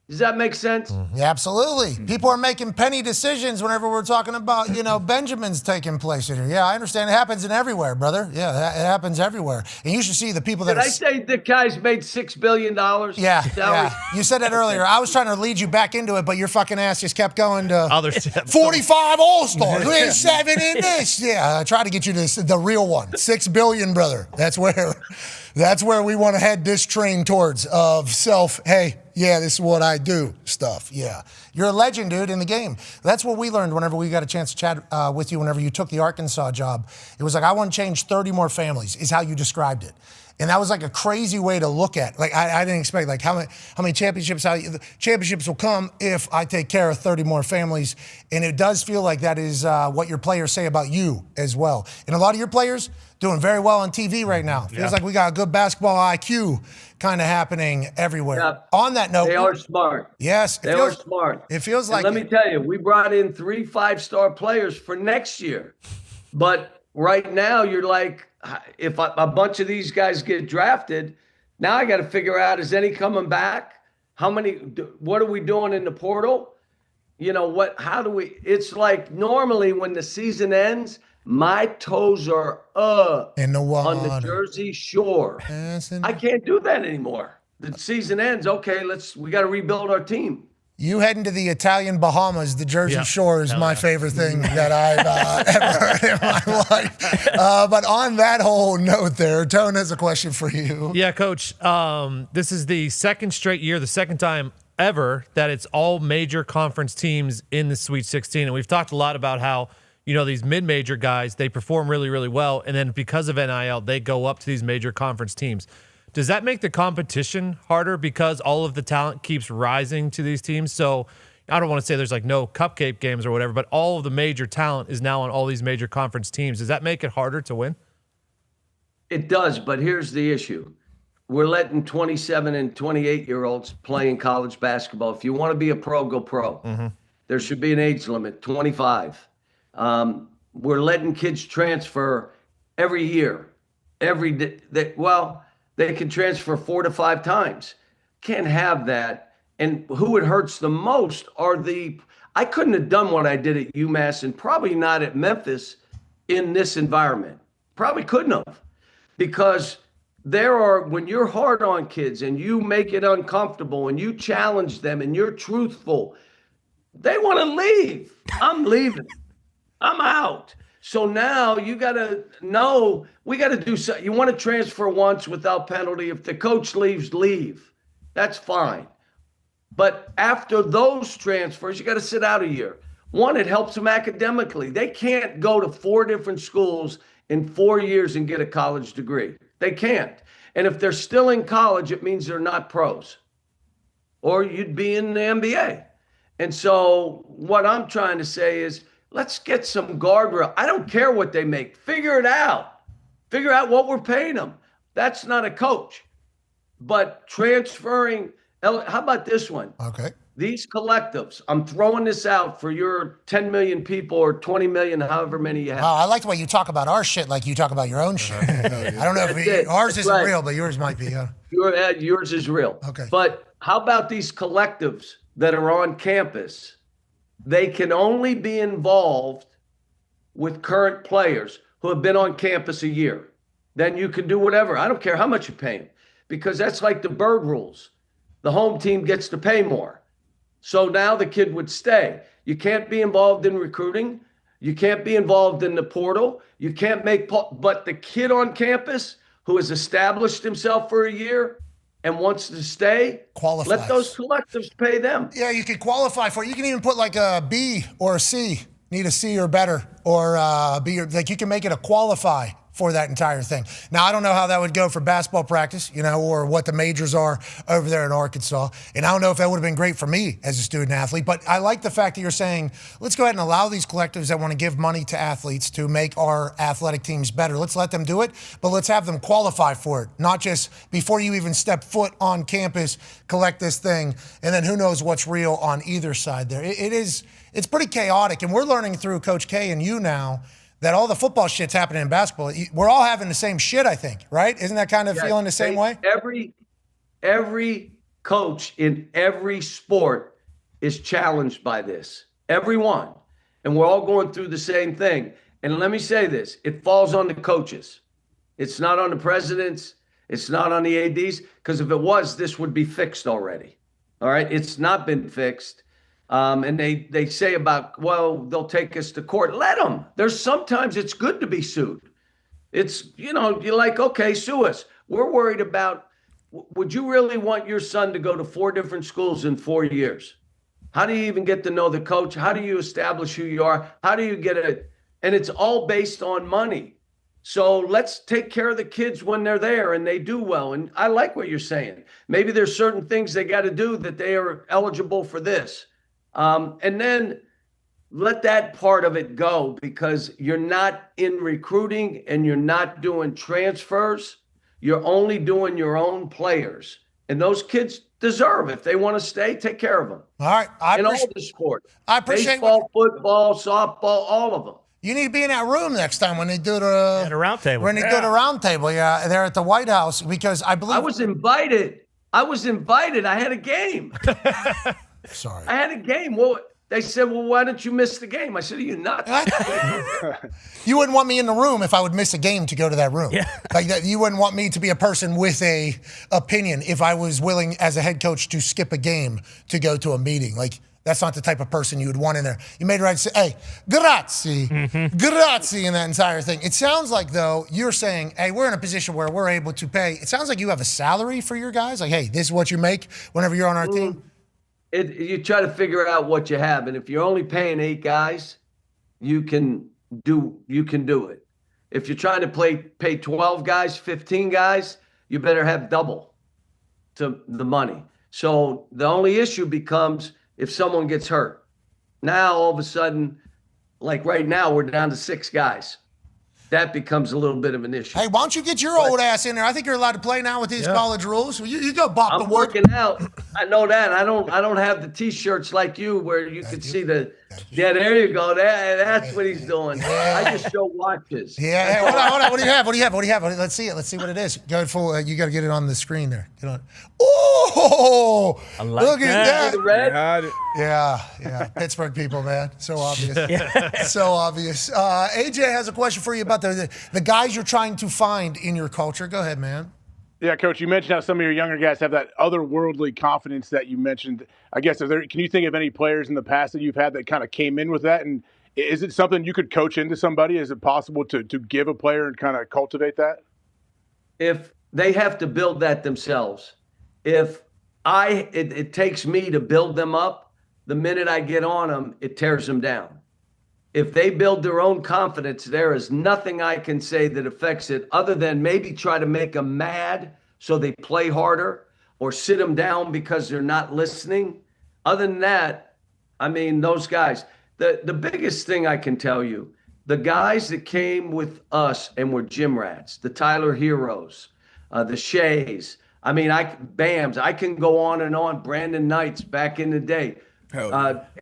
Does that make sense? Yeah, absolutely. People are making penny decisions whenever we're talking about, Benjamin's taking place here. Yeah, I understand. It happens in everywhere, brother. Yeah, it happens everywhere. And you should see the people that Did I say the guy's made $6 billion? Yeah. You said that earlier. I was trying to lead you back into it, but your fucking ass just kept going to 45 All-Stars. We had 7 in this. Yeah, I tried to get you to the real one. 6 billion, brother. That's where we want to head this train towards of hey, yeah, this is what I do stuff. Yeah. You're a legend, dude, in the game. That's what we learned whenever we got a chance to chat with you whenever you took the Arkansas job. It was like, I want to change 30 more families is how you described it. And that was like a crazy way to look at it. Like, I didn't expect, like, how many championships, championships will come if I take care of 30 more families. And it does feel like that is what your players say about you as well. And a lot of your players doing very well on TV right now. Feels like we got a good basketball IQ kind of happening everywhere. Yeah. On that note. They are smart. Yes. They are smart. It feels like. Let me tell you, we brought in 3 5-star players for next year. But right now, you're like, if a bunch of these guys get drafted, now I got to figure out, is any coming back? What are we doing in the portal? It's like normally when the season ends, my toes are in the water on the Jersey Shore. I can't do that anymore. The season ends. Okay, we got to rebuild our team. You heading to the Italian Bahamas, the Jersey Shore is my favorite thing that I've ever heard in my life. But on that whole note there, Tone has a question for you. Yeah, Coach. This is the second straight year, the second time ever that it's all major conference teams in the Sweet 16. And we've talked a lot about how, these mid-major guys, they perform really, really well. And then because of NIL, they go up to these major conference teams. Does that make the competition harder because all of the talent keeps rising to these teams? So I don't want to say there's like no cupcake games or whatever, but all of the major talent is now on all these major conference teams. Does that make it harder to win? It does, but here's the issue. We're letting 27 and 28-year-olds play in college basketball. If you want to be a pro, go pro. Mm-hmm. There should be an age limit, 25. We're letting kids transfer every year, every day. They can transfer 4 to 5 times. can't have that. And who it hurts the most are I couldn't have done what I did at UMass and probably not at Memphis in this environment. Probably couldn't have, because when you're hard on kids and you make it uncomfortable and you challenge them and you're truthful, they want to leave. I'm leaving. I'm out. So now you got to know, we got to do something. You want to transfer once without penalty. If the coach leaves, leave. That's fine. But after those transfers, you got to sit out a year. One, it helps them academically. They can't go to 4 different schools in 4 years and get a college degree. They can't. And if they're still in college, it means they're not pros. Or you'd be in the NBA. And so what I'm trying to say is, let's get some guardrail. I don't care what they make. Figure it out. Figure out what we're paying them. That's not a coach. But transferring, how about this one? Okay. These collectives, I'm throwing this out for your 10 million people or 20 million, however many you have. Wow, I like the way you talk about our shit like you talk about your own shit. I don't know if ours isn't real, but yours might be. Yours is real. Okay. But how about these collectives that are on campus? They can only be involved with current players who have been on campus a year. Then you can do whatever. I don't care how much you pay them, because that's like the Bird rules. The home team gets to pay more. So now the kid would stay. You can't be involved in recruiting. You can't be involved in the portal. You can't but the kid on campus who has established himself for a year and wants to stay, qualifies. Let those collectives pay them. Yeah, you can qualify for it. You can even put like a B or a C. Need a C or better, or B, or like you can make it a qualify for that entire thing. Now, I don't know how that would go for basketball practice, or what the majors are over there in Arkansas. And I don't know if that would have been great for me as a student athlete, but I like the fact that you're saying, let's go ahead and allow these collectives that want to give money to athletes to make our athletic teams better. Let's let them do it, but let's have them qualify for it, not just before you even step foot on campus, collect this thing, and then who knows what's real on either side there. It's pretty chaotic, and we're learning through Coach K and you now that all the football shit's happening in basketball. We're all having the same shit, I think, right? Isn't that kind of feeling the same way? Every coach in every sport is challenged by this. Everyone. And we're all going through the same thing. And let me say this, it falls on the coaches. It's not on the presidents. It's not on the ADs, because if it was, this would be fixed already. All right? It's not been fixed. And they say about, well, they'll take us to court. Let them. Sometimes it's good to be sued. It's, you're like, okay, sue us. We're worried about, would you really want your son to go to 4 different schools in 4 years? How do you even get to know the coach? How do you establish who you are? How do you get it? And it's all based on money. So let's take care of the kids when they're there and they do well. And I like what you're saying. Maybe there's certain things they got to do that they are eligible for this. And then let that part of it go, because you're not in recruiting and you're not doing transfers. You're only doing your own players. And those kids deserve, if they want to stay, take care of them. All right. In all the sports. I appreciate baseball, football, softball, all of them. You need to be in that room next time when they do the round table. When they do the round table, there at the White House, because I believe I was invited. I had a game. Sorry. I had a game. Well, they said, well, why don't you miss the game? I said, are you nuts? You wouldn't want me in the room if I would miss a game to go to that room. Yeah. Like that, you wouldn't want me to be a person with a opinion if I was willing as a head coach to skip a game to go to a meeting. Like, that's not the type of person you would want in there. You made it right to say, hey, grazie, grazie in that entire thing. It sounds like, though, you're saying, hey, we're in a position where we're able to pay. It sounds like you have a salary for your guys. Like, hey, this is what you make whenever you're on our team. You try to figure out what you have, and if you're only paying 8 guys, you can do it. If you're trying to pay 12 guys, 15 guys, you better have double to the money. So the only issue becomes if someone gets hurt. Now all of a sudden, like right now, we're down to 6 guys. That becomes a little bit of an issue. Hey, why don't you get your old ass in there? I think you're allowed to play now with these college rules. You go bop the wood. I'm working out. I know that. I don't have the T-shirts like you where you can see the. Yeah, there you go. That's what he's doing. Yeah. I just show watches. Yeah. Hey, hold on. What do you have? Let's see it. Let's see what it is. Go full. You got to get it on the screen there. Get on. Ooh! Oh, like look at that. The red? Got it. Yeah. Pittsburgh people, man. So obvious. So obvious. AJ has a question for you about the guys you're trying to find in your culture. Go ahead, man. Yeah, Coach, you mentioned how some of your younger guys have that otherworldly confidence that you mentioned. I guess, can you think of any players in the past that you've had that kind of came in with that? And is it something you could coach into somebody? Is it possible to give a player and kind of cultivate that? If they have to build that themselves. If it takes me to build them up, the minute I get on them, it tears them down. If they build their own confidence, there is nothing I can say that affects it other than maybe try to make them mad so they play harder or sit them down because they're not listening. Other than that, I mean, those guys, the biggest thing I can tell you, the guys that came with us and were gym rats, the Tyler Heroes, the Shays, I mean, Bams, I can go on and on. Brandon Knights back in the day.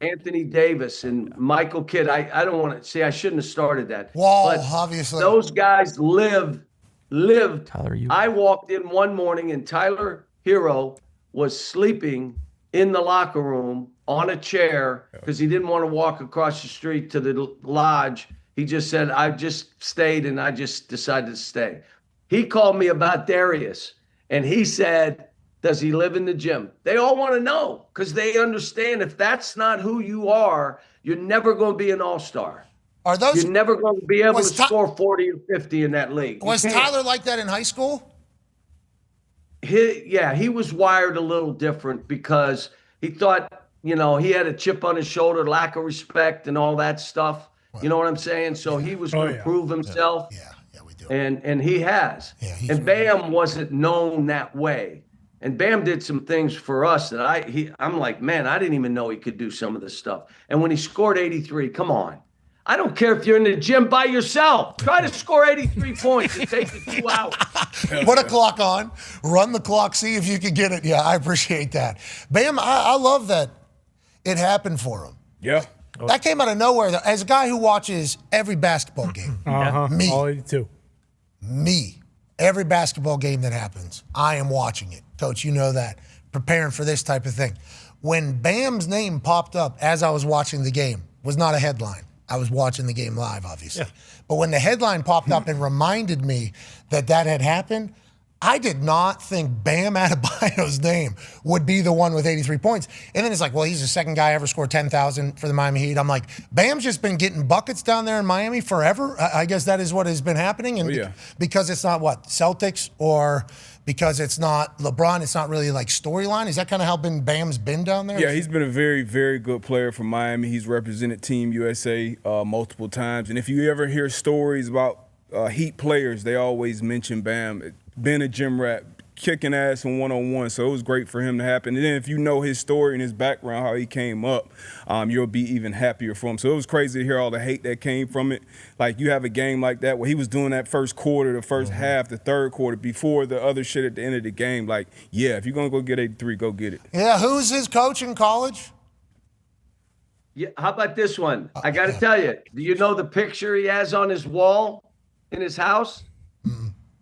Anthony Davis and Michael Kidd. I don't want to say I shouldn't have started that. Wall, but obviously. Those guys lived. Tyler, I walked in one morning and Tyler Hero was sleeping in the locker room on a chair because he didn't want to walk across the street to the lodge. He just said, I just stayed and I just decided to stay. He called me about Darius and he said, does he live in the gym? They all want to know because they understand if that's not who you are, you're never going to be an all-star. You're never going to be able to score 40 or 50 in that league. Was Tyler like that in high school? He was wired a little different because he thought, he had a chip on his shoulder, lack of respect and all that stuff. You know what I'm saying? So he was going to prove himself. Yeah, we do. And he has. And Bam wasn't known that way. And Bam did some things for us that I'm like, man, I didn't even know he could do some of this stuff. And when he scored 83, come on. I don't care if you're in the gym by yourself. Try to score 83 points. It takes you 2 hours. Put a clock on, run the clock, see if you can get it. Yeah, I appreciate that. Bam, I love that it happened for him. Yeah. That came out of nowhere. As a guy who watches every basketball game, me, all 82. Me, every basketball game that happens, I am watching it. Coach, you know that. Preparing for this type of thing. When Bam's name popped up as I was watching the game, was not a headline. I was watching the game live, obviously. Yeah. But when the headline popped up and reminded me that had happened, I did not think Bam Adebayo's name would be the one with 83 points. And then it's like, well, he's the second guy ever scored 10,000 for the Miami Heat. I'm like, Bam's just been getting buckets down there in Miami forever. I guess that is what has been happening. And because it's not Celtics or because it's not LeBron, it's not really like storyline. Is that kind of how Bam's been down there? Yeah, he's been a very, very good player for Miami. He's represented Team USA multiple times. And if you ever hear stories about Heat players, they always mention Bam being a gym rat, kicking ass in one-on-one. So it was great for him to happen. And then if you know his story and his background, how he came up, you'll be even happier for him. So it was crazy to hear all the hate that came from it. Like, you have a game like that where he was doing that first quarter, the first half, the third quarter, before the other shit at the end of the game. Like, yeah, if you're going to go get 83, go get it. Yeah, who's his coach in college? Yeah, how about this one? I got to tell you, do you know the picture he has on his wall in his house?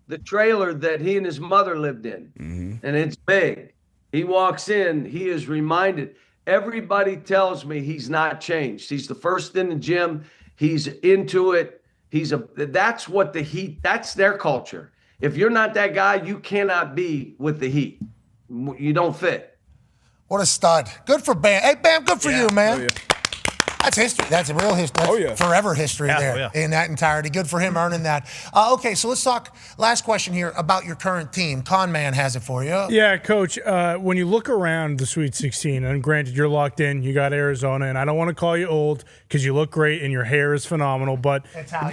The trailer that he and his mother lived in. And it's big. He walks in, he is reminded. Everybody tells me he's not changed. He's the first in the gym. He's into it. That's what the Heat, that's their culture. If you're not that guy, you cannot be with the Heat. You don't fit. What a stud. Good for Bam. Hey, Bam, good for you, man. That's history. That's a real history. That's forever history there in that entirety. Good for him earning that. Okay, so let's talk, last question here, about your current team. Con Man has it for you. Yeah, Coach, when you look around the Sweet 16, and granted, you're locked in, you got Arizona, and I don't want to call you old because you look great and your hair is phenomenal, but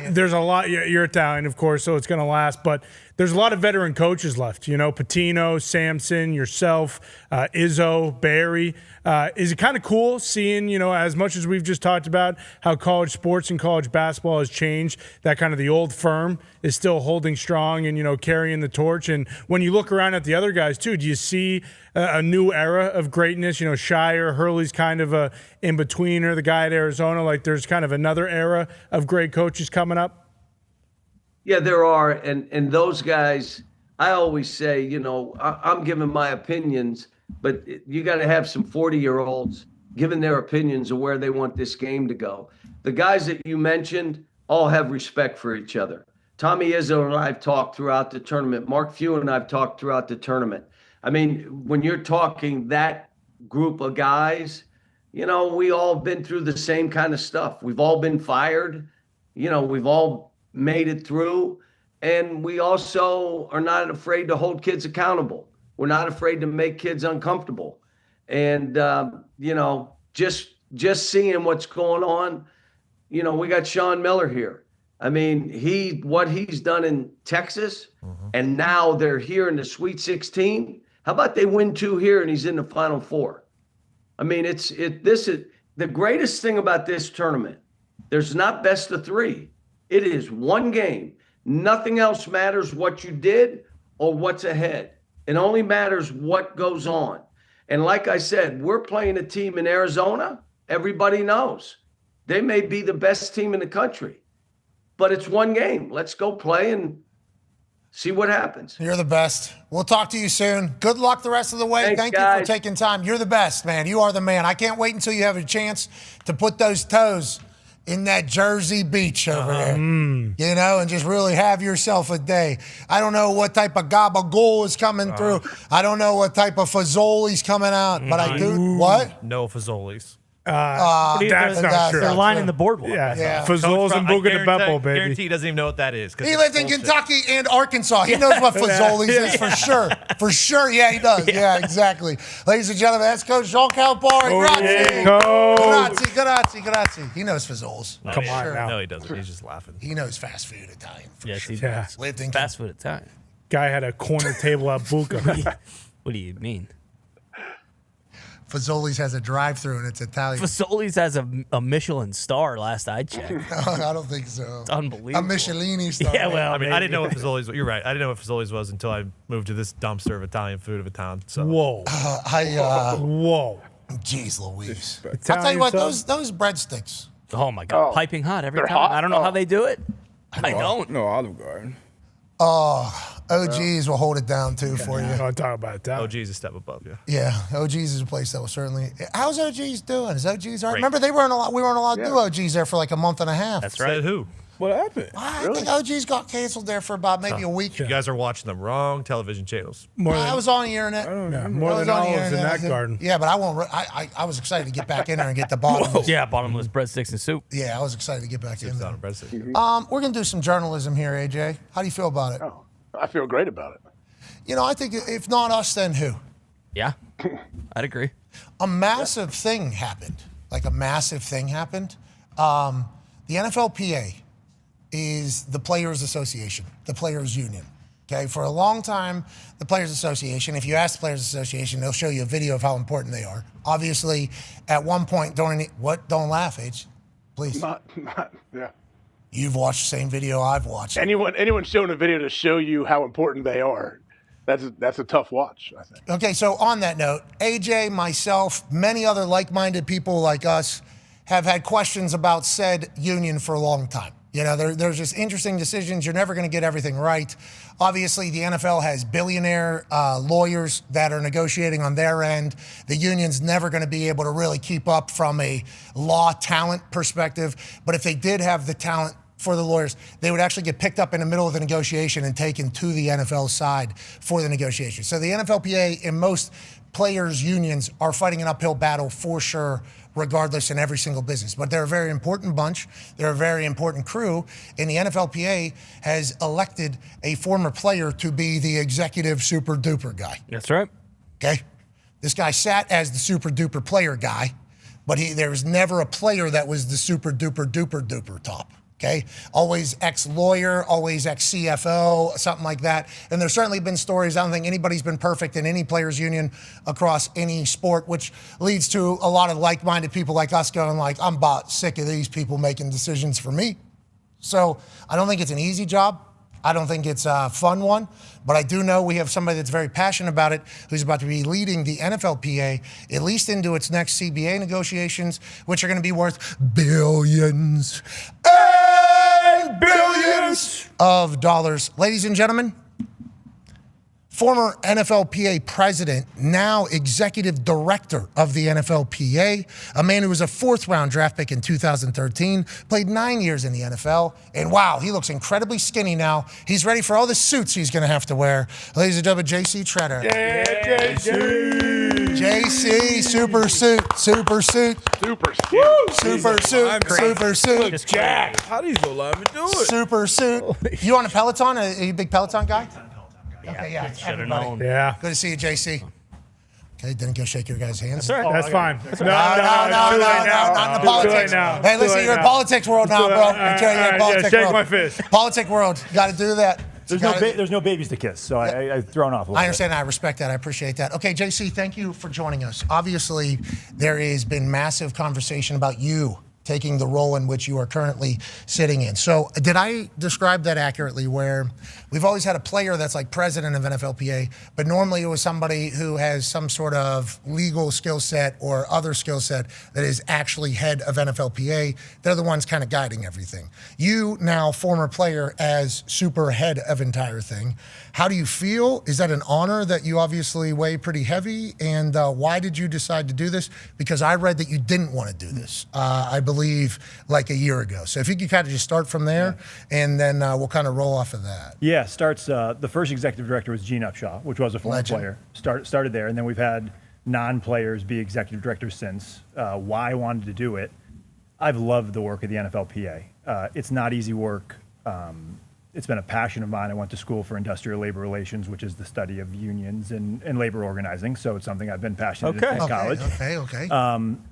there's a lot. You're Italian, of course, so it's going to last, but there's a lot of veteran coaches left. You know, Patino, Sampson, yourself, Izzo, Barry. Is it kind of cool seeing, as much as we've just talked about how college sports and college basketball has changed, that kind of the old firm is still holding strong and, carrying the torch? And when you look around at the other guys, too, do you see a new era of greatness? Shire, Hurley's kind of a in-betweener, the guy at Arizona. Like, there's kind of another era of great coaches coming up? Yeah, there are, and those guys I always say, you know, I'm giving my opinions, but you got to have some 40-year-olds giving their opinions of where they want this game to go. The guys that you mentioned all have respect for each other. Tommy Izzo and I have talked throughout the tournament. Mark Few and I have talked throughout the tournament. I mean, when you're talking that group of guys, you know, we all been through the same kind of stuff. We've all been fired. You know, we've all made it through. And we also are not afraid to hold kids accountable. We're not afraid to make kids uncomfortable. And, you know, just seeing what's going on, you know, we got Sean Miller here. I mean, what he's done in Texas, and now they're here in the Sweet 16. How about they win 2 here and he's in the Final Four? I mean, this is the greatest thing about this tournament. There's not best of 3. It is one game. Nothing else matters what you did or what's ahead. It only matters what goes on. And like I said, we're playing a team in Arizona. Everybody knows they may be the best team in the country, but it's one game. Let's go play and see what happens. You're the best. We'll talk to you soon. Good luck the rest of the way. Thank you for taking time. You're the best, man. You are the man. I can't wait until you have a chance to put those toes in that Jersey beach over there, you know, and just really have yourself a day. I don't know what type of gabagool is coming through. I don't know what type of Fazoli's coming out, but I do. What? No Fazoli's. That's not true. They're lining the boardwalk. Yeah. Fazoli's and Buca de Beppo, baby. Guarantee he doesn't even know what that is. He lived in Kentucky and Arkansas. He knows what Fazoli's is for sure. For sure, yeah, he does. Yeah, exactly. Ladies and gentlemen, that's Coach Calipari. Grazie. He knows Fazoli's. Come on now. No, he doesn't. He's just laughing. He knows fast food Italian. Yes, sure. he does. Lived in fast food Italian. Guy had a corner table at Buca. What do you mean? Fazoli's has a drive-through and it's Italian. Fazoli's has a Michelin star. Last I checked. I don't think so. It's unbelievable. A Michelini star. Yeah, well, I mean, I didn't know what Fazoli's was. You're right. I didn't know what Fazoli's was until I moved to this dumpster of Italian food of a town. So. Whoa. Whoa. Jeez Louise. I'll tell you what, those breadsticks. Oh, my God. Piping hot every time. Hot? I don't know how they do it. I don't. No, Olive Garden. Oh, OG's will hold it down, too, for you. I'll talk about that. OG's a step above, yeah. Yeah, OG's is a place that will certainly. How's OG's doing? Is OG's all right? Remember, we weren't allowed to do OG's there for like a month and a half. That's right. Said who? What happened? I think OG's got canceled there for about maybe a week. You guys are watching the wrong television channels. I was on the internet. More than olives in that garden. Yeah, but I won't. I was excited to get back in there and get the bottomless. Yeah, bottomless breadsticks and soup. Yeah, I was excited to get back in there. Breadstick. We're gonna do some journalism here, AJ. How do you feel about it? Oh, I feel great about it. You know, I think if not us, then who? Yeah, I'd agree. A massive thing happened. Like a massive thing happened. The NFLPA is the Players Association, the Players Union. Okay, for a long time, the Players Association, if you ask the Players Association, they'll show you a video of how important they are. Obviously, at one point, don't laugh, H. Please. Not, yeah. You've watched the same video I've watched. Anyone showing a video to show you how important they are, that's a tough watch, I think. Okay, so on that note, AJ, myself, many other like-minded people like us have had questions about said union for a long time. You know, there's just interesting decisions. You're never going to get everything right. Obviously, the NFL has billionaire lawyers that are negotiating on their end. The union's never going to be able to really keep up from a law talent perspective. But if they did have the talent for the lawyers, they would actually get picked up in the middle of the negotiation and taken to the NFL side for the negotiation. So the NFLPA and most players' unions are fighting an uphill battle for sure, regardless in every single business. But they're a very important bunch. They're a very important crew. And the NFLPA has elected a former player to be the executive super duper guy. That's right. Okay? This guy sat as the super duper player guy, but there was never a player that was the super duper duper duper top. Okay, always ex-lawyer, always ex-CFO, something like that. And there's certainly been stories. I don't think anybody's been perfect in any players' union across any sport, which leads to a lot of like-minded people like us going like, I'm about sick of these people making decisions for me. So I don't think it's an easy job. I don't think it's a fun one, but I do know we have somebody that's very passionate about it who's about to be leading the NFLPA, at least into its next CBA negotiations, which are going to be worth billions and billions of dollars. Ladies and gentlemen, former NFLPA president, now executive director of the NFLPA, a man who was a 4th-round draft pick in 2013, played 9 years in the NFL, and wow, he looks incredibly skinny now. He's ready for all the suits he's going to have to wear. Ladies and gentlemen, JC Tretter. Yeah, JC. JC, super suit. Super suit. Super suit. Look, Jack. How these little linemen do it? Super suit. You on a Peloton? Are you a big Peloton guy? Okay, yeah. Should have everybody. known. Yeah. Good to see you, JC. Okay, didn't go shake your guys' hands. That's all right. That's fine. No, not in the politics. Hey, listen, you're in politics world now, bro. I'm telling you, you're in politics shake world. my fist. Politic world. You got to do that. There's no babies to kiss, so I've thrown off a little I understand that. I respect that. I appreciate that. Okay, JC, thank you for joining us. Obviously, there has been massive conversation about you taking the role in which you are currently sitting in. So did I describe that accurately, where we've always had a player that's like president of NFLPA, but normally it was somebody who has some sort of legal skill set or other skill set that is actually head of NFLPA. They're the ones kind of guiding everything. You now, former player, as super head of entire thing. How do you feel? Is that an honor that you obviously weigh pretty heavy? And why did you decide to do this? Because I read that you didn't want to do this, I believe, like a year ago. So if you could kind of just start from there, and then we'll kind of roll off of that. Yeah, starts. The first executive director was Gene Upshaw, which was a former player. Started there, and then we've had non-players be executive directors since. Why I wanted to do it, I've loved the work of the NFLPA. It's not easy work. It's been a passion of mine. I went to school for industrial labor relations, which is the study of unions and labor organizing. So it's something I've been passionate in college. Okay.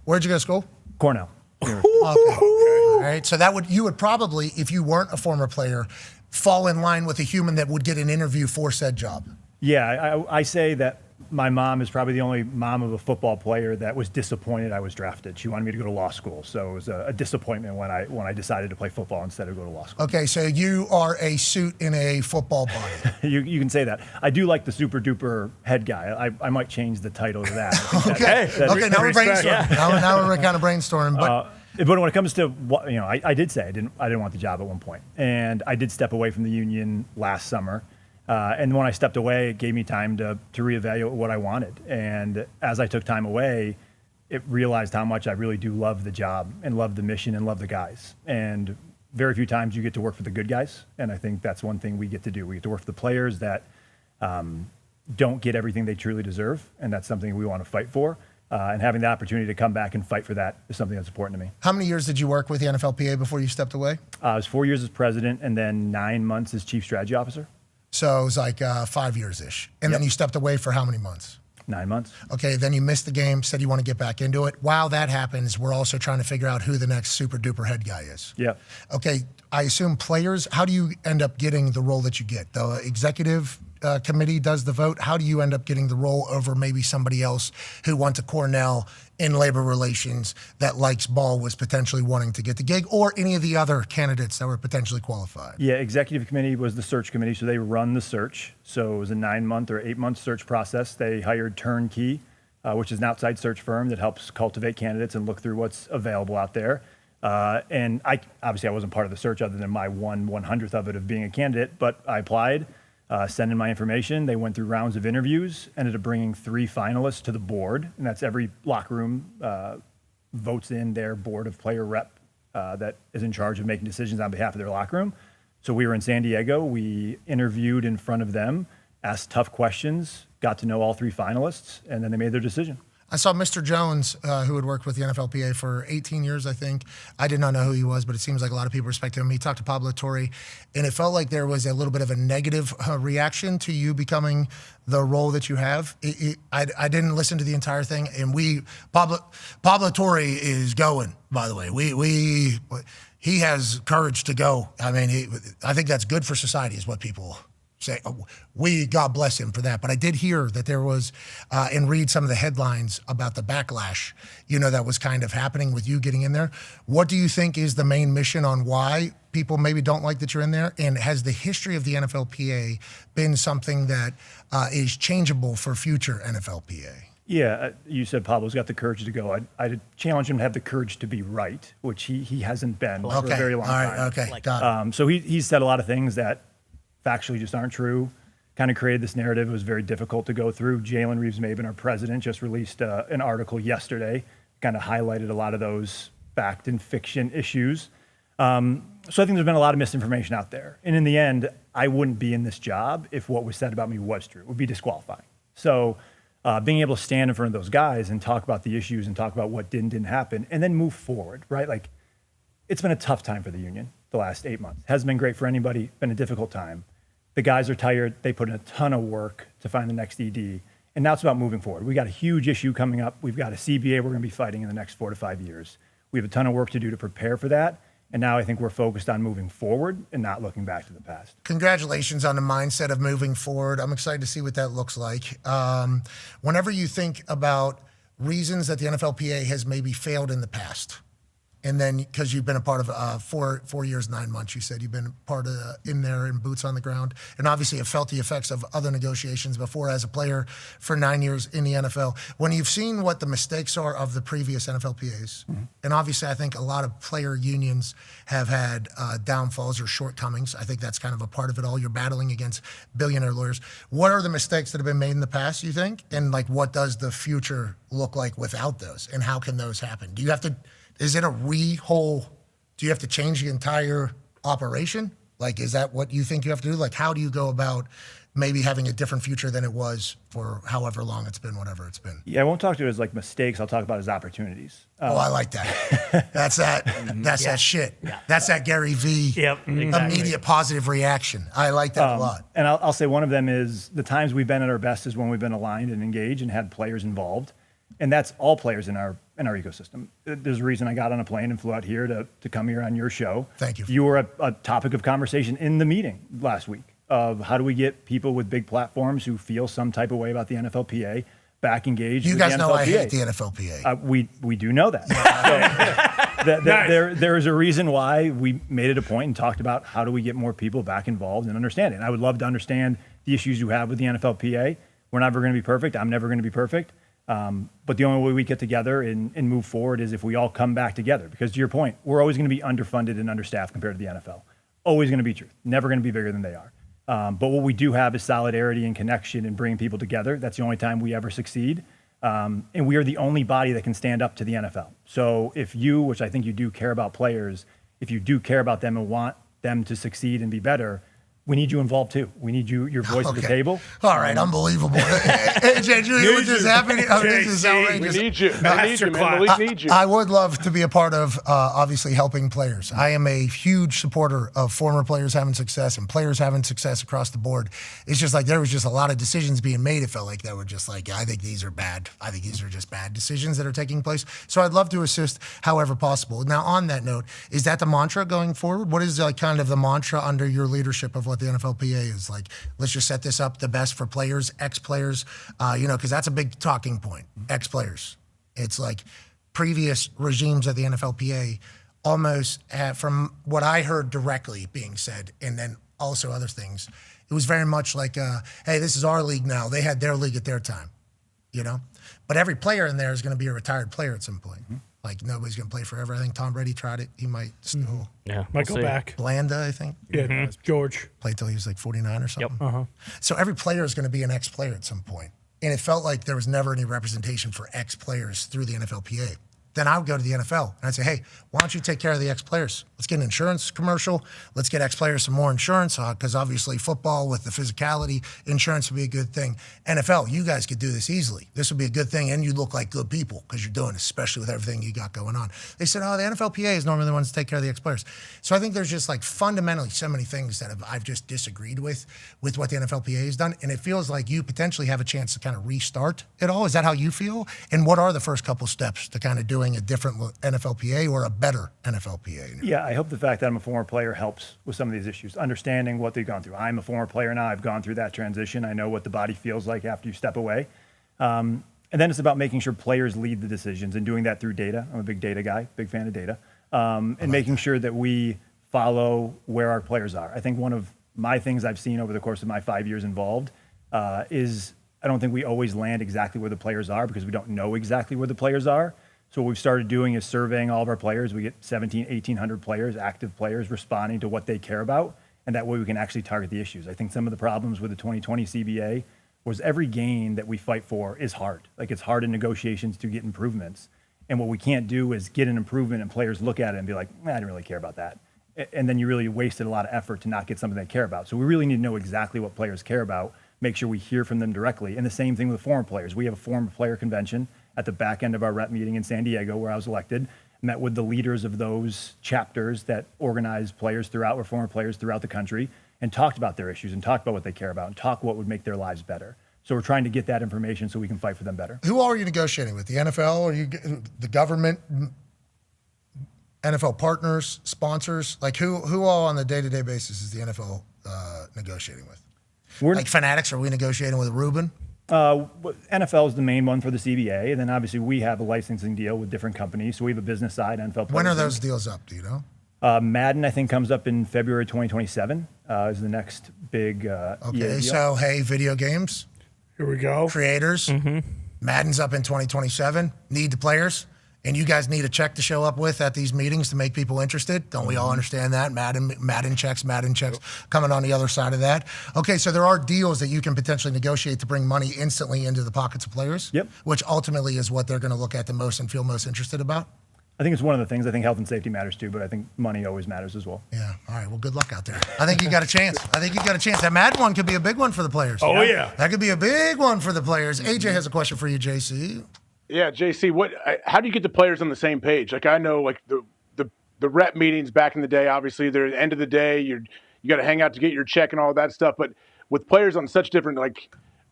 Where'd you go to school? Cornell. Okay. All right. So you would probably, if you weren't a former player, fall in line with a human that would get an interview for said job. Yeah, I say that my mom is probably the only mom of a football player that was disappointed I was drafted. She wanted me to go to law school, so it was a disappointment when I decided to play football instead of go to law school. Okay, so you are a suit in a football body. You can say that. I do like the super duper head guy. I might change the title to that. Okay, now we're brainstorming. Yeah. Now we're kind of brainstorming, but when it comes to what, I did say I didn't want the job at one point, and I did step away from the union last summer. And when I stepped away, it gave me time to reevaluate what I wanted. And as I took time away, it realized how much I really do love the job and love the mission and love the guys. And very few times you get to work for the good guys. And I think that's one thing we get to do. We get to work for the players that don't get everything they truly deserve. And that's something we want to fight for. And having the opportunity to come back and fight for that is something that's important to me. How many years did you work with the NFLPA before you stepped away? I was 4 years as president and then 9 months as chief strategy officer. So it was like 5 years-ish. And then you stepped away for how many months? 9 months. Okay, then you missed the game, said you want to get back into it. While that happens, we're also trying to figure out who the next super duper head guy is. Yeah. Okay, I assume players, how do you end up getting the role that you get? The executive committee does the vote. How do you end up getting the role over maybe somebody else who went to Cornell in labor relations that likes ball, was potentially wanting to get the gig, or any of the other candidates that were potentially qualified? Yeah, executive committee was the search committee, so they run the search. So it was a 9-month or 8-month search process. They hired Turnkey, which is an outside search firm that helps cultivate candidates and look through what's available out there. And I wasn't part of the search other than my 1/100th of it of being a candidate, but I applied. Sent in my information. They went through rounds of interviews, ended up bringing 3 finalists to the board, and that's every locker room votes in their board of player rep that is in charge of making decisions on behalf of their locker room. So we were in San Diego. We interviewed in front of them, asked tough questions, got to know all 3 finalists, and then they made their decision. I saw Mr. Jones, who had worked with the NFLPA for 18 years, I think. I did not know who he was, but it seems like a lot of people respect him. He talked to Pablo Torre, and it felt like there was a little bit of a negative reaction to you becoming the role that you have. I didn't listen to the entire thing, and Pablo Torre is going, by the way. He has courage to go. I mean, I think that's good for society is what people say. God bless him for that. But I did hear that there was, and read some of the headlines about the backlash, that was kind of happening with you getting in there. What do you think is the main mission on why people maybe don't like that you're in there? And has the history of the NFLPA been something that is changeable for future NFLPA? Yeah, you said Pablo's got the courage to go. I'd challenge him to have the courage to be right, which he hasn't been for a very long time. Okay, got it. So he's said a lot of things that factually just aren't true. kind of created this narrative. It was very difficult to go through. Jalen Reeves-Maben, our president, just released an article yesterday, kind of highlighted a lot of those fact and fiction issues. So I think there's been a lot of misinformation out there. And in the end, I wouldn't be in this job if what was said about me was true. It would be disqualifying. So being able to stand in front of those guys and talk about the issues and talk about what didn't happen and then move forward, right? Like, it's been a tough time for the union the last 8 months. Hasn't been great for anybody, been a difficult time. The guys are tired. They put in a ton of work to find the next ED. And now it's about moving forward. We got a huge issue coming up. We've got a CBA we're going to be fighting in the next 4 to 5 years. We have a ton of work to do to prepare for that. And now I think we're focused on moving forward and not looking back to the past. Congratulations on the mindset of moving forward. I'm excited to see what that looks like. Whenever you think about reasons that the NFLPA has maybe failed in the past, and then because you've been a part of 4 years, 9 months, you said you've been part of in there in boots on the ground, and obviously have felt the effects of other negotiations before as a player for 9 years in the NFL. When you've seen what the mistakes are of the previous NFLPAs, and obviously I think a lot of player unions have had downfalls or shortcomings. I think that's kind of a part of it all. You're battling against billionaire lawyers. What are the mistakes that have been made in the past, you think? And like, what does the future look like without those? And how can those happen? Do you have to... Is it a do you have to change the entire operation? Like, is that what you think you have to do? Like, how do you go about maybe having a different future than it was for however long it's been, whatever it's been? Yeah, I won't talk to it as like mistakes. I'll talk about it as opportunities. I like that. That's that. That's that shit. Yeah. That's that Gary V. Immediate positive reaction. I like that a lot. And I'll say one of them is the times we've been at our best is when we've been aligned and engaged and had players involved. And that's all players in our ecosystem. There's a reason I got on a plane and flew out here to come here on your show. Thank you. You were a topic of conversation in the meeting last week of how do we get people with big platforms who feel some type of way about the NFLPA back engaged. You with guys the know NFLPA. I hate the NFLPA. We do know that. There is a reason why we made it a point and talked about how do we get more people back involved and understand it. And I would love to understand the issues you have with the NFLPA. We're never going to be perfect. I'm never going to be perfect. But the only way we get together and move forward is if we all come back together. Because to your point, we're always going to be underfunded and understaffed compared to the NFL. Always going to be true. Never going to be bigger than they are. But what we do have is solidarity and connection and bringing people together. That's the only time we ever succeed. And we are the only body that can stand up to the NFL. So if you, which I think you do care about players, if you do care about them and want them to succeed and be better, we need you involved too. We need your voice at the table. All right, unbelievable. AJ, you were just happy. This is outrageous. We need you. We need you, man. The league needs you. I would love to be a part of, obviously, helping players. I am a huge supporter of former players having success and players having success across the board. It's just like there was just a lot of decisions being made. It felt like that were just like, I think these are bad. I think these are just bad decisions that are taking place. So I'd love to assist however possible. Now, on that note, is that the mantra going forward? What is like kind of the mantra under your leadership of what the NFLPA is like? Let's just set this up the best for players, ex-players, because that's a big talking point. Ex-players. It's like previous regimes of the NFLPA almost had, from what I heard directly being said, and then also other things, it was very much like, hey, this is our league now. They had their league at their time, But every player in there is going to be a retired player at some point. Like, nobody's going to play forever. I think Tom Brady tried it. He might still. Yeah, might go back. Blanda, I think. Yeah, George. Played till he was like 49 or something. Yep. So every player is going to be an ex-player at some point. And it felt like there was never any representation for ex-players through the NFLPA. Then I would go to the NFL and I'd say, hey, why don't you take care of the ex-players? Let's get an insurance commercial. Let's get ex-players some more insurance because obviously football with the physicality, insurance would be a good thing. NFL, you guys could do this easily. This would be a good thing and you look like good people because you're doing it, especially with everything you got going on. They said, oh, the NFLPA is normally the ones to take care of the ex-players. So I think there's just like fundamentally so many things that I've just disagreed with what the NFLPA has done. And it feels like you potentially have a chance to kind of restart it all. Is that how you feel? And what are the first couple steps to kind of doing a different NFLPA or a better NFLPA? Yeah, I hope the fact that I'm a former player helps with some of these issues, understanding what they've gone through. I'm a former player now. I've gone through that transition. I know what the body feels like after you step away. And then it's about making sure players lead the decisions and doing that through data. I'm a big data guy, big fan of data. And making sure that we follow where our players are. I think one of my things I've seen over the course of my 5 years involved is I don't think we always land exactly where the players are because we don't know exactly where the players are. So what we've started doing is surveying all of our players. We get 1,700, 1,800 players, active players, responding to what they care about. and that way we can actually target the issues. I think some of the problems with the 2020 CBA was every gain that we fight for is hard. Like, it's hard in negotiations to get improvements. And what we can't do is get an improvement and players look at it and be like, I didn't really care about that. And then you really wasted a lot of effort to not get something they care about. So we really need to know exactly what players care about, make sure we hear from them directly. And the same thing with former players. We have a former player convention at the back end of our rep meeting in San Diego where I was elected, met with the leaders of those chapters that organize players throughout, or former players throughout the country, and talked about their issues and talked about what they care about and talked what would make their lives better. So we're trying to get that information so we can fight for them better. Who all are you negotiating with? The NFL, or the government, NFL partners, sponsors? Like who all on the day-to-day basis is the NFL negotiating with? Like Fanatics, are we negotiating with Ruben? NFL is the main one for the CBA, and then obviously we have a licensing deal with different companies. So we have a business side, NFLPA. When are those deals up? Do you know? Madden, I think, comes up in February 2027. Is the next big Okay, EA deal. so hey, video games. Here we go. Creators. Madden's up in 2027. Need the players. And you guys need a check to show up with at these meetings to make people interested. Don't we all understand that? Madden checks coming on the other side of that. Okay, so there are deals that you can potentially negotiate to bring money instantly into the pockets of players. Yep. Which ultimately is what they're going to look at the most and feel most interested about. I think it's one of the things. I think health and safety matters too, but I think money always matters as well. Yeah. All right. Well, good luck out there. I think you got a chance. That Madden one could be a big one for the players. Oh, yeah. That could be a big one for the players. AJ has a question for you, JC. Yeah, JC, how do you get the players on the same page? Like, I know, like the rep meetings back in the day, obviously, they're at the end of the day, you got to hang out to get your check and all that stuff. But with players on such different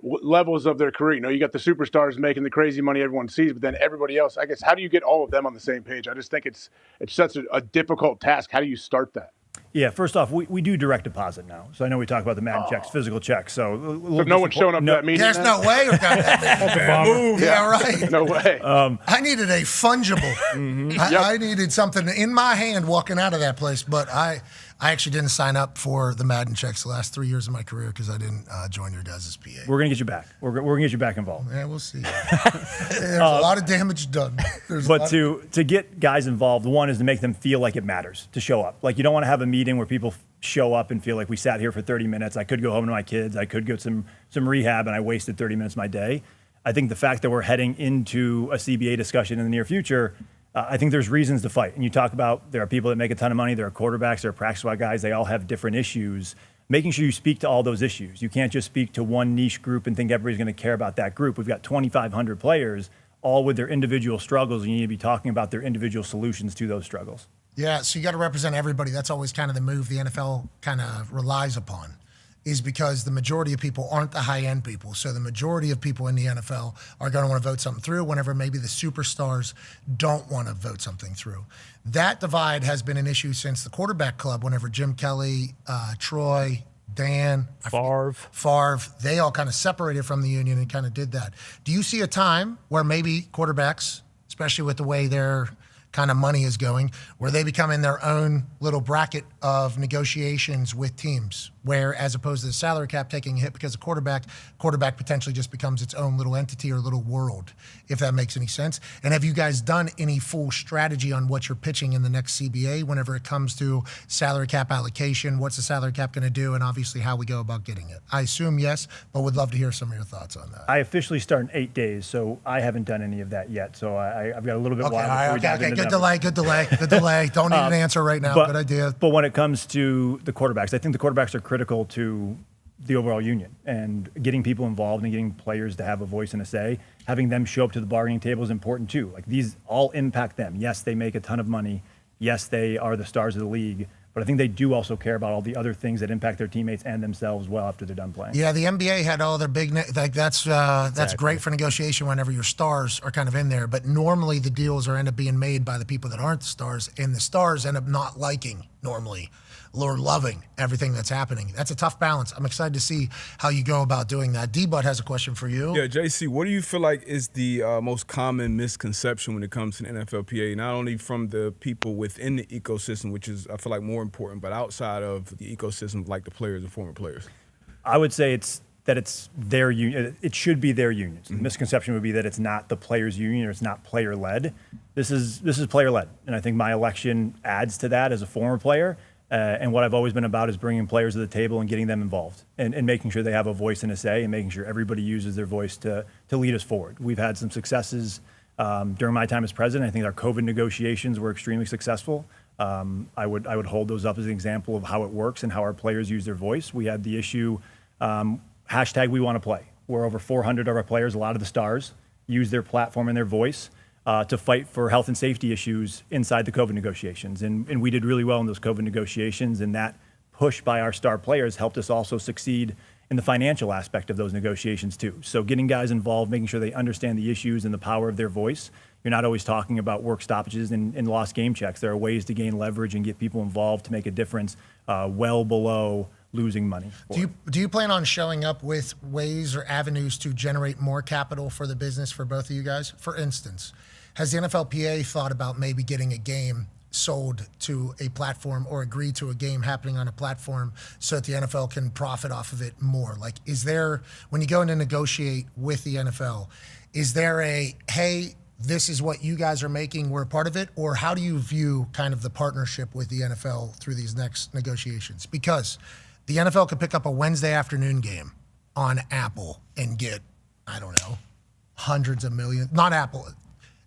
levels of their career, you got the superstars making the crazy money everyone sees, but then everybody else, I guess, how do you get all of them on the same page? I just think it's such a difficult task. How do you start that? Yeah, first off, we do direct deposit now. So I know we talk about the Madden checks, physical checks. So no one's showing up to that meeting? There's no way. Yeah, right. No way. I needed a fungible. I needed something in my hand walking out of that place, but I actually didn't sign up for the Madden checks the last 3 years of my career because I didn't join your guys' PA. We're going to get you back. We're going to get you back involved. Yeah, we'll see. There's a lot of damage done. But to get guys involved, one is to make them feel like it matters to show up. Like, you don't want to have a meeting where people show up and feel like we sat here for 30 minutes. I could go home to my kids. I could get some rehab, and I wasted 30 minutes of my day. I think the fact that we're heading into a CBA discussion in the near future, I think there's reasons to fight. And you talk about there are people that make a ton of money, there are quarterbacks, there are practice squad guys, they all have different issues. Making sure you speak to all those issues. You can't just speak to one niche group and think everybody's going to care about that group. We've got 2,500 players, all with their individual struggles, and you need to be talking about their individual solutions to those struggles. Yeah, so you got to represent everybody. That's always kind of the move the NFL kind of relies upon, is because the majority of people aren't the high-end people. So the majority of people in the NFL are going to want to vote something through whenever maybe the superstars don't want to vote something through. That divide has been an issue since the quarterback club, whenever Jim Kelly, Troy, Dan, Favre, they all kind of separated from the union and kind of did that. Do you see a time where maybe quarterbacks, especially with the way their kind of money is going, where they become in their own little bracket of negotiations with teams, where as opposed to the salary cap taking a hit because of quarterback potentially just becomes its own little entity or little world, if that makes any sense? And have you guys done any full strategy on what you're pitching in the next CBA whenever it comes to salary cap allocation? What's the salary cap going to do? And obviously how we go about getting it. I assume yes, but would love to hear some of your thoughts on that. I officially start in 8 days, so I haven't done any of that yet. So I've got a little bit while before we dive into Good delay. Don't need an answer right now. Good idea. But when it comes to the quarterbacks, I think the quarterbacks are critical to the overall union, and getting people involved and getting players to have a voice and a say, having them show up to the bargaining table is important too. Like, these all impact them. Yes, they make a ton of money. Yes, they are the stars of the league. But I think they do also care about all the other things that impact their teammates and themselves well after they're done playing. Yeah, the NBA had all their big, that's great for negotiation whenever your stars are kind of in there. But normally the deals end up being made by the people that aren't the stars, and the stars end up not liking normally or loving everything that's happening. That's a tough balance. I'm excited to see how you go about doing that. D-Bud has a question for you. Yeah, JC, what do you feel like is the most common misconception when it comes to the NFLPA, not only from the people within the ecosystem, which is, I feel like, more important, but outside of the ecosystem, like the players and former players? I would say it's their union. It should be their union. So the misconception would be that it's not the players' union or it's not player-led. This is player-led, and I think my election adds to that as a former player. And what I've always been about is bringing players to the table and getting them involved and making sure they have a voice and a say and making sure everybody uses their voice to lead us forward. We've had some successes during my time as president. I think our COVID negotiations were extremely successful. I would hold those up as an example of how it works and how our players use their voice. We had the issue, hashtag we want to play, where over 400 of our players, a lot of the stars, use their platform and their voice to fight for health and safety issues inside the COVID negotiations. And we did really well in those COVID negotiations, and that push by our star players helped us also succeed in the financial aspect of those negotiations too. So getting guys involved, making sure they understand the issues and the power of their voice. You're not always talking about work stoppages and lost game checks. There are ways to gain leverage and get people involved to make a difference well below losing money. Do you plan on showing up with ways or avenues to generate more capital for the business for both of you guys? For instance, has the NFLPA thought about maybe getting a game sold to a platform or agreed to a game happening on a platform so that the NFL can profit off of it more? Like, is there, when you go in to negotiate with the NFL, is there a, hey, this is what you guys are making, we're a part of it? Or how do you view kind of the partnership with the NFL through these next negotiations? Because the NFL could pick up a Wednesday afternoon game on Apple and get, I don't know, hundreds of millions, not Apple,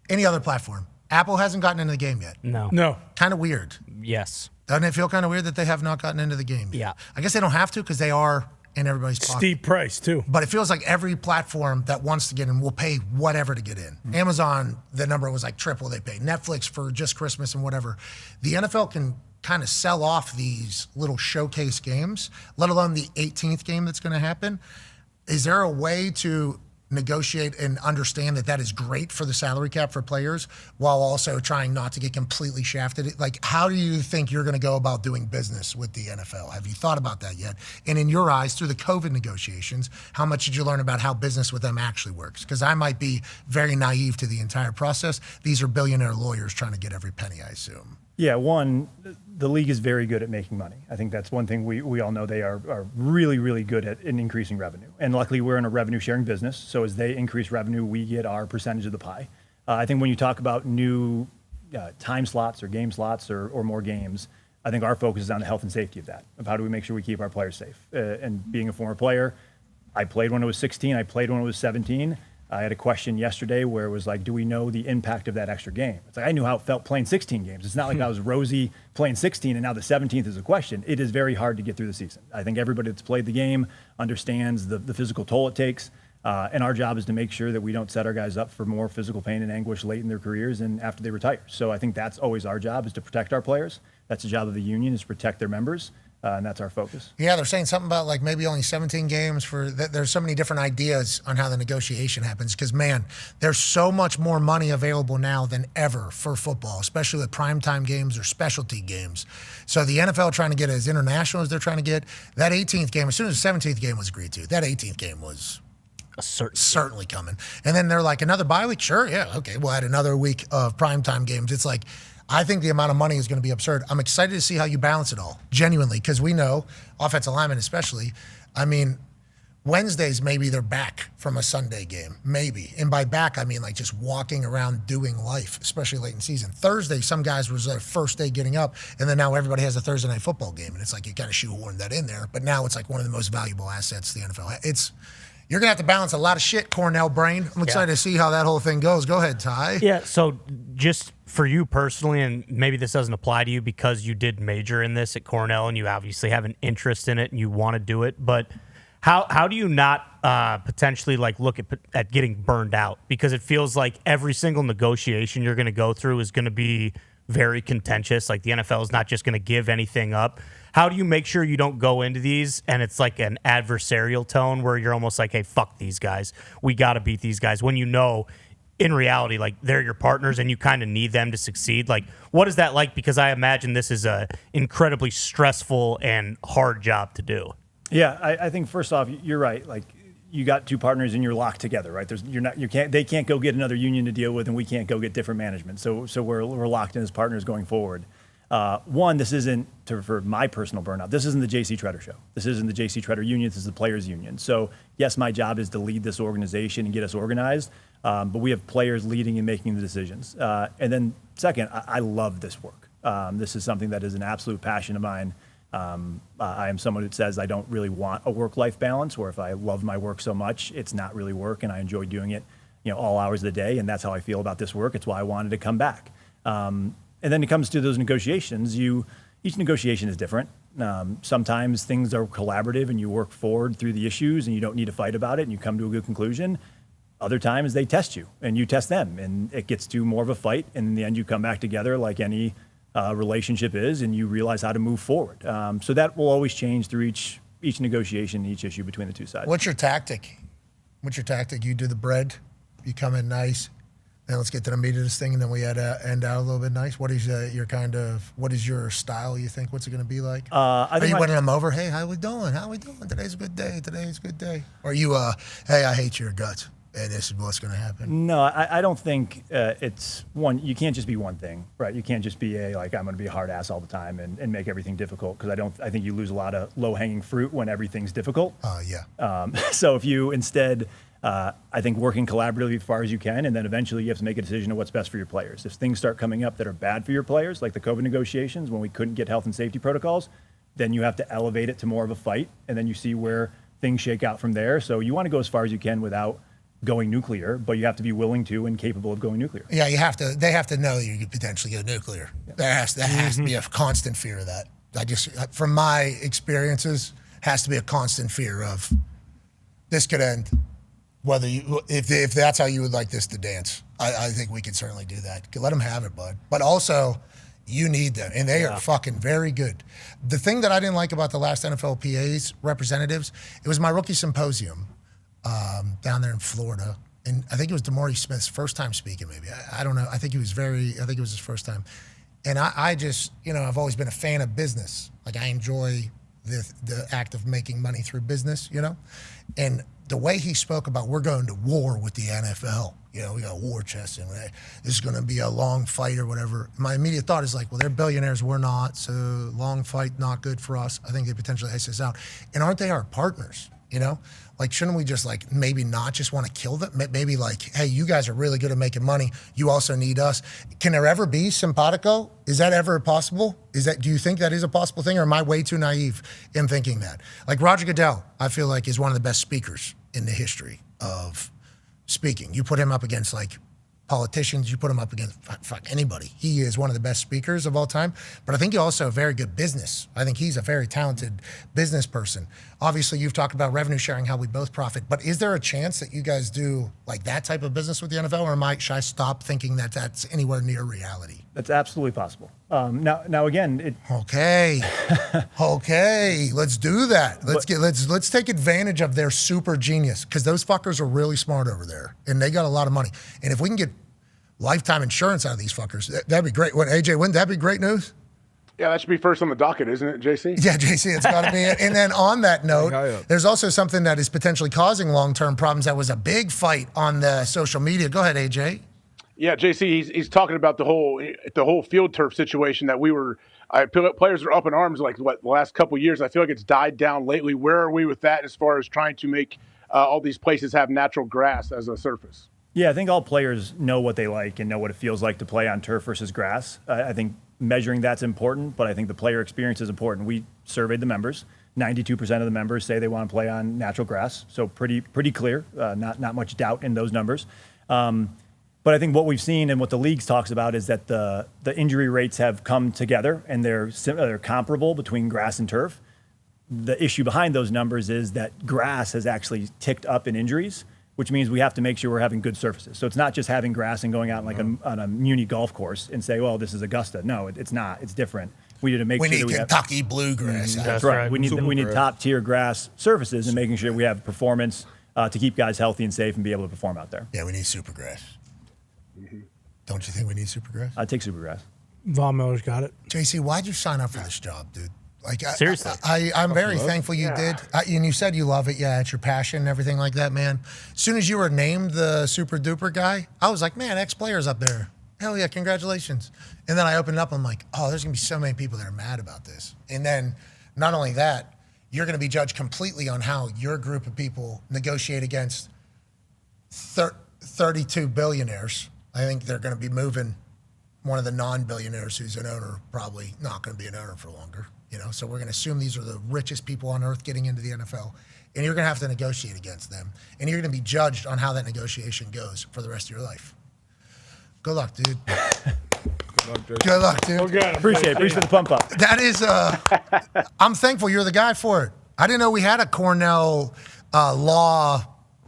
any other platform. Apple hasn't gotten into the game yet. No. Kind of weird. Yes. Doesn't it feel kind of weird that they have not gotten into the game yet? Yeah. I guess they don't have to because they are in everybody's pocket. Steep price, too. But it feels like every platform that wants to get in will pay whatever to get in. Mm-hmm. Amazon, the number was like triple they pay. Netflix for just Christmas and whatever. The NFL can kind of sell off these little showcase games, let alone the 18th game that's going to happen. Is there a way to negotiate and understand that that is great for the salary cap for players while also trying not to get completely shafted? Like, how do you think you're going to go about doing business with the NFL? Have you thought about that yet? And in your eyes, through the COVID negotiations, how much did you learn about how business with them actually works? Because I might be very naive to the entire process. These are billionaire lawyers trying to get every penny, I assume. Yeah, one, the league is very good at making money. I think that's one thing we all know. They are really, really good at in increasing revenue. And luckily, we're in a revenue sharing business. So as they increase revenue, we get our percentage of the pie. I think when you talk about new time slots or game slots or more games, I think our focus is on the health and safety of that, of how do we make sure we keep our players safe. And being a former player, I played when I was 16, I played when I was 17. I had a question yesterday where it was like, do we know the impact of that extra game? It's like, I knew how it felt playing 16 games. It's not like I was rosy playing 16 and now the 17th is a question. It is very hard to get through the season. I think everybody that's played the game understands the physical toll it takes. And our job is to make sure that we don't set our guys up for more physical pain and anguish late in their careers and after they retire. So I think that's always our job, is to protect our players. That's the job of the union, is to protect their members. And that's our focus. Yeah, they're saying something about like maybe only 17 games for that. There's so many different ideas on how the negotiation happens because, man, there's so much more money available now than ever for football, especially with primetime games or specialty games. So the NFL trying to get as international as they're trying to get. That 18th game, as soon as the 17th game was agreed to, that 18th game was certainly coming. And then they're like, another bye week? Sure, yeah, okay, we'll add another week of primetime games. It's like, I think the amount of money is going to be absurd. I'm excited to see how you balance it all, genuinely, because we know, offensive linemen especially, I mean, Wednesdays, maybe they're back from a Sunday game, maybe. And by back, I mean like just walking around doing life, especially late in season. Thursday, some guys was their first day getting up, and then now everybody has a Thursday night football game, and it's like you kind of shoehorn that in there. But now it's like one of the most valuable assets the NFL has. You're going to have to balance a lot of shit, Cornell brain. I'm excited to see how that whole thing goes. Go ahead, Ty. Yeah, so just for you personally, and maybe this doesn't apply to you because you did major in this at Cornell and you obviously have an interest in it and you want to do it, but how do you not potentially like look at getting burned out? Because it feels like every single negotiation you're going to go through is going to be very contentious. Like the NFL is not just going to give anything up. How do you make sure you don't go into these and it's like an adversarial tone where you're almost like, hey, fuck these guys. We got to beat these guys, when you know in reality, like they're your partners and you kind of need them to succeed. Like, what is that like? Because I imagine this is a incredibly stressful and hard job to do. Yeah, I think first off, you're right. Like, you got two partners and you're locked together, right? They can't go get another union to deal with, and we can't go get different management. So we're locked in as partners going forward. One, this isn't for my personal burnout. This isn't the JC Tretter show. This isn't the JC Tretter union. This is the players union. So yes, my job is to lead this organization and get us organized. But we have players leading and making the decisions. And then second, I love this work. This is something that is an absolute passion of mine. I am someone who says I don't really want a work-life balance, where if I love my work so much, it's not really work, and I enjoy doing it, all hours of the day, and that's how I feel about this work. It's why I wanted to come back. And then it comes to those negotiations. Each negotiation is different. Sometimes things are collaborative, and you work forward through the issues, and you don't need to fight about it, and you come to a good conclusion. Other times they test you, and you test them, and it gets to more of a fight, and in the end you come back together like any relationship is, and you realize how to move forward. So that will always change through each negotiation, each issue between the two sides. What's your tactic? You do the bread, you come in nice, then let's get to the meat of this thing, and then we end out a little bit nice. What is what is your style, you think? What's it going to be like? Are you winning them over? Hey, how we doing? Today's a good day. Or are you, hey, I hate your guts, and this is what's going to happen? No, I don't think it's one. You can't just be one thing, right? You can't just be I'm going to be a hard ass all the time and make everything difficult, because I think you lose a lot of low-hanging fruit when everything's difficult. Yeah. So if you instead, I think working collaboratively as far as you can, and then eventually you have to make a decision of what's best for your players. If things start coming up that are bad for your players, like the COVID negotiations when we couldn't get health and safety protocols, then you have to elevate it to more of a fight, and then you see where things shake out from there. So you want to go as far as you can without going nuclear, but you have to be willing to and capable of going nuclear. Yeah, you have to. They have to know you could potentially go nuclear. Yeah. There has to be a constant fear of that. From my experiences, has to be a constant fear of this could end. Whether if that's how you would like this to dance, I think we could certainly do that. Let them have it, bud. But also, you need them, and they are fucking very good. The thing that I didn't like about the last NFLPA's representatives, it was my rookie symposium down there in Florida, and I think it was Damari Smith's first time speaking. Maybe I don't know. I think it was his first time, and I just I've always been a fan of business. Like I enjoy the act of making money through business, and the way he spoke about we're going to war with the NFL, we got a war chest and this is going to be a long fight or whatever. My immediate thought is like, well, they're billionaires, we're not, so long fight, not good for us. I think they potentially ice us out. And aren't they our partners, Like, shouldn't we just maybe not just want to kill them? Maybe hey, you guys are really good at making money. You also need us. Can there ever be simpatico? Is that ever possible? Do you think that is a possible thing, or am I way too naive in thinking that? Like Roger Goodell, I feel like is one of the best speakers in the history of speaking. You put him up against politicians, you put him up against anybody. He is one of the best speakers of all time, but I think he's also a very good business. I think he's a very talented business person. Obviously, you've talked about revenue sharing, how we both profit, but is there a chance that you guys do that type of business with the NFL, or should I stop thinking that that's anywhere near reality? That's absolutely possible. Now again, okay, let's do that. Let's take advantage of their super genius, because those fuckers are really smart over there, and they got a lot of money. And if we can get lifetime insurance out of these fuckers, that'd be great. AJ, wouldn't that be great news? Yeah, that should be first on the docket, isn't it, JC? Yeah, JC, it's got to be it. And then on that note, there's also something that is potentially causing long-term problems. That was a big fight on the social media. Go ahead, AJ. Yeah, JC, he's talking about the whole field turf situation that players are up in arms the last couple of years. I feel like it's died down lately. Where are we with that as far as trying to make all these places have natural grass as a surface? Yeah, I think all players know what they like and know what it feels like to play on turf versus grass. I think measuring that's important, but I think the player experience is important. We surveyed the members. 92% of the members say they want to play on natural grass, so pretty clear. Not much doubt in those numbers. But I think what we've seen and what the leagues talks about is that the injury rates have come together, and they're comparable between grass and turf. The issue behind those numbers is that grass has actually ticked up in injuries, which means we have to make sure we're having good surfaces. So it's not just having grass and going out on a muni golf course and say, well, this is Augusta. No, it's not. It's different. We need to make sure that we have Kentucky bluegrass. That's right. We need top tier grass surfaces and making sure we have performance to keep guys healthy and safe and be able to perform out there. Yeah, we need supergrass. Don't you think we need supergrass? I'd take supergrass. Von Miller's got it. JC, why'd you sign up for this job, dude? Seriously, I'm very thankful you did. And you said you love it. Yeah, it's your passion and everything like that, man. As soon as you were named the super duper guy, I was like, man, ex-players up there. Hell yeah, congratulations. And then I opened it up. I'm like, oh, there's going to be so many people that are mad about this. And then not only that, you're going to be judged completely on how your group of people negotiate against 32 billionaires. I think they're going to be moving one of the non-billionaires who's an owner, probably not going to be an owner for longer. So we're going to assume these are the richest people on earth getting into the NFL, and you're going to have to negotiate against them, and you're going to be judged on how that negotiation goes for the rest of your life. Good luck, dude. Good luck, dude. Appreciate the pump up. That is, I'm thankful you're the guy for it. I didn't know we had a Cornell law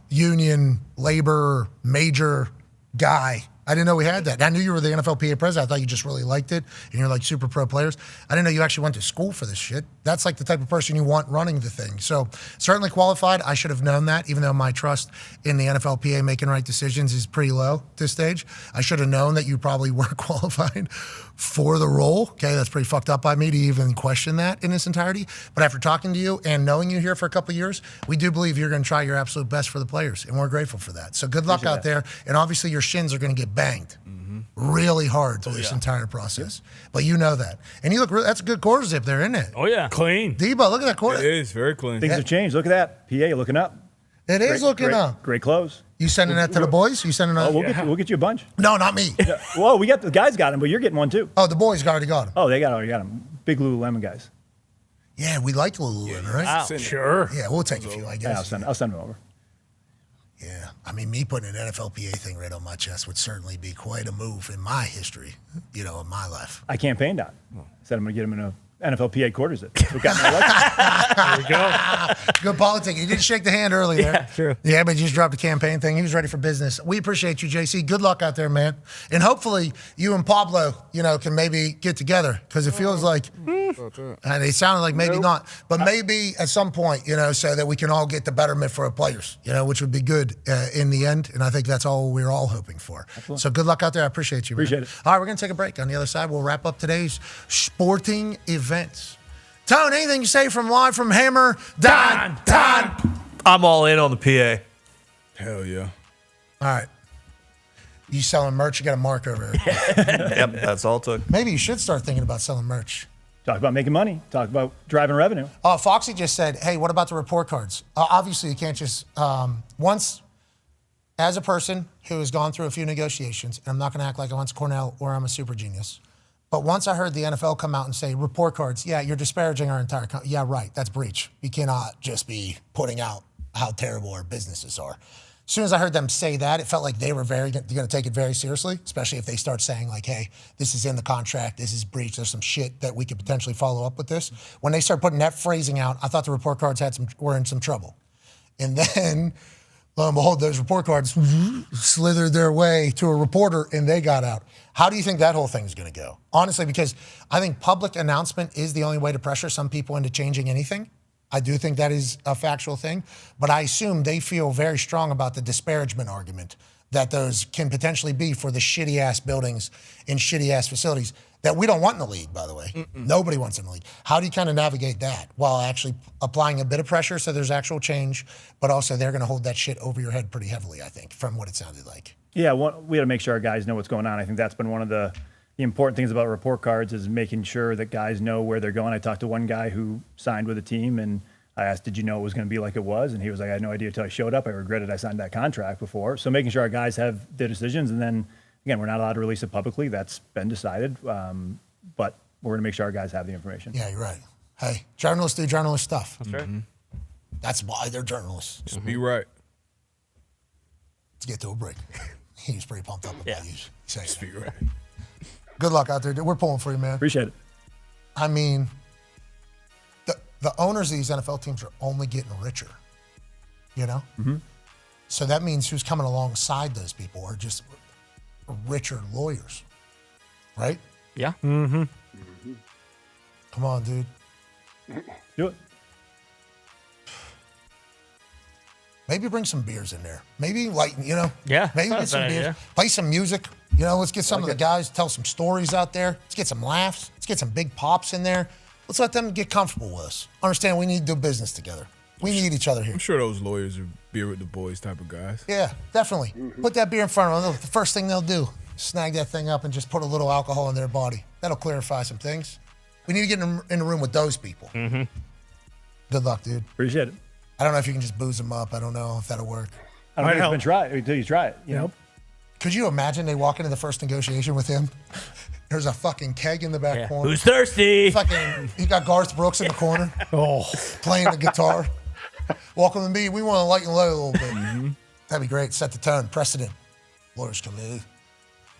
union labor major guy. I didn't know we had that. I knew you were the NFLPA president. I thought you just really liked it, and you're like super pro players. I didn't know you actually went to school for this shit. That's like the type of person you want running the thing. So certainly qualified. I should have known that, even though my trust in the NFLPA making right decisions is pretty low at this stage. I should have known that you probably weren't qualified for the role. Okay, that's pretty fucked up by me to even question that in its entirety. But after talking to you and knowing you here for a couple of years, we do believe you're going to try your absolute best for the players, and we're grateful for that. So good luck out there. And obviously your shins are going to get banged really hard through this entire process. But you know that. And you look that's a good quarter zip there, isn't it? Oh, yeah. Clean. Debo, look at that quarter. It is very clean. Things have changed. Look at that. PA looking up. It is looking up. Great clothes. You sending that to the boys? You sending that? Oh, we'll get you a bunch. No, not me. Whoa, we got the guys got them, but you're getting one too. Oh, the boys already got them. Oh, they already got them. Big Lululemon guys. Yeah, we like Lululemon, right? Wow. Sure. Yeah, we'll take a few, I guess. Yeah, I'll send them over. Yeah, I mean, me putting an NFLPA thing right on my chest would certainly be quite a move in my history, in my life. I campaigned on. Said I'm going to get him in a NFLPA quarters. That's what got me elected. There we go. Good politic. You didn't shake the hand earlier. Yeah, true. Yeah, but you just dropped the campaign thing. He was ready for business. We appreciate you, JC. Good luck out there, man. And hopefully you and Pablo, can maybe get together, because it feels like, and it sounded like maybe not, but maybe at some point, so that we can all get the betterment for our players, which would be good in the end. And I think that's all we're all hoping for. Absolutely. So good luck out there. I appreciate you, man. Appreciate it. All right, we're going to take a break. On the other side, we'll wrap up today's sporting events. Tone, anything you say live from Hammer? Dahn. I'm all in on the PA. Hell yeah. All right. You selling merch? You got a mark over there. Yep, that's all it took. Maybe you should start thinking about selling merch. Talk about making money. Talk about driving revenue. Foxy just said, hey, what about the report cards? Obviously, you can't just, once, as a person who has gone through a few negotiations, and I'm not going to act like I went to Cornell or I'm a super genius, but once I heard the NFL come out and say, report cards, yeah, you're disparaging our entire company. Yeah, right, that's breach. You cannot just be putting out how terrible our businesses are. As soon as I heard them say that, it felt like they were going to take it very seriously, especially if they start saying like, hey, this is in the contract, this is breach, there's some shit that we could potentially follow up with this. When they start putting that phrasing out, I thought the report cards were in some trouble. And then, lo and behold, those report cards slithered their way to a reporter and they got out. How do you think that whole thing is going to go? Honestly, because I think public announcement is the only way to pressure some people into changing anything. I do think that is a factual thing, but I assume they feel very strong about the disparagement argument that those can potentially be for the shitty-ass buildings and shitty-ass facilities that we don't want in the league, by the way. Nobody wants in the league. How do you kind of navigate that while actually applying a bit of pressure so there's actual change, but also they're going to hold that shit over your head pretty heavily, I think, from what it sounded like. Yeah, we got to make sure our guys know what's going on. I think that's been one of the important things about report cards is making sure that guys know where they're going. I talked to one guy who signed with a team, and I asked, did you know it was going to be like it was? And he was like, I had no idea until I showed up. I regretted I signed that contract before. So making sure our guys have their decisions. And then, again, we're not allowed to release it publicly. That's been decided. But we're going to make sure our guys have the information. Yeah, you're right. Hey, journalists do journalist stuff. That's right. That's why they're journalists. Just be right. Let's get to a break. He was pretty pumped up about you saying Just be right. Good luck out there. We're pulling for you, man. Appreciate it. I mean, the owners of these NFL teams are only getting richer, So that means who's coming alongside those people are just richer lawyers, right? Yeah. Come on, dude. Do it. Maybe bring some beers in there. Maybe lighten, Yeah. Maybe get some beers. Play some music. Let's get some of the guys, tell some stories out there. Let's get some laughs. Let's get some big pops in there. Let's let them get comfortable with us. Understand we need to do business together. We need each other here. I'm sure those lawyers are beer with the boys type of guys. Yeah, definitely. Put that beer in front of them. The first thing they'll do, snag that thing up and just put a little alcohol in their body. That'll clarify some things. We need to get in the room with those people. Good luck, dude. Appreciate it. I don't know if you can just booze them up. I don't know if that'll work. I don't know if you can try it until you try it. You know? Could you imagine they walk into the first negotiation with him? There's a fucking keg in the back corner. Who's thirsty? Fucking, he got Garth Brooks in the corner. Playing the guitar. Welcome to me. We want to lighten low a little bit. That'd be great. Set the tone. Precedent. Lawyers come in.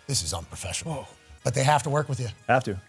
This is unprofessional. But they have to work with you. Have to.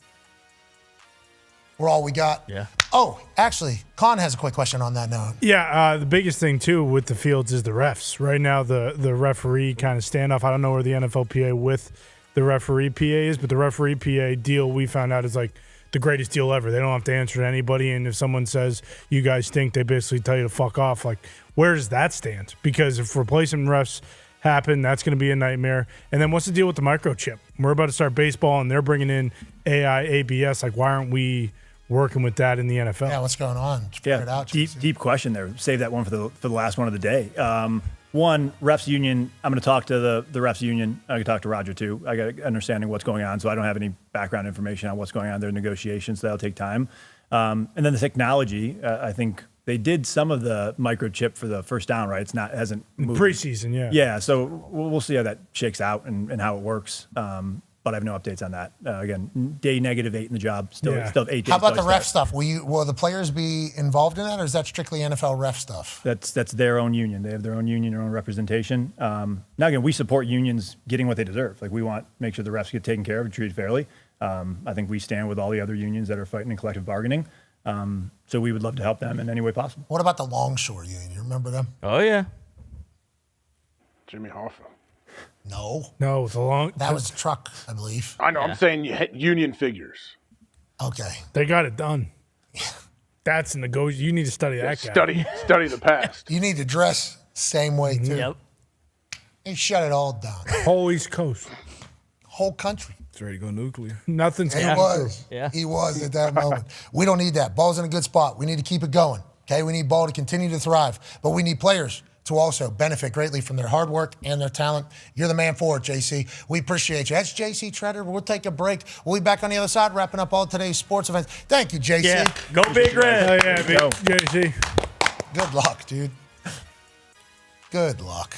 We're all we got. Yeah. Oh, actually, Con has a quick question on that note. Yeah, the biggest thing, too, with the fields is the refs. Right now, the referee kind of standoff. I don't know where the NFLPA with the referee PA is, but the referee PA deal we found out is like the greatest deal ever. They don't have to answer to anybody, and if someone says, you guys stink, they basically tell you to fuck off. Like, where does that stand? Because if replacement refs happen, that's going to be a nightmare. And then what's the deal with the microchip? We're about to start baseball, and they're bringing in AI, ABS. Like, why aren't we working with that in the NFL? Yeah, what's going on? Figure it out. Deep question there. Save that one for the last one of the day. One, refs union. I'm going to talk to the refs union. I can talk to Roger too. I got an understanding what's going on, so I don't have any background information on what's going on in their negotiations. So that'll take time. And then the technology. I think they did some of the microchip for the first down, right? Hasn't moved. Preseason, yeah. Yeah, so we'll see how that shakes out and how it works. But I have no updates on that. Again, day -8 in the job. Still have 8 days. How about the ref stuff? Will the players be involved in that, or is that strictly NFL ref stuff? That's their own union. They have their own union, their own representation. Now, again, we support unions getting what they deserve. Like, we want to make sure the refs get taken care of and treated fairly. I think we stand with all the other unions that are fighting in collective bargaining. So we would love to help them in any way possible. What about the Longshore Union? You remember them? Oh, yeah. Jimmy Hoffa. No. No, that was a truck, I believe. I know. I'm saying union figures. Okay. They got it done. That's in the You need to study that guy. Study the past. You need to dress same way, too. Yep. He shut it all down. Whole East Coast. Whole country. It's ready to go nuclear. Nothing's He coming was. through. Yeah. He was at that moment. We don't need that. Ball's in a good spot. We need to keep it going. Okay? We need ball to continue to thrive. But we need players to also benefit greatly from their hard work and their talent. You're the man for it, JC. We appreciate you. That's JC Tretter. We'll take a break. We'll be back on the other side, wrapping up all today's sports events. Thank you, JC. Yeah. Go Big Red. Oh, yeah, JC. Good luck, dude. Good luck.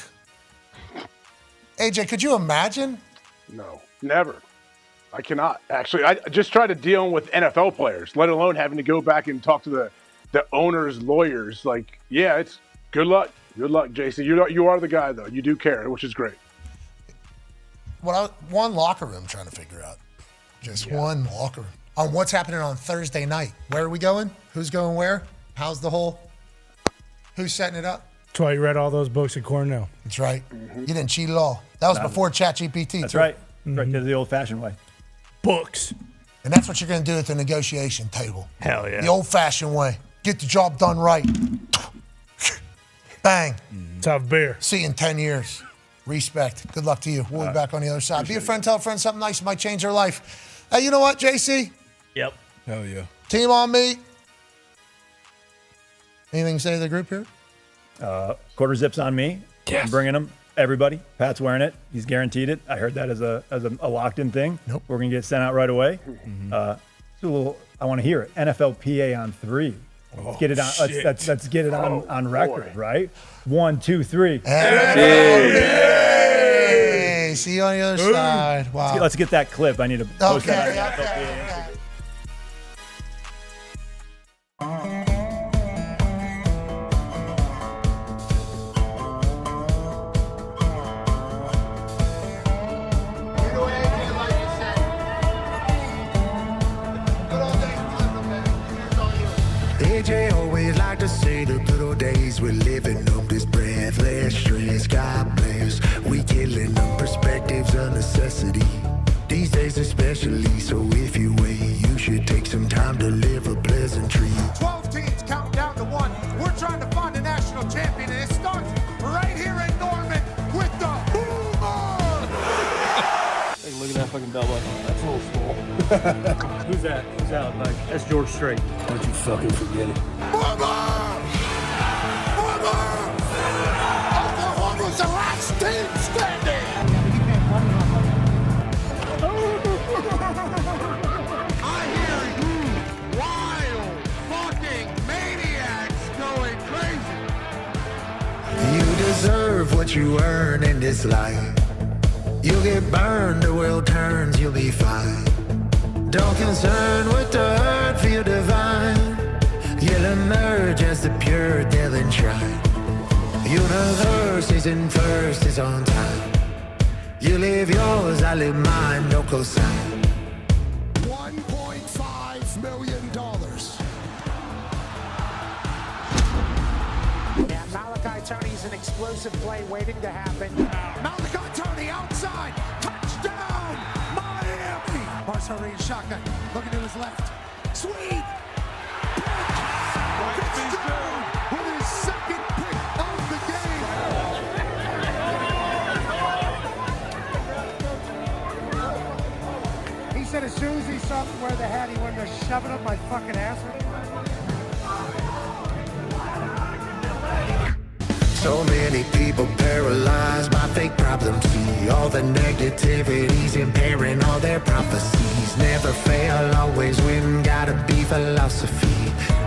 AJ, could you imagine? No, never. I cannot. Actually, I just try to deal with NFL players, let alone having to go back and talk to the owner's lawyers. Like, yeah, it's good luck. Good luck, JC. You are the guy, though. You do care, which is great. One locker room trying to figure out. Just one locker room. On what's happening on Thursday night. Where are we going? Who's going where? How's the who's setting it up? That's why you read all those books at Cornell. That's right. You didn't cheat at all. That was before ChatGPT. That's right. Right, the old-fashioned way. Books. And that's what you're going to do at the negotiation table. Hell yeah. The old-fashioned way. Get the job done right. Bang. Tough beer. See you in 10 years. Respect. Good luck to you. We'll be back on the other side. Be a friend, tell a friend something nice might change their life. Hey, you know what, JC? Yep. Hell yeah. Team on me. Anything to say to the group here? Quarter zips on me. Yes. I'm bringing them. Everybody. Pat's wearing it. He's guaranteed it. I heard that as a locked-in thing. Nope. We're going to get sent out right away. I want to hear it. NFLPA on 3. Let's get it on. Let's get it on record, right? 1, 2, 3. Hey, see you on the other side. Wow. Let's get that clip. I need to post that. Okay. AJ always like to say the good old days we're living them, this breathless stress, God bless. We killing them, perspectives a necessity. These days especially, so if you wait, you should take some time to live a pleasantry. 12 teams counting down to 1. We're trying to find a national champion, and it starts right here in Norman with the Boomer! Hey, look at that fucking belt buckle. That's a little small. Who's that? Who's that, Mike? That's George Strait. Don't you fucking forget it. Oklahoma's the last team standing! I hear you wild fucking maniacs going crazy. You deserve what you earn in this life. You'll get burned, the world turns, you'll be fine. Don't concern with the hurt, feel divine. You'll emerge as the pure Dylan shrine. Universe isn't first, it's on time. You live yours, I live mine, no cosign. $1.5 million. Yeah, Malachi Tony's an explosive play waiting to happen. Malachi Tony outside, touchdown, Miami. Barcelona shotgun, looking to his left. Sweet. Fitzgerald with his second pick of the game. He said as soon as he saw me wear the hat, he wanted to shove it up my fucking ass. So many people paralyzed by fake problems. See all the negativities impairing all their prophecies. Never fail, always win, gotta be philosophy.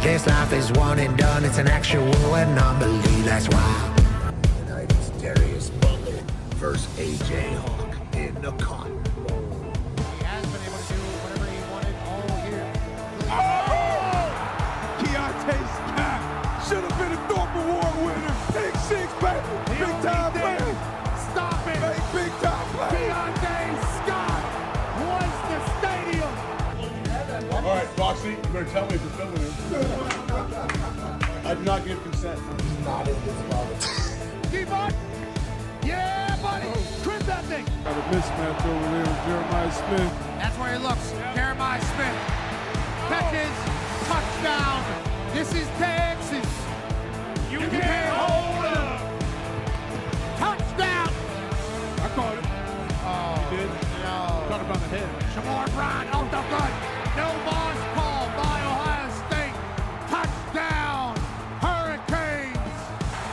This life is one and done, it's an actual anomaly, that's why. Tonight it's Darius Butler versus AJ Hawk in the Cotton Bowl. He has been able to do whatever he wanted all year. Keontae's cap should have been a Thorpe Award winner. Big six, baby. Big time play. Stop it. Hey, big time play. Keontae Scott was the stadium. All right, Foxy, you better tell me if you're filming him. I do not give consent. Not in this ball. Devon. Yeah, buddy. Crib that thing. Got a mismatch over there with Jeremiah Smith. That's where he looks. Jeremiah Smith. Catches. Touchdown. This is Texas. You can't hold up. Touchdown. I caught it. Oh, You did? no. Caught him on the head. Shamar Bryant off the gun. No boss call by Ohio State. Touchdown. Hurricanes.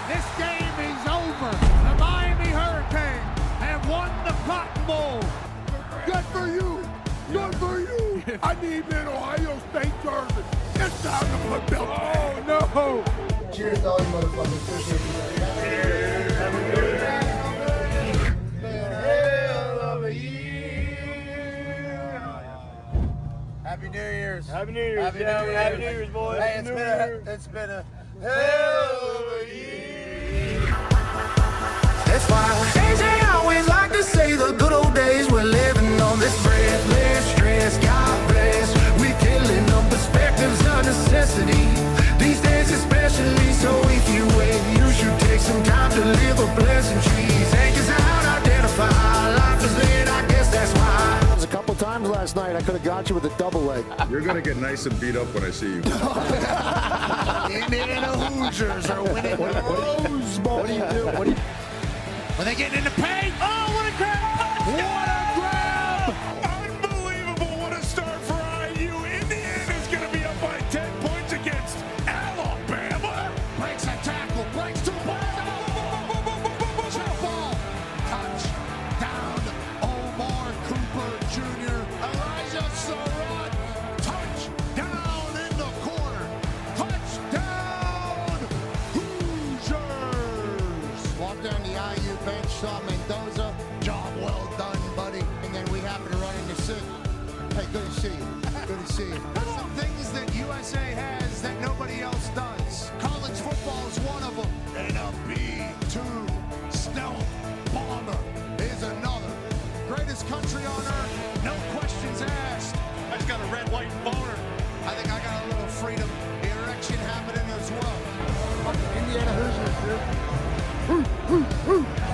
This game is over. The Miami Hurricanes have won the Cotton Bowl. Good for you. Good for you. I need that Ohio State jersey. It's time to put belt. Oh, no. Cheers to all you motherfuckers. Appreciate you. Happy New Year's. Happy New Year's. Happy New Year's. Happy New Year's, boys. Hey, it's been a hell of a year. That's why AJ always like to say the good old days we're living on this breathless stress. God bless. We killing them perspectives of necessity. These days especially, so if you wait, you should take some time to live a pleasantries. Anchors out, identify. Life is lit, I guess that's why. A couple times last night, I could have got you with a double leg. You're going to get nice and beat up when I see you. Indiana Hoosiers are winning the Rose Bowl. What do you do? When they get in the paint. Oh, what a grab! What a grab! Unbelievable. What a start for IU. Indiana's going to be up by 10 points against Alabama. Breaks a tackle, breaks two balls. Jump ball. Touchdown. Omar Cooper Jr. Elijah Surratt. Touchdown in the corner. Touchdown. Hoosiers. Walk down the IU bench, saw Mendoza. Job well done, buddy. And then we happen to run into Sid. Hey, good to see you. Good to see you. There's some things that USA has that nobody else does. College football is one of them. And a B-2 stealth bomber is another. Greatest country on earth, no questions asked. I just got a red, white boner. I think I got a little freedom erection happening as well. Indiana Hoosiers, dude.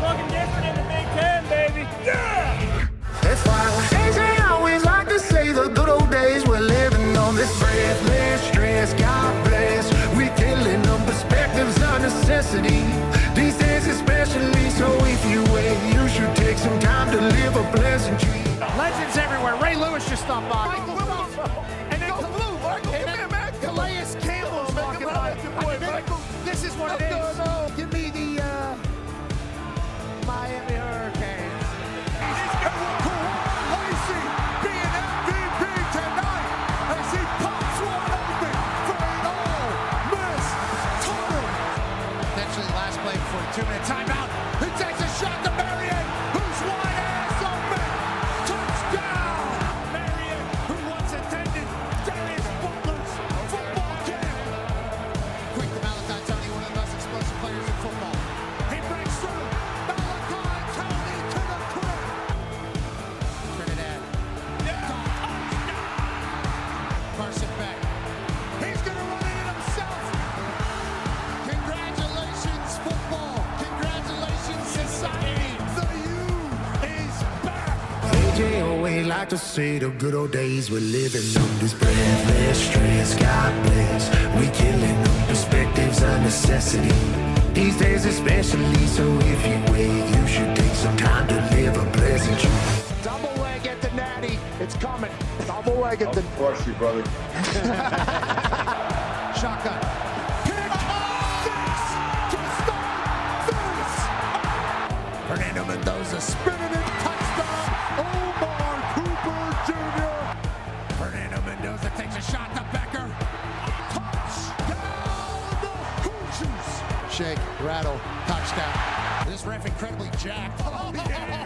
Fucking different in the Big Ten, baby. Yeah! That's why AJ always like to say the good old days we're living on this breathless stress. God bless. We killing them perspectives of necessity. These days especially, so if you wait, you should take some time to live a pleasant dream. Legends everywhere. Ray Lewis just stopped by. And then Calais Campbell's walking by. This is what it is. Give me the Miami Hurricanes. Lacey being MVP tonight as he pops one open for an all-miss tunnel. Potentially last play before a 2-minute timeout. He takes a shot to Marion, who's wide ass like to say the good old days we're living on. This breathless stress, God bless. We killing them. Perspective's a necessity. These days especially, so if you wait, you should take some time to live a pleasant truth. Double leg at the natty. It's coming. Double leg at the... I'll crush you, brother. Shotgun. Fernando Mendoza spinning it. Touchdown. Omar Cooper Jr. Fernando Mendoza takes a shot to Becker. Touchdown, the Hoosiers. Shake, rattle, touchdown. This ref incredibly jacked. Oh, yeah.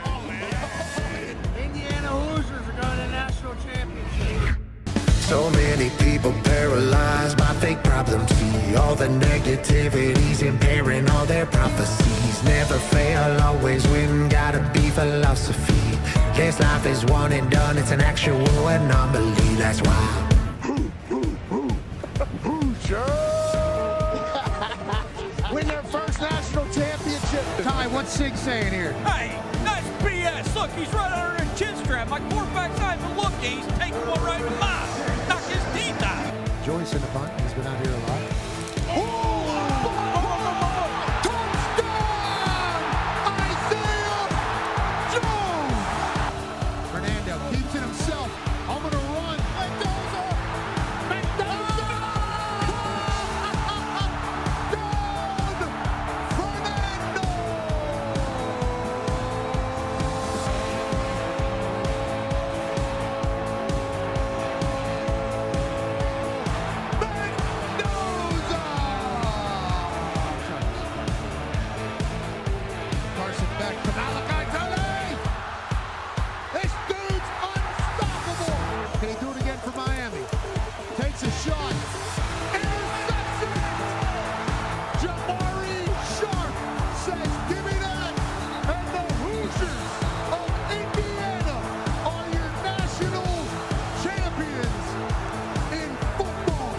Indiana Hoosiers are going to national championship. So many people paralyzed by fake problems. See all the negativities impairing all their prophecies. Never fail, always win, gotta be philosophy. This life is one and done, it's an actual anomaly. That's why. Win their first national championship. Ty, what's Sig saying here? Hey, that's BS. Look, he's right under the chin strap. My quarterback's not even looking. He's taking one right in the mouth. Knock his teeth out. Joyce in the punt. He's been out here a lot. Fernando keeps it himself. I'm going to run. Mendoza! Mendoza! Carson back to Malachi Tony. This dude's unstoppable. Can he do it again for Miami? Takes a shot. Interception. Jamari Sharp says, give me that. And the Hoosiers of Indiana are your national champions in football.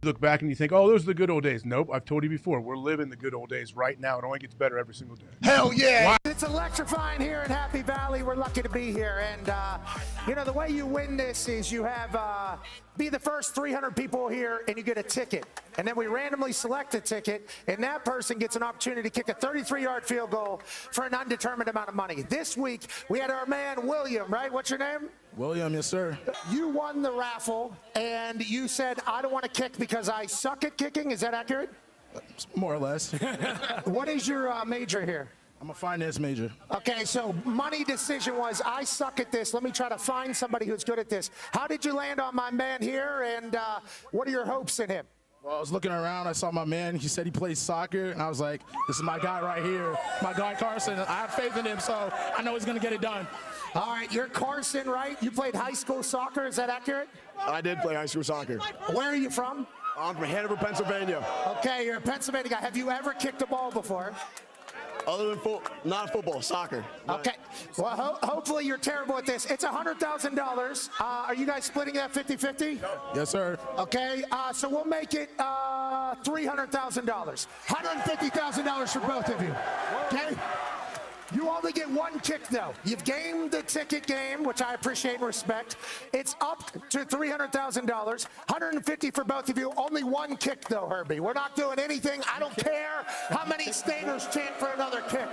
You look back and you think, oh, those are the good old days. Nope, I've told you before. We're living the good old days right now. It only gets better every single day. Hell yeah! It's electrifying here in Happy Valley. We're lucky to be here. And, you know, the way you win this is you have be the first 300 people here and you get a ticket. And then we randomly select a ticket, and that person gets an opportunity to kick a 33-yard field goal for an undetermined amount of money. This week, we had our man, William, right? What's your name? William, yes, sir. You won the raffle, and you said, I don't want to kick because I suck at kicking. Is that accurate? More or less. What is your major here? I'm a finance major. Okay, so money decision was, I suck at this. Let me try to find somebody who's good at this. How did you land on my man here, and what are your hopes in him? Well, I was looking around. I saw my man. He said he plays soccer, and I was like, this is my guy right here. My guy Carson. I have faith in him, so I know he's going to get it done. All right, you're Carson, right? You played high school soccer. Is that accurate? I did play high school soccer. Where are you from? I'm from Hanover, Pennsylvania. Okay, you're a Pennsylvania guy. Have you ever kicked a ball before? Other than not football, soccer. Okay. Well, hopefully you're terrible at this. It's $100,000. Are you guys splitting that 50-50? Yes, sir. Okay, so we'll make it $300,000. $150,000 for both of you. Okay? You only get one kick, though. You've gamed the ticket game, which I appreciate and respect. It's up to $300,000. $150,000 for both of you. Only one kick, though, Herbie. We're not doing anything. I don't care how many Staters chant for another kick.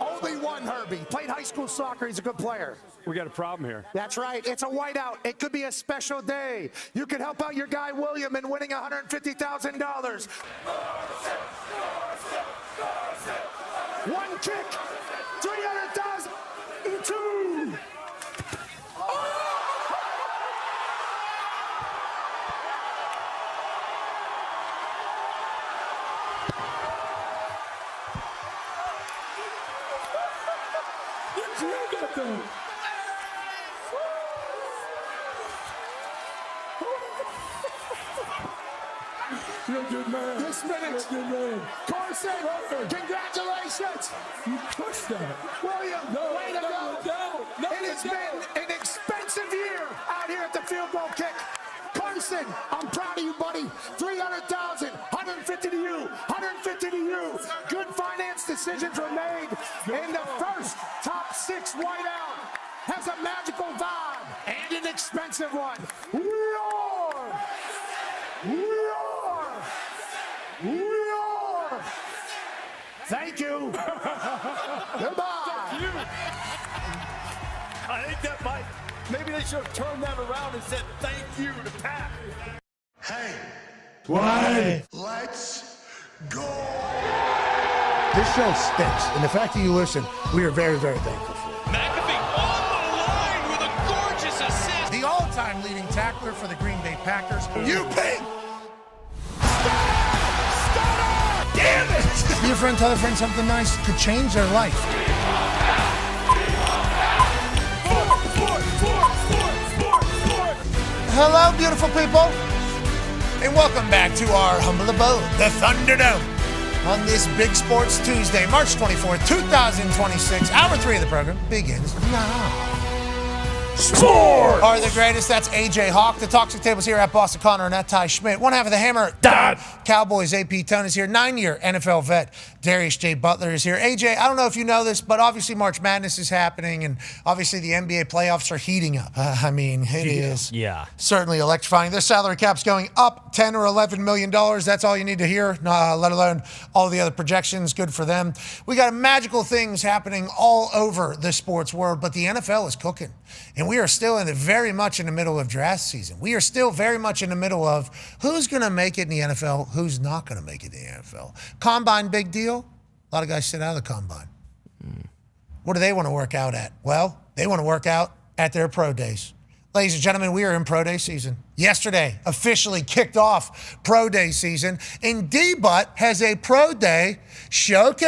Only one, Herbie. Played high school soccer. He's a good player. We got a problem here. That's right. It's a whiteout. It could be a special day. You can help out your guy, William, in winning $150,000. One kick, 300,000, two. You got them. You're a good man. This minute, You're a good man. Carson, congratulations. You crushed that. William, way to go. No, it has been an expensive year out here at the field goal kick. Carson, I'm proud of you, buddy. $300,000. decisions were made, and the first top 6 whiteout has a magical vibe and an expensive one. We are. Thank you. Goodbye. I think that might, maybe they should have turned that around and said thank you to Pat. Hey, Why? let's go. This show stinks, and the fact that you listen, we are very, very thankful for it. McAfee on the line with a gorgeous assist. The all-time leading tackler for the Green Bay Packers. You pig! Damn it! Your friend tell a friend something nice could change their life. Hello, beautiful people, and welcome back to our humble abode, the Thunderdome, on this Big Sports Tuesday, March 24th, 2026. Hour 3 of the program begins now. Sport are the greatest. That's AJ Hawk. The Toxic Tables here at Boston Connor and at Ty Schmidt. One half of the Hammer, Dahn. Cowboys AP Tone is here. 9-year NFL vet Darius J. Butler is here. AJ, I don't know if you know this, but obviously March Madness is happening, and obviously the NBA playoffs are heating up. I mean, it is certainly electrifying. Their salary cap's going up $10 or $11 million. That's all you need to hear, let alone all the other projections. Good for them. We got magical things happening all over the sports world, but the NFL is cooking. And we are still very much in the middle of draft season. We are still very much in the middle of who's going to make it in the NFL, who's not going to make it in the NFL. Combine, big deal. A lot of guys sit out of the combine. What do they want to work out at? Well, they want to work out at their pro days. Ladies and gentlemen, we are in pro day season. Yesterday officially kicked off pro day season, and D-Butt has a pro day showcase.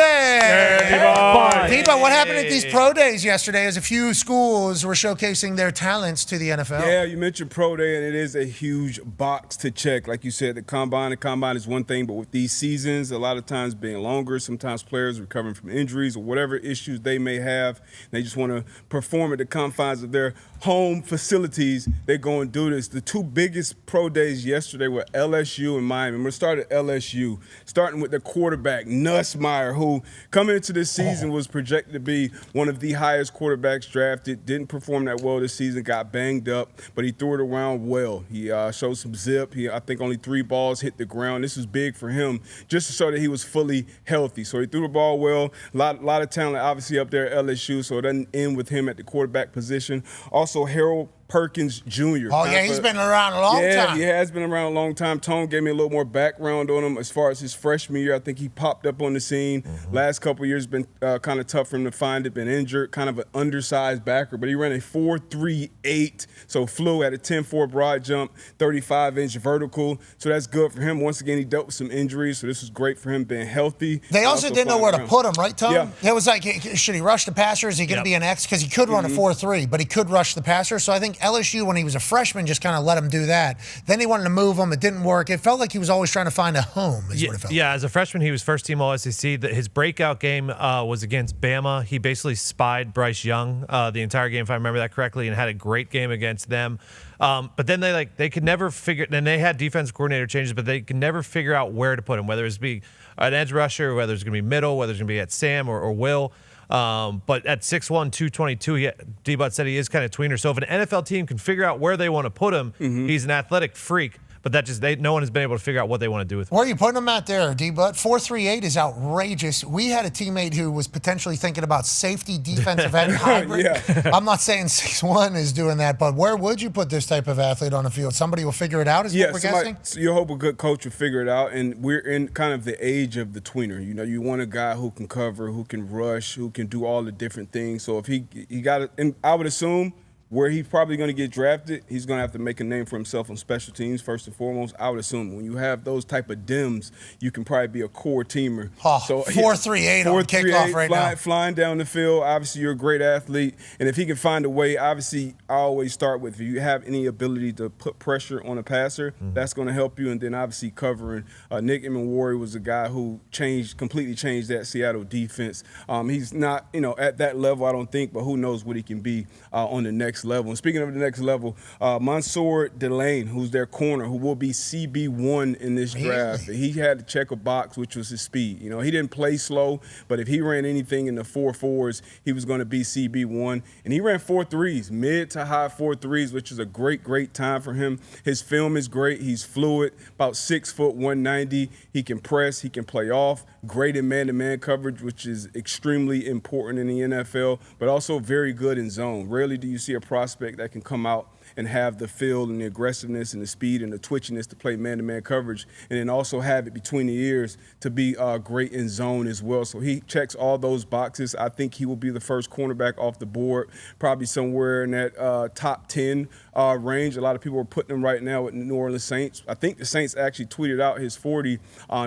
D-Butt, what happened at these pro days yesterday as a few schools were showcasing their talents to the NFL? Yeah, you mentioned pro day, and it is a huge box to check. Like you said, the combine is one thing, but with these seasons, a lot of times being longer, sometimes players recovering from injuries or whatever issues they may have, they just want to perform at the confines of their home facilities. They're going to do this. The two biggest pro days yesterday were LSU and Miami. I'm going to start at LSU, starting with the quarterback, Nussmeier, who coming into this season was projected to be one of the highest quarterbacks drafted. Didn't perform that well this season, got banged up, but he threw it around well. He showed some zip. I think only 3 balls hit the ground. This was big for him just to show that he was fully healthy. So he threw the ball well. A lot of talent obviously up there at LSU, so it doesn't end with him at the quarterback position. Also, Harold Perkins Jr. Oh, yeah, he's been around a long time. Yeah, he has been around a long time. Tone gave me a little more background on him as far as his freshman year. I think he popped up on the scene. Last couple of years been kind of tough for him to find it, been injured, kind of an undersized backer, but he ran a 4.38, so flew at a 10.4 broad jump, 35-inch vertical, so that's good for him. Once again, he dealt with some injuries, so this was great for him being healthy. They also didn't know where to put him, right, Tom? Yeah. It was like, should he rush the passer? Is he going to be an X? Because he could run a 4.3, but he could rush the passer, so I think LSU, when he was a freshman, just kind of let him do that. Then he wanted to move him. It didn't work. It felt like he was always trying to find a home, is what it felt like. Yeah, as a freshman, he was first team All-SEC. His breakout game was against Bama. He basically spied Bryce Young the entire game, if I remember that correctly, and had a great game against them. But then they could never figure. Then they had defense coordinator changes, but they could never figure out where to put him, whether it's be an edge rusher, whether it's going to be middle, whether it's going to be at Sam or Will. But at 6'1", 222, D-Butt said he is kind of tweener. So if an NFL team can figure out where they want to put him, he's an athletic freak. But that just no one has been able to figure out what they want to do with him. Where are you putting him at there, D-Butt? 4.38 is outrageous. We had a teammate who was potentially thinking about safety defensive end hybrid. I'm not saying 6'1" is doing that, but where would you put this type of athlete on the field? Somebody will figure it out, is what we're guessing? So you hope a good coach will figure it out, and we're in kind of the age of the tweener. You know, you want a guy who can cover, who can rush, who can do all the different things. So if he got it, and I would assume where he's probably going to get drafted, he's going to have to make a name for himself on special teams first and foremost. I would assume when you have those type of dims, you can probably be a core teamer. So 4.38 on kickoff right now. Flying down the field. Obviously, you're a great athlete, and if he can find a way, obviously, I always start with if you have any ability to put pressure on a passer, that's going to help you. And then obviously covering. Nick Emmanwori was a guy who completely changed that Seattle defense. He's not, at that level, I don't think, but who knows what he can be on the next next level. And speaking of the next level, Mansour Delane, who's their corner, who will be CB1 in this draft, he had to check a box, which was his speed. You know, he didn't play slow, but if he ran anything in the 4.4s, he was going to be CB1. And he ran 4.3s, mid to high 4.3s, which is a great time for him. His film is great. He's fluid, about 6 foot, 190. He can press, he can play off, great in man-to-man coverage, which is extremely important in the NFL, but also very good in zone. Rarely do you see a prospect that can come out and have the feel and the aggressiveness and the speed and the twitchiness to play man-to-man coverage, and then also have it between the ears to be great in zone as well. So he checks all those boxes. I think he will be the first cornerback off the board, probably somewhere in that top 10 range. A lot of people are putting him right now with New Orleans Saints. I think the Saints actually tweeted out his 40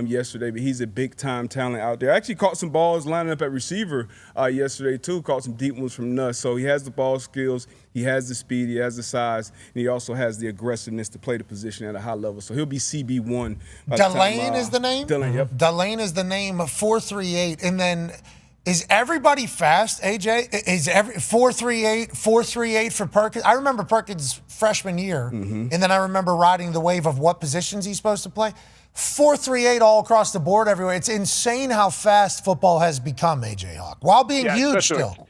yesterday, but he's a big-time talent out there. Actually caught some balls lining up at receiver yesterday too, caught some deep ones from Nuss. So he has the ball skills, he has the speed, he has the size, and he also has the aggressiveness to play the position at a high level. So he'll be CB1. Delane is the name? Delane, yep. Delane is the name of 4.38. And then is everybody fast, AJ? Is 4.38, 4.38 for Perkins? I remember Perkins' freshman year, and then I remember riding the wave of what positions he's supposed to play. 4.38 all across the board everywhere. It's insane how fast football has become, AJ Hawk, while being huge still.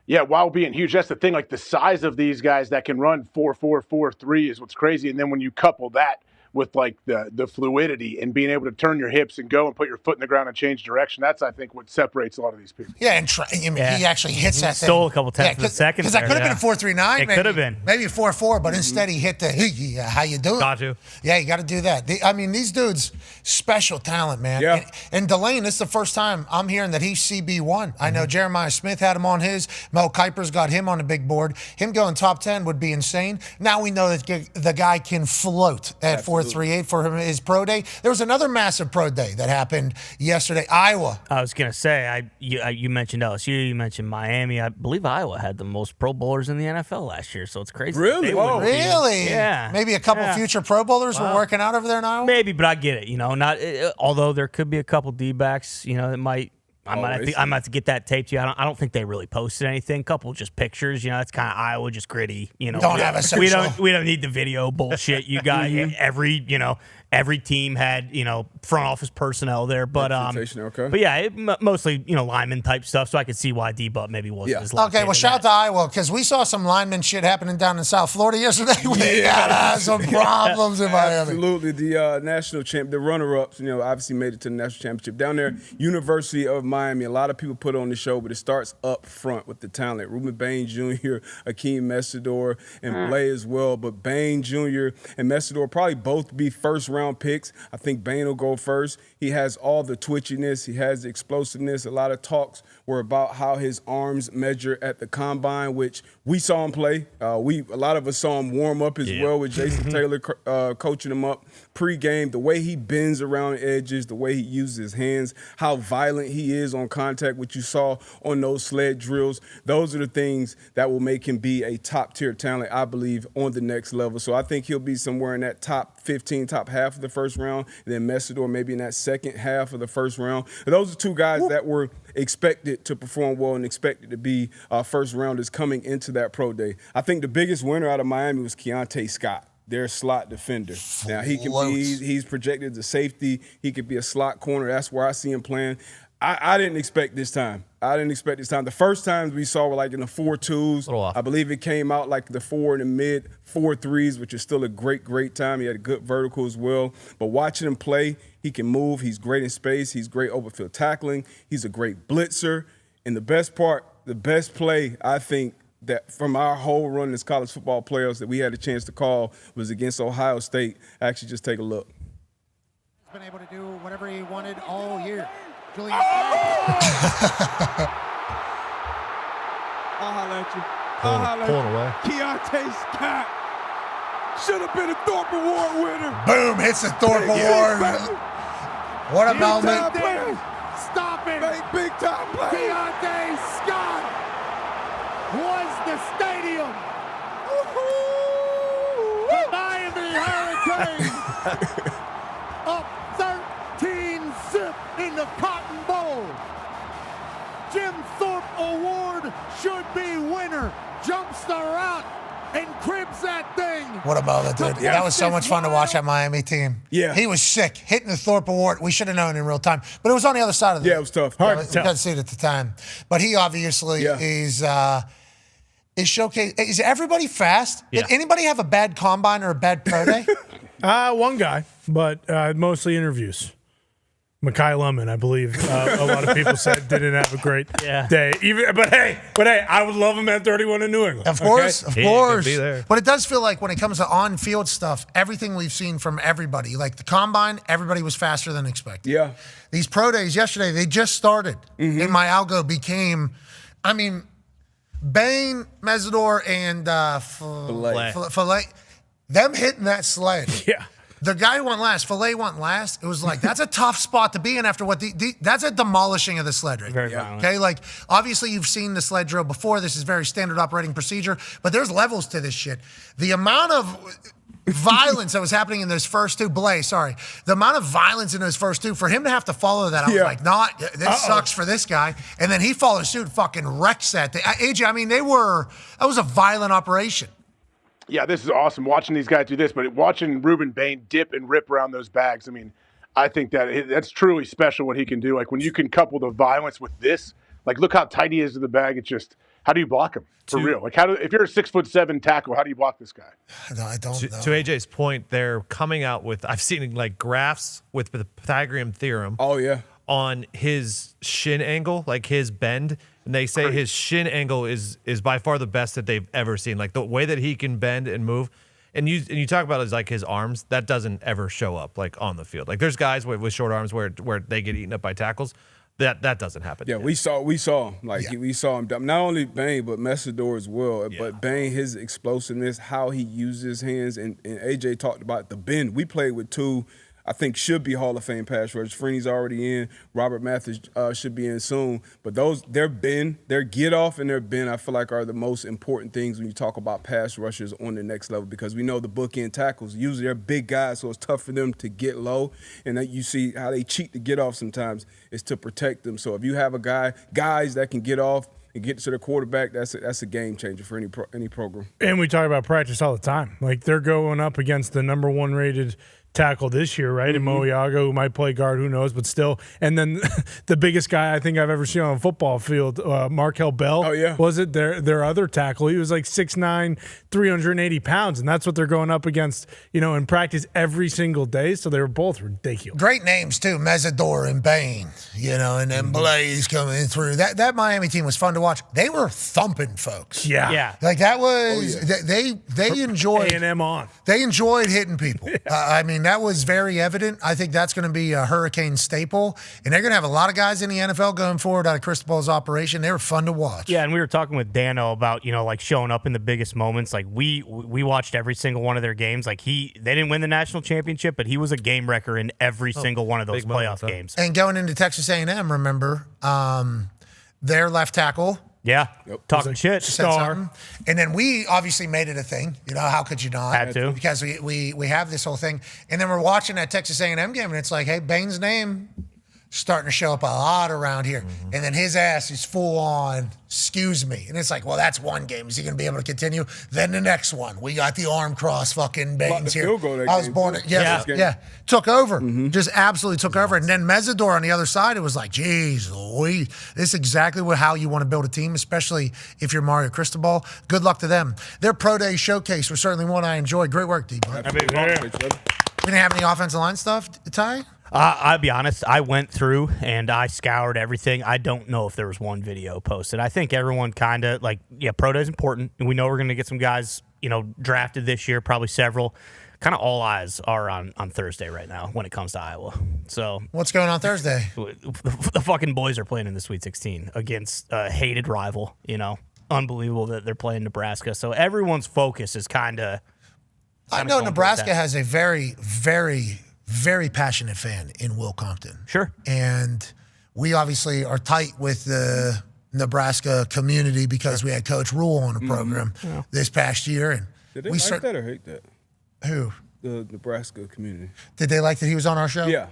Yeah, while being huge, that's the thing. Like the size of these guys that can run 4.4, 4.3 is what's crazy. And then when you couple that with like the fluidity and being able to turn your hips and go and put your foot in the ground and change direction, that's I think what separates a lot of these people. Yeah, and he actually hits that thing. Stole a couple tenths of a second. Because that could have been a 4.39. It could have been. Maybe a 4.4, but instead he hit the how you doing? Got to. Yeah, you got to do that. I mean, these dudes, special talent, man. Yeah. And Delane, this is the first time I'm hearing that he's CB1. I know Jeremiah Smith had him on his. Mel Kiper's got him on the big board. Him going top 10 would be insane. Now we know that the guy can float at 4.38 for his pro day. There was another massive pro day that happened yesterday. Iowa. I was going to say, you mentioned LSU, you mentioned Miami. I believe Iowa had the most Pro Bowlers in the NFL last year, so it's crazy. Really? Whoa. Really? Yeah. Maybe a couple future Pro Bowlers were working out over there in Iowa? Maybe, but I get it. You know, although there could be a couple D-backs, you know, that might. I might have to get that taped to you. I don't think they really posted anything. Couple just pictures. You know, it's kind of Iowa, just gritty. You know, don't have a social. We don't need the video bullshit. You got every team had front office personnel there, but but yeah, mostly lineman type stuff. So I could see why D-Butt maybe wasn't as okay. Well, shout out to Iowa because we saw some lineman shit happening down in South Florida yesterday. We got some problems in Miami. Absolutely, the national champ, the runner-ups, obviously made it to the national championship down there. University of Miami. A lot of people put on the show, but it starts up front with the talent. Ruben Bain Jr., Akeem Messidor, and Blay as well. But Bain Jr. and Messidor probably both be first-round picks. I think Bain will go first. He has all the twitchiness. He has the explosiveness. A lot of talks were about how his arms measure at the combine, which we saw him play. A lot of us saw him warm up as well with JC Tretter coaching him up pre-game. The way he bends around edges, the way he uses his hands, how violent he is on contact, which you saw on those sled drills. Those are the things that will make him be a top-tier talent, I believe, on the next level. So I think he'll be somewhere in that top 15, top half of the first round, and then Messidor maybe in that second half of the first round. And those are two guys that were expected to perform well and expected to be first rounders coming into that pro day. I think the biggest winner out of Miami was Keontae Scott, their slot defender. Now, he's projected as a safety. He could be a slot corner. That's where I see him playing. I didn't expect this time. The first times we saw were like in the 4.2s. I believe it came out like the 4 in the mid 4.3s, which is still a great time. He had a good vertical as well. But watching him play, he can move. He's great in space. He's great overfield tackling. He's a great blitzer. And the best play, I think, that from our whole run as college football players that we had a chance to call was against Ohio State. Actually, just take a look. He's been able to do whatever he wanted all year. I'll holler at you. Keontae Scott should have been a Thorpe Award winner. Boom, hits the Thorpe Award. What a moment. Stop it. Big time play. Keontae Scott was the stadium. The Miami Hurricanes up 13-zip in the Cotton Bowl. Jim Thorpe Award should be winner. Jumps the route and cribs that thing. What a moment, dude. Yeah. That was so much fun to watch that Miami team. Yeah. He was sick, hitting the Thorpe Award. We should have known in real time. But it was on the other side of the Yeah, it was tough. Hard to tell. We couldn't see it at the time. But he obviously is showcase. Is everybody fast? Yeah. Did anybody have a bad combine or a bad pro day? One guy, but mostly interviews. Mekhi Lemon, I believe a lot of people said didn't have a great day. But hey, I would love him at 31 in New England. Of course, okay? of course. Be there. But it does feel like when it comes to on-field stuff, everything we've seen from everybody, like the combine, everybody was faster than expected. Yeah. These pro days yesterday, they just started, and my algo became, Bain, Mesidor, and Filet, them hitting that sled. Yeah. The guy who went last, Filet went last. It was like, that's a tough spot to be in after what that's a demolishing of the sled right Very violent. Okay, like obviously you've seen the sled drill before. This is very standard operating procedure, but there's levels to this shit. The amount of violence that was happening in those first two, the amount of violence in those first two, for him to have to follow that, I was like, this sucks for this guy. And then he followed suit, fucking wrecks that thing. AJ, that was a violent operation. Yeah, this is awesome watching these guys do this, but watching Ruben Bain dip and rip around those bags, I think that's truly special what he can do. Like when you can couple the violence with this, like look how tight he is to the bag. It's just, how do you block him for real? Like if you're a 6'7" tackle, how do you block this guy? No, I don't know. To AJ's point, they're coming out with, I've seen like graphs with the Pythagorean theorem. Oh yeah. On his shin angle, like his bend. And they say his shin angle is by far the best that they've ever seen. Like the way that he can bend and move. And you talk about his arms, that doesn't ever show up like on the field. Like there's guys with short arms where they get eaten up by tackles. That doesn't happen. Yeah, we saw him. We saw him not only Bain, but Mesidor as well. Yeah. But Bain, his explosiveness, how he uses his hands, and AJ talked about the bend. We played with two, I think, should be Hall of Fame pass rushers. Freeney's already in. Robert Mathis should be in soon. But their bend, their get off and their bend, I feel like are the most important things when you talk about pass rushers on the next level, because we know the bookend tackles, usually they're big guys, so it's tough for them to get low. And you see how they cheat to get off sometimes is to protect them. So if you have guys that can get off and get to the quarterback, that's a game changer for any program. And we talk about practice all the time. Like they're going up against the number 1 rated tackle this year, right? And Mo Iago, who might play guard, who knows, but still. And then the biggest guy I think I've ever seen on a football field, Markel Bell. Oh, yeah. Was it their other tackle? He was like 6'9", 380 pounds. And that's what they're going up against, in practice every single day. So they were both ridiculous. Great names, too. Mesidor and Bain, and then Blaze coming through. That Miami team was fun to watch. They were thumping folks. Yeah. Like that was, they enjoyed. A&M on. They enjoyed hitting people. That was very evident. I think that's going to be a Hurricane staple. And they're going to have a lot of guys in the NFL going forward out of Cristobal's operation. They were fun to watch. Yeah, and we were talking with Dano about, like showing up in the biggest moments. Like we watched every single one of their games. Like they didn't win the national championship, but he was a game wrecker in every single one of those playoff games. And going into Texas A&M, remember, their left tackle. Yeah, talking shit. Star. And then we obviously made it a thing. How could you not? Had to. Because we have this whole thing. And then we're watching that Texas A&M game, and it's like, hey, Bain's name starting to show up a lot around here. Mm-hmm. And then his ass is full on, excuse me. And it's like, well, that's one game. Is he going to be able to continue? Then the next one. We got the arm cross fucking Baines here. I was born. Took over. Mm-hmm. Just absolutely took over. And then Mesidor on the other side, it was like, geez, Louise. This is exactly how you want to build a team, especially if you're Mario Cristobal. Good luck to them. Their Pro Day showcase was certainly one I enjoyed. Great work, D-Bud. We didn't have any offensive line stuff, Ty? I'll be honest. I went through and I scoured everything. I don't know if there was one video posted. I think everyone kind of Pro Day is important. And we know we're going to get some guys, drafted this year, probably several. Kind of all eyes are on Thursday right now when it comes to Iowa. So what's going on Thursday? The fucking boys are playing in the Sweet 16 against a hated rival. Unbelievable that they're playing Nebraska. So everyone's focus is kind of. I know Nebraska has a very, very, very passionate fan in Will Compton. Sure. And we obviously are tight with the Nebraska community because we had Coach Rule on the program this past year. And did they like that or hate that? Who? The Nebraska community. Did they like that he was on our show? Yeah.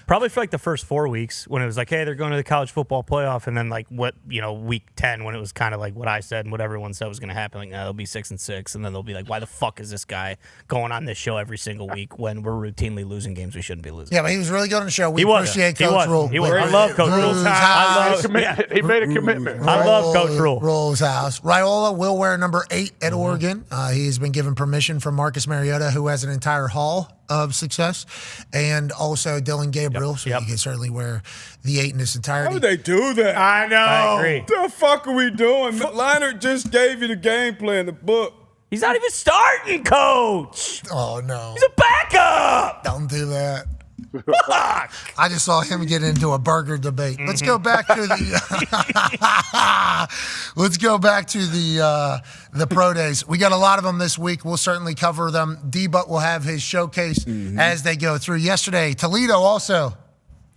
Probably for like the first 4 weeks when it was like, hey, they're going to the college football playoff, and then like week 10 when it was kind of like what I said and what everyone said was going to happen. Like, they'll be 6-6, and then they'll be like, why the fuck is this guy going on this show every single week when we're routinely losing games we shouldn't be losing? Yeah, but he was really good on the show. We appreciate Coach Rule. I love Coach Rule. He made a commitment. I love Coach Rule. Rule's house. Raiola will wear number 8 at Oregon. He's been given permission from Marcus Mariota, who has an entire hall of success, and also Dylan Gabriel, so he can certainly wear the 8 in its entirety. How would they do that? I know. I agree. What the fuck are we doing? Leinart just gave you the game plan, the book. He's not even starting, Coach. Oh, no. He's a backup. Don't do that. I just saw him get into a burger debate. Let's go back to the pro days. We got a lot of them this week. We'll certainly cover them. D-Butt will have his showcase as they go through. Yesterday, Toledo also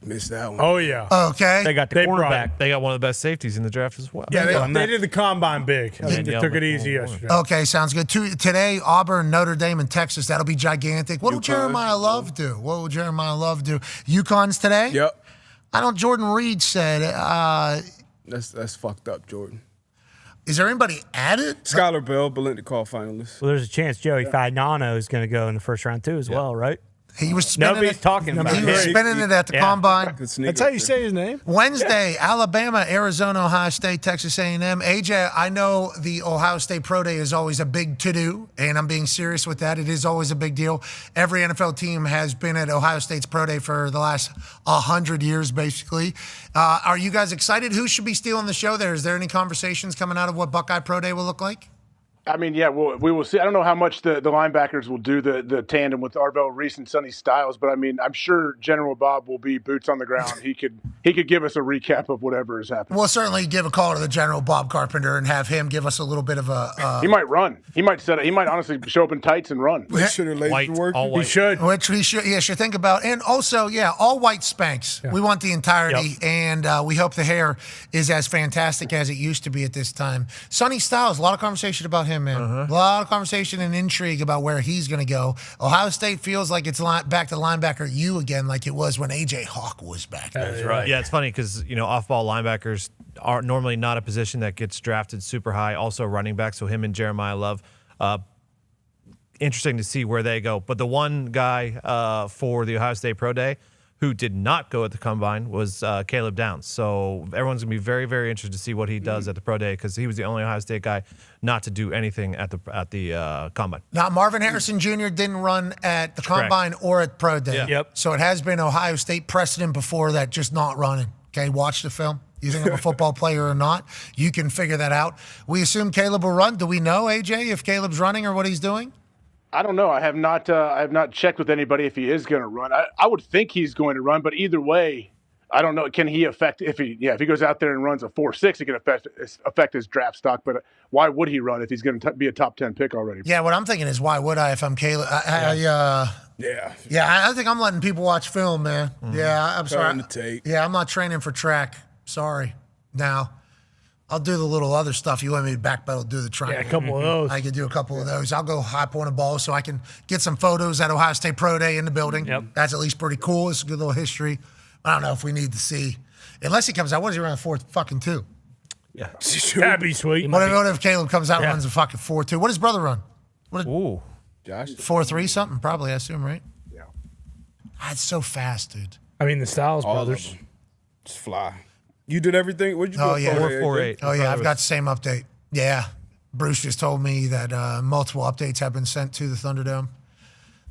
missed that one. Oh, yeah. Okay. They got the cornerback. They got one of the best safeties in the draft as well. Yeah, they did the combine big. I think they took it easy yesterday. Okay, sounds good. Today, Auburn, Notre Dame, and Texas. That'll be gigantic. What will Jeremiah Love do? UConn's today? Yep. I know Jordan Reed said. That's fucked up, Jordan. Is there anybody added? Skylar Bell, Belinda Call finalist. Well, there's a chance Joey Fagnano is going to go in the first round too as well, right? He was spinning Nobody's talking about it. He was spinning it at the combine. That's how you say his name. Wednesday, Alabama, Arizona, Ohio State, Texas A&M. AJ, I know the Ohio State Pro Day is always a big to-do, and I'm being serious with that. It is always a big deal. Every NFL team has been at Ohio State's Pro Day for the last 100 years, basically. Are you guys excited? Who should be stealing the show there? Is there any conversations coming out of what Buckeye Pro Day will look like? I mean, yeah, we will see. I don't know how much the linebackers will do the tandem with Arvell Reese and Sonny Styles, but I mean, I'm sure General Bob will be boots on the ground. He could give us a recap of whatever has happened. We'll certainly give a call to the General Bob Carpenter and have him give us a little bit of a. He might run. He might honestly show up in tights and run. He should have laid work. He should. Which we should think about. And also, all white Spanx. Yeah. We want the entirety, and we hope the hair is as fantastic as it used to be at this time. Sonny Styles, a lot of conversation about him, man. A lot of conversation and intrigue about where he's going to go. Ohio State feels like it's back to linebacker U again, like it was when A.J. Hawk was back there. That's right. Yeah, it's funny because, off-ball linebackers are normally not a position that gets drafted super high. Also running back, so him and Jeremiah Love. Interesting to see where they go. But the one guy for the Ohio State Pro Day who did not go at the combine was Caleb Downs. So everyone's going to be very, very interested to see what he does at the pro day because he was the only Ohio State guy not to do anything at the combine. Now, Marvin Harrison Jr. didn't run at the combine or at pro day. Yeah. Yep. So it has been Ohio State precedent before that just not running. Okay, watch the film. You think I'm a football player or not? You can figure that out. We assume Caleb will run. Do we know, AJ, if Caleb's running or what he's doing? I don't know. I have not checked with anybody if he is going to run. I would think he's going to run, but either way, I don't know. Can he affect if he goes out there and runs a 4.6, it can affect his draft stock. But why would he run if he's going to be a top 10 pick already? Yeah, what I'm thinking is why would I if I'm Caleb? I think I'm letting people watch film, man. Yeah, I'm sorry. Yeah, I'm not training for track. Sorry. Now, I'll do the little other stuff. You want me to backpedal, do the triangle. Yeah, a couple of those. I can do a couple of those. I'll go high point a ball so I can get some photos at Ohio State Pro Day in the building. Yep. That's at least pretty cool. It's a good little history. I don't know if we need to see. Unless he comes out, what is he running 4.2? Yeah. That'd be sweet. What if Caleb comes out and runs a fucking 4.2? What does brother run? Ooh. Josh. 4.3 something, probably, I assume, right? Yeah. That's so fast, dude. I mean, the Styles brothers. Just fly. You did everything? What'd you do? 4.48. Oh, yeah, I've got the same update. Yeah. Bruce just told me that multiple updates have been sent to the Thunderdome.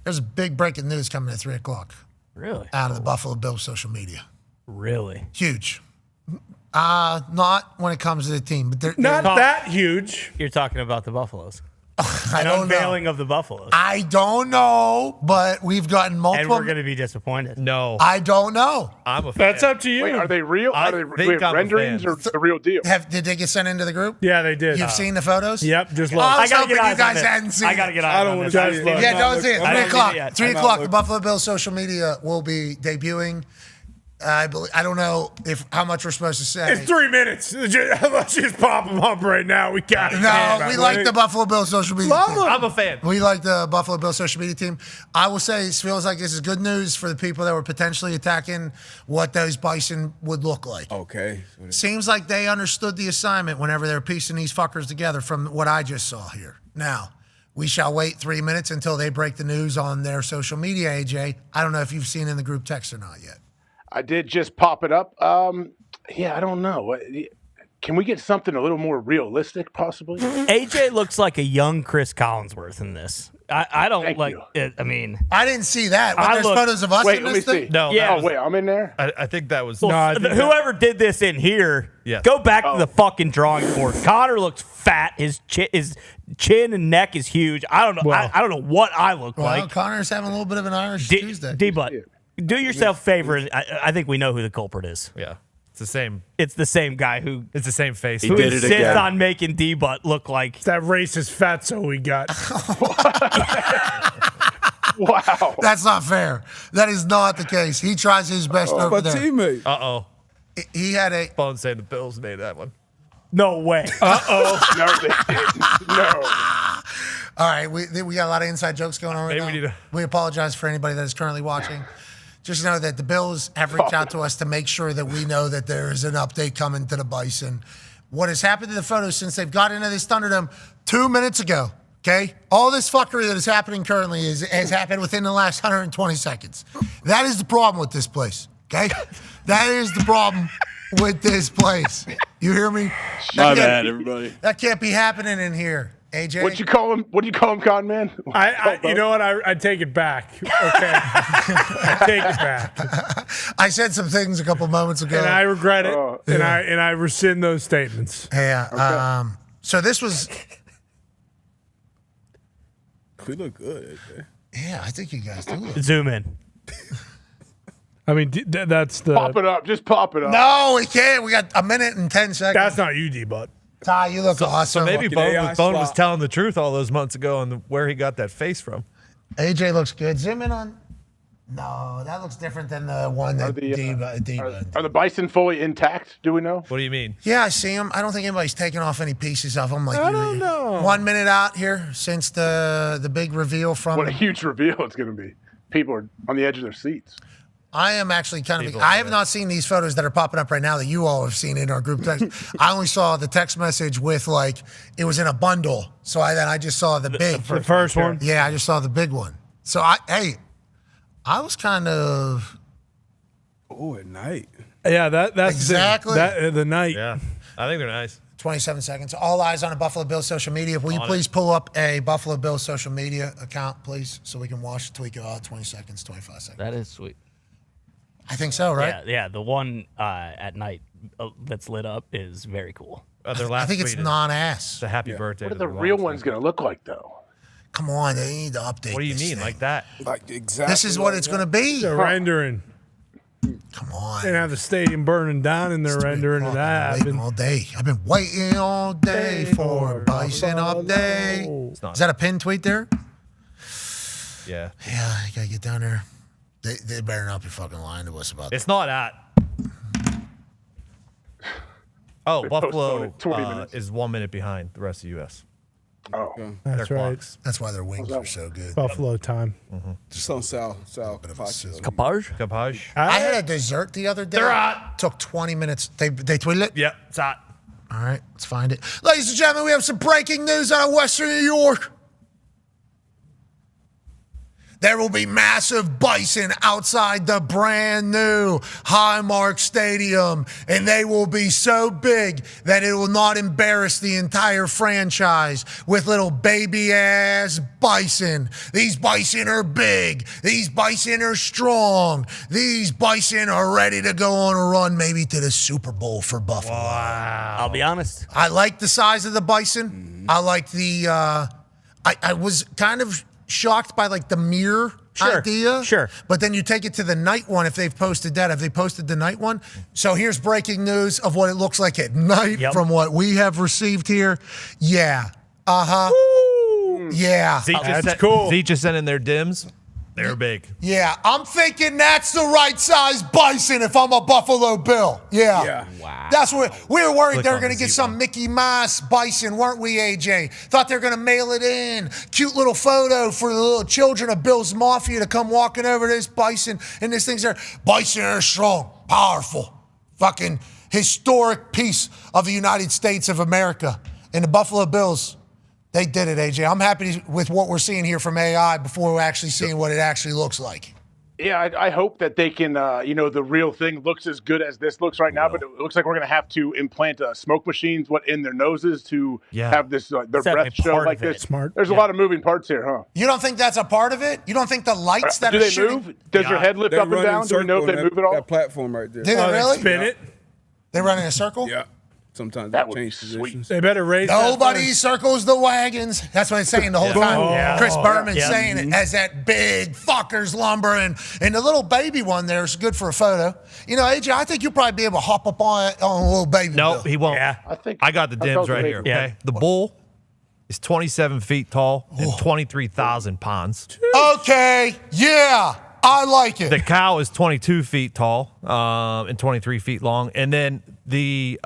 There's a big breaking news coming at 3 o'clock. Really? Out of the Buffalo Bills social media. Really? Huge. Not when it comes to the team. But they're not that huge. You're talking about the Buffaloes. I don't unveiling know. of the Buffaloes. I don't know, but we've gotten multiple. And we're going to be disappointed. No. I don't know. I'm a fan. That's up to you. Wait, are they real? Are they renderings or the real deal? Did they get sent into the group? Yeah, they did. You've seen the photos? Yep, just I look. was hoping you guys hadn't seen it. I got to get eyes on this. Yeah, don't see it. 3 o'clock. 3 o'clock. The looking. Buffalo Bills social media will be debuting. I don't know how much we're supposed to say. It's 3 minutes. Let's just pop them up right now. We got it. No, we like the Buffalo Bills social media team. I'm a fan. We like the Buffalo Bills social media team. I will say it feels like this is good news for the people that were potentially attacking what those Bison would look like. Okay. Seems like they understood the assignment whenever they're piecing these fuckers together from what I just saw here. Now, we shall wait 3 minutes until they break the news on their social media, AJ. I don't know if you've seen in the group text or not yet. I did just pop it up. Yeah, I don't know. Can we get something a little more realistic, possibly? AJ looks like a young Chris Collinsworth in this. I don't Thank like you. it. I mean, I didn't see that. There's photos of us wait, in let this me thing? see. No, Yeah. Oh, wait, I'm in there? I think that was. whoever did this in here, Yes. go back to the fucking drawing board. Connor looks fat. His chin and neck is huge. I don't know. Well, I don't know what I look Well, like. Connor's having a little bit of an Irish Tuesday. D-Butt, do yourself a favor. And I think we know who the culprit is. Yeah. It's the same. It's the same guy who It's the same face. who insists on making D-Butt look like It's that racist fatso we got. Wow. That's not fair. That is not the case. He tries his best over My there. teammate. Uh-oh. He had a... Phone saying the Bills made that one. no way. No, they didn't. No. All right, we got a lot of inside jokes going on right Maybe now. We apologize for anybody that is currently watching. Just know that the Bills have reached out to us to make sure that we know that there is an update coming to the Bison. What has happened to the photos since they've got into this Thunderdome 2 minutes ago, okay? All this fuckery that is happening currently has happened within the last 120 seconds. That is the problem with this place, okay? That is the problem with this place. You hear me? My bad, everybody. That can't be happening in here. AJ? What do you call him, Con Man? You know what? I take it back. Okay. I take it back. I said some things a couple moments ago. And I regret it. And I rescind those statements. Yeah. Okay. So this was... We look good. Yeah, I think you guys do look. Zoom in. I mean, that's the... Pop it up. Just pop it up. No, we can't. We got a minute and 10 seconds. That's not you, D-Butt. Ty, you look awesome. So maybe Bone AI was telling the truth all those months ago on where he got that face from. AJ looks good. Zoom in on... No, that looks different than the one that Are the Bison fully intact? Do we know? What do you mean? Yeah, I see them. I don't think anybody's taking off any pieces of them. Like I don't know. 1 minute out here since the big reveal from... What a huge reveal it's going to be. People are on the edge of their seats. I am actually kind of... I have not seen these photos that are popping up right now that you all have seen in our group text. I only saw the text message with, like, it was in a bundle. So I just saw the big... The first one? Yeah, I just saw the big one. So, I was kind of... Oh, at night. Yeah, that's Exactly. the night. Yeah, I think they're nice. 27 seconds. All eyes on a Buffalo Bills social media. Will you please pull up a Buffalo Bills social media account, please, so we can watch the tweak out 20 seconds, 25 seconds. That is sweet. I think so, right? Yeah. The one at night that's lit up is very cool. I think it's non-ass. It's a happy birthday. What are the real ones going to look like, though? Come on, they need to update. What do you this mean, thing. like that? Like exactly. This is what it's going to be. They're rendering. Come on. They have the stadium burning down and they're rendering it I've been waiting all day. I've been waiting all day for a Bison update. Is that a pin tweet there? Yeah. Yeah, you got to get down there. They better not be fucking lying to us about that. It's not at. Oh, They Buffalo postponed it 20 minutes. is 1 minute behind the rest of the U.S. Oh, That's Their right. clocks. That's why their wings are so good. Buffalo time. Just on Sal. Capage? I had a dessert the other day. They're hot. Took 20 minutes. They tweeted it? Yep, it's hot. All right, let's find it. Ladies and gentlemen, we have some breaking news out of Western New York. There will be massive Bison outside the brand new Highmark Stadium, and they will be so big that it will not embarrass the entire franchise with little baby-ass Bison. These Bison are big. These Bison are strong. These Bison are ready to go on a run maybe to the Super Bowl for Buffalo. Wow. I'll be honest. I like the size of the Bison. I like the I was kind of shocked by like the mirror idea. Sure. But then you take it to the night one if they've posted that. Have they posted the night one? So here's breaking news of what it looks like at night from what we have received here. Yeah. Uh-huh. Yeah. That's cool. Zeke just sent in their dims. They're big. Yeah, I'm thinking that's the right size Bison if I'm a Buffalo Bill. Yeah. Wow. That's what we were worried Click they were on going to the get zebra. some Mickey Mouse Bison, weren't we, AJ? Thought they were going to mail it in. Cute little photo for the little children of Bill's Mafia to come walking over this Bison, and this thing's there. Bison are strong, powerful, fucking historic piece of the United States of America. And the Buffalo Bills, they did it, AJ. I'm happy with what we're seeing here from AI before we're actually seeing what it actually looks like. Yeah, I hope that they can, the real thing looks as good as this looks right now, but it looks like we're going to have to implant smoke machines in their noses to have this their breath show like this. Smart. There's a lot of moving parts here, huh? You don't think that's a part of it? You don't think the lights that Do are they shooting? move? Does your head lift They up and run in down? Do we know if circle they on move at all? That platform right there. Did they really? Spin it. They run in a circle? Yeah. Sometimes That they would be change sweet. positions. They better raise Nobody circles the wagons. That's what it's saying the whole time. Yeah. Chris Berman's Yeah. saying it as that big fucker's lumbering. And the little baby one there is good for a photo. You know, AJ, I think you'll probably be able to hop up on a little baby. No, Bill. he won't. Yeah. I got the dims right here. Okay. Yeah. The bull is 27 feet tall and 23,000 pounds. Okay, yeah, I like it. The cow is 22 feet tall and 23 feet long, and then the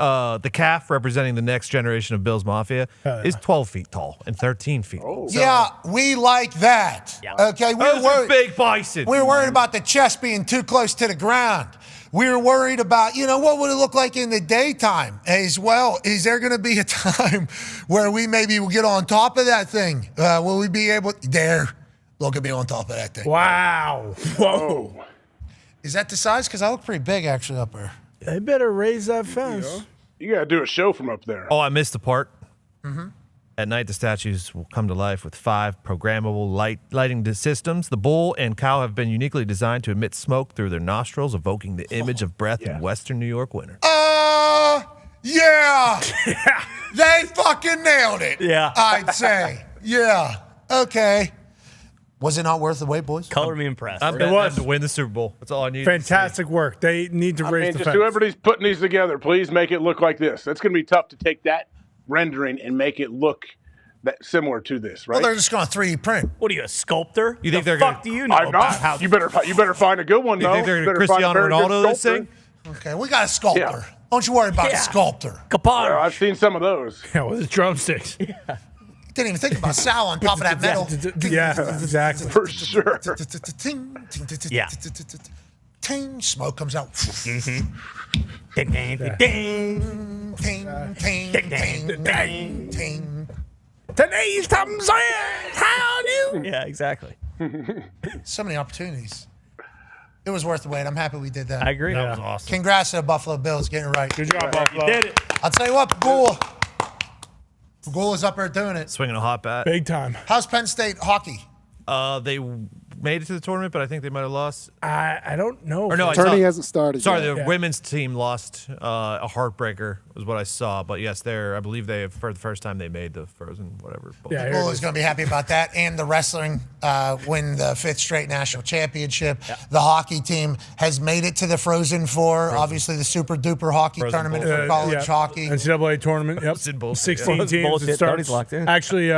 calf, representing the next generation of Bills Mafia, is 12 feet tall and 13 feet. Yeah, we like that. Okay, Those are big bison. We were worried about the chest being too close to the ground. We were worried about, what would it look like in the daytime as well? Is there going to be a time where we maybe will get on top of that thing? Will we be able look at me on top of that thing. Wow. Whoa. Is that the size? Because I look pretty big actually up there. They better raise that fence. You got to do a show from up there. Oh, I missed the part. Mm-hmm. At night, the statues will come to life with 5 programmable lighting systems. The bull and cow have been uniquely designed to emit smoke through their nostrils, evoking the image of breath in Western New York winter. Yeah. They fucking nailed it. Yeah. I'd say. Yeah. Okay. Was it not worth the wait, boys? Color me impressed. I'm betting them to win the Super Bowl. That's all I need. Fantastic work. They need to raise the just fence. whoever's putting these together, please make it look like this. It's going to be tough to take that rendering and make it look similar to this, right? Well, they're just going to 3D print. What are you, a sculptor? You think the they're fuck gonna- do you know I'm about not. how You better find a good one, You though. think they're You going to better find a Cristiano very good Ronaldo this sculptor. thing? Okay, we got a sculptor. Yeah. Don't you worry about Yeah. a sculptor. Kapar. I've seen some of those. Yeah, with his drumsticks. Didn't even think about Sal on top of that metal. Yeah, exactly. For sure. Yeah. Ting, smoke comes out. Ding, ding, ding, ding. Ting, ting, ting, ting, ting. Today's Tom Sawyer. How do? Yeah, exactly. So many opportunities. It was worth the wait. I'm happy we did that. I agree. Yeah. That was awesome. Congrats to the Buffalo Bills getting it right. Good job, Buffalo. You did it. I'll tell you what, Pagula is up there doing it. Swinging a hot bat. Big time. How's Penn State hockey? They made it to the tournament, but I think they might have lost. I don't know. Or no, I Tourney saw- hasn't started Sorry, yet. the women's team lost a heartbreaker, was what I saw. But yes, I believe they have, for the first time, they made the Frozen whatever. Yeah, here Pagula it is is. going to be happy about that. And the wrestling win the 5th straight national championship. Yeah. The hockey team has made it to the Frozen Four. Obviously, the super duper hockey Frozen tournament Bowl. for college hockey. NCAA tournament. Yep. Frozen Bowl. 16 Yeah. teams. Bullshit. It starts. Tony's locked in. Actually,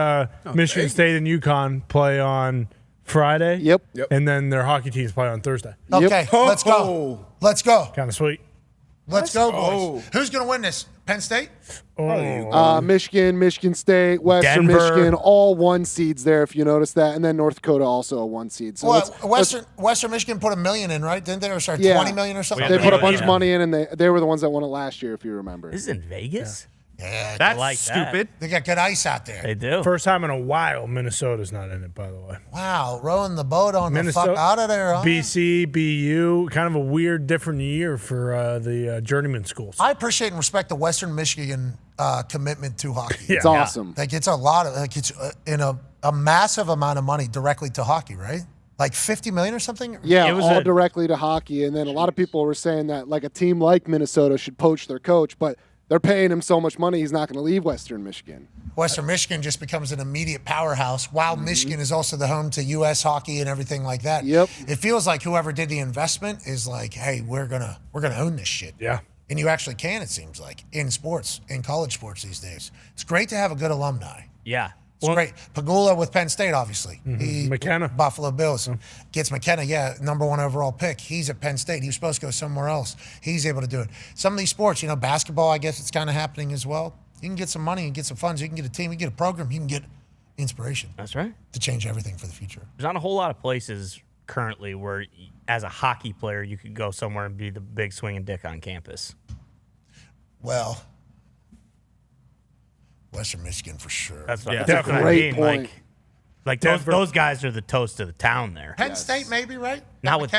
Michigan State and UConn play on Friday. Yep. And then their hockey teams play on Thursday. Okay, let's go. Let's go. Kind of sweet. Let's go, boys. Who's going to win this? Penn State? Michigan, Michigan State, Western Denver. Michigan, all 1 seeds there, if you notice that. And then North Dakota also a 1 seed. So Well, Western Michigan put $1 million in, right? Didn't they? Or sorry, Yeah. $20 million or something? they put a bunch Yeah. of money in, and they were the ones that won it last year, if you remember. This is in Vegas? Yeah, That's like that. stupid. they got good ice out there. They do. First time in a while, Minnesota's not in it, by the way. Wow, rowing the boat on the fuck out of there, huh? BC, BU, kind of a weird, different year for the journeyman schools. I appreciate and respect the Western Michigan commitment to hockey. Yeah. It's awesome. Like it's a lot of it's in a massive amount of money directly to hockey, right? Like $50 million or something. Yeah, It was all a- directly to hockey. And then a lot of people were saying that like a team like Minnesota should poach their coach, but they're paying him so much money, he's not going to leave Western Michigan. Western Michigan just becomes an immediate powerhouse, while Michigan is also the home to U.S. hockey and everything like that. Yep. It feels like whoever did the investment is like, hey, we're gonna own this shit. Yeah. And you actually can, it seems like, in sports, in college sports these days. It's great to have a good alumni. Yeah. It's great. Pagula with Penn State, obviously. McKenna. Buffalo Bills. Gets McKenna, number 1 overall pick. He's at Penn State. He was supposed to go somewhere else. He's able to do it. Some of these sports, basketball, I guess it's kind of happening as well. You can get some money and get some funds. You can get a team, you can get a program, you can get inspiration. That's right. To change everything for the future. There's not a whole lot of places currently where, as a hockey player, you could go somewhere and be the big swinging dick on campus. Well, Western Michigan for sure. That's a great point. Like those guys are the toast of the town there. Penn State, maybe, right? Now with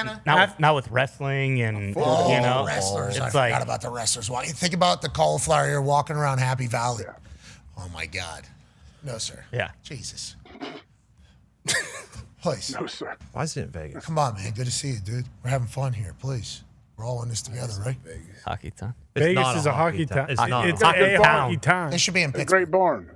wrestling and wrestlers. it's I forgot about the wrestlers. Why? Think about the cauliflower ear walking around Happy Valley. Yeah. Oh my God. No, sir. Yeah. Jesus. Please. No, sir. Why is it in Vegas? Come on, man. Good to see you, dude. We're having fun here. Please. We're all in this together, right? Hockey time. Vegas is a hockey town. It's not It's a a hockey town. It should be in A Pittsburgh. great barn.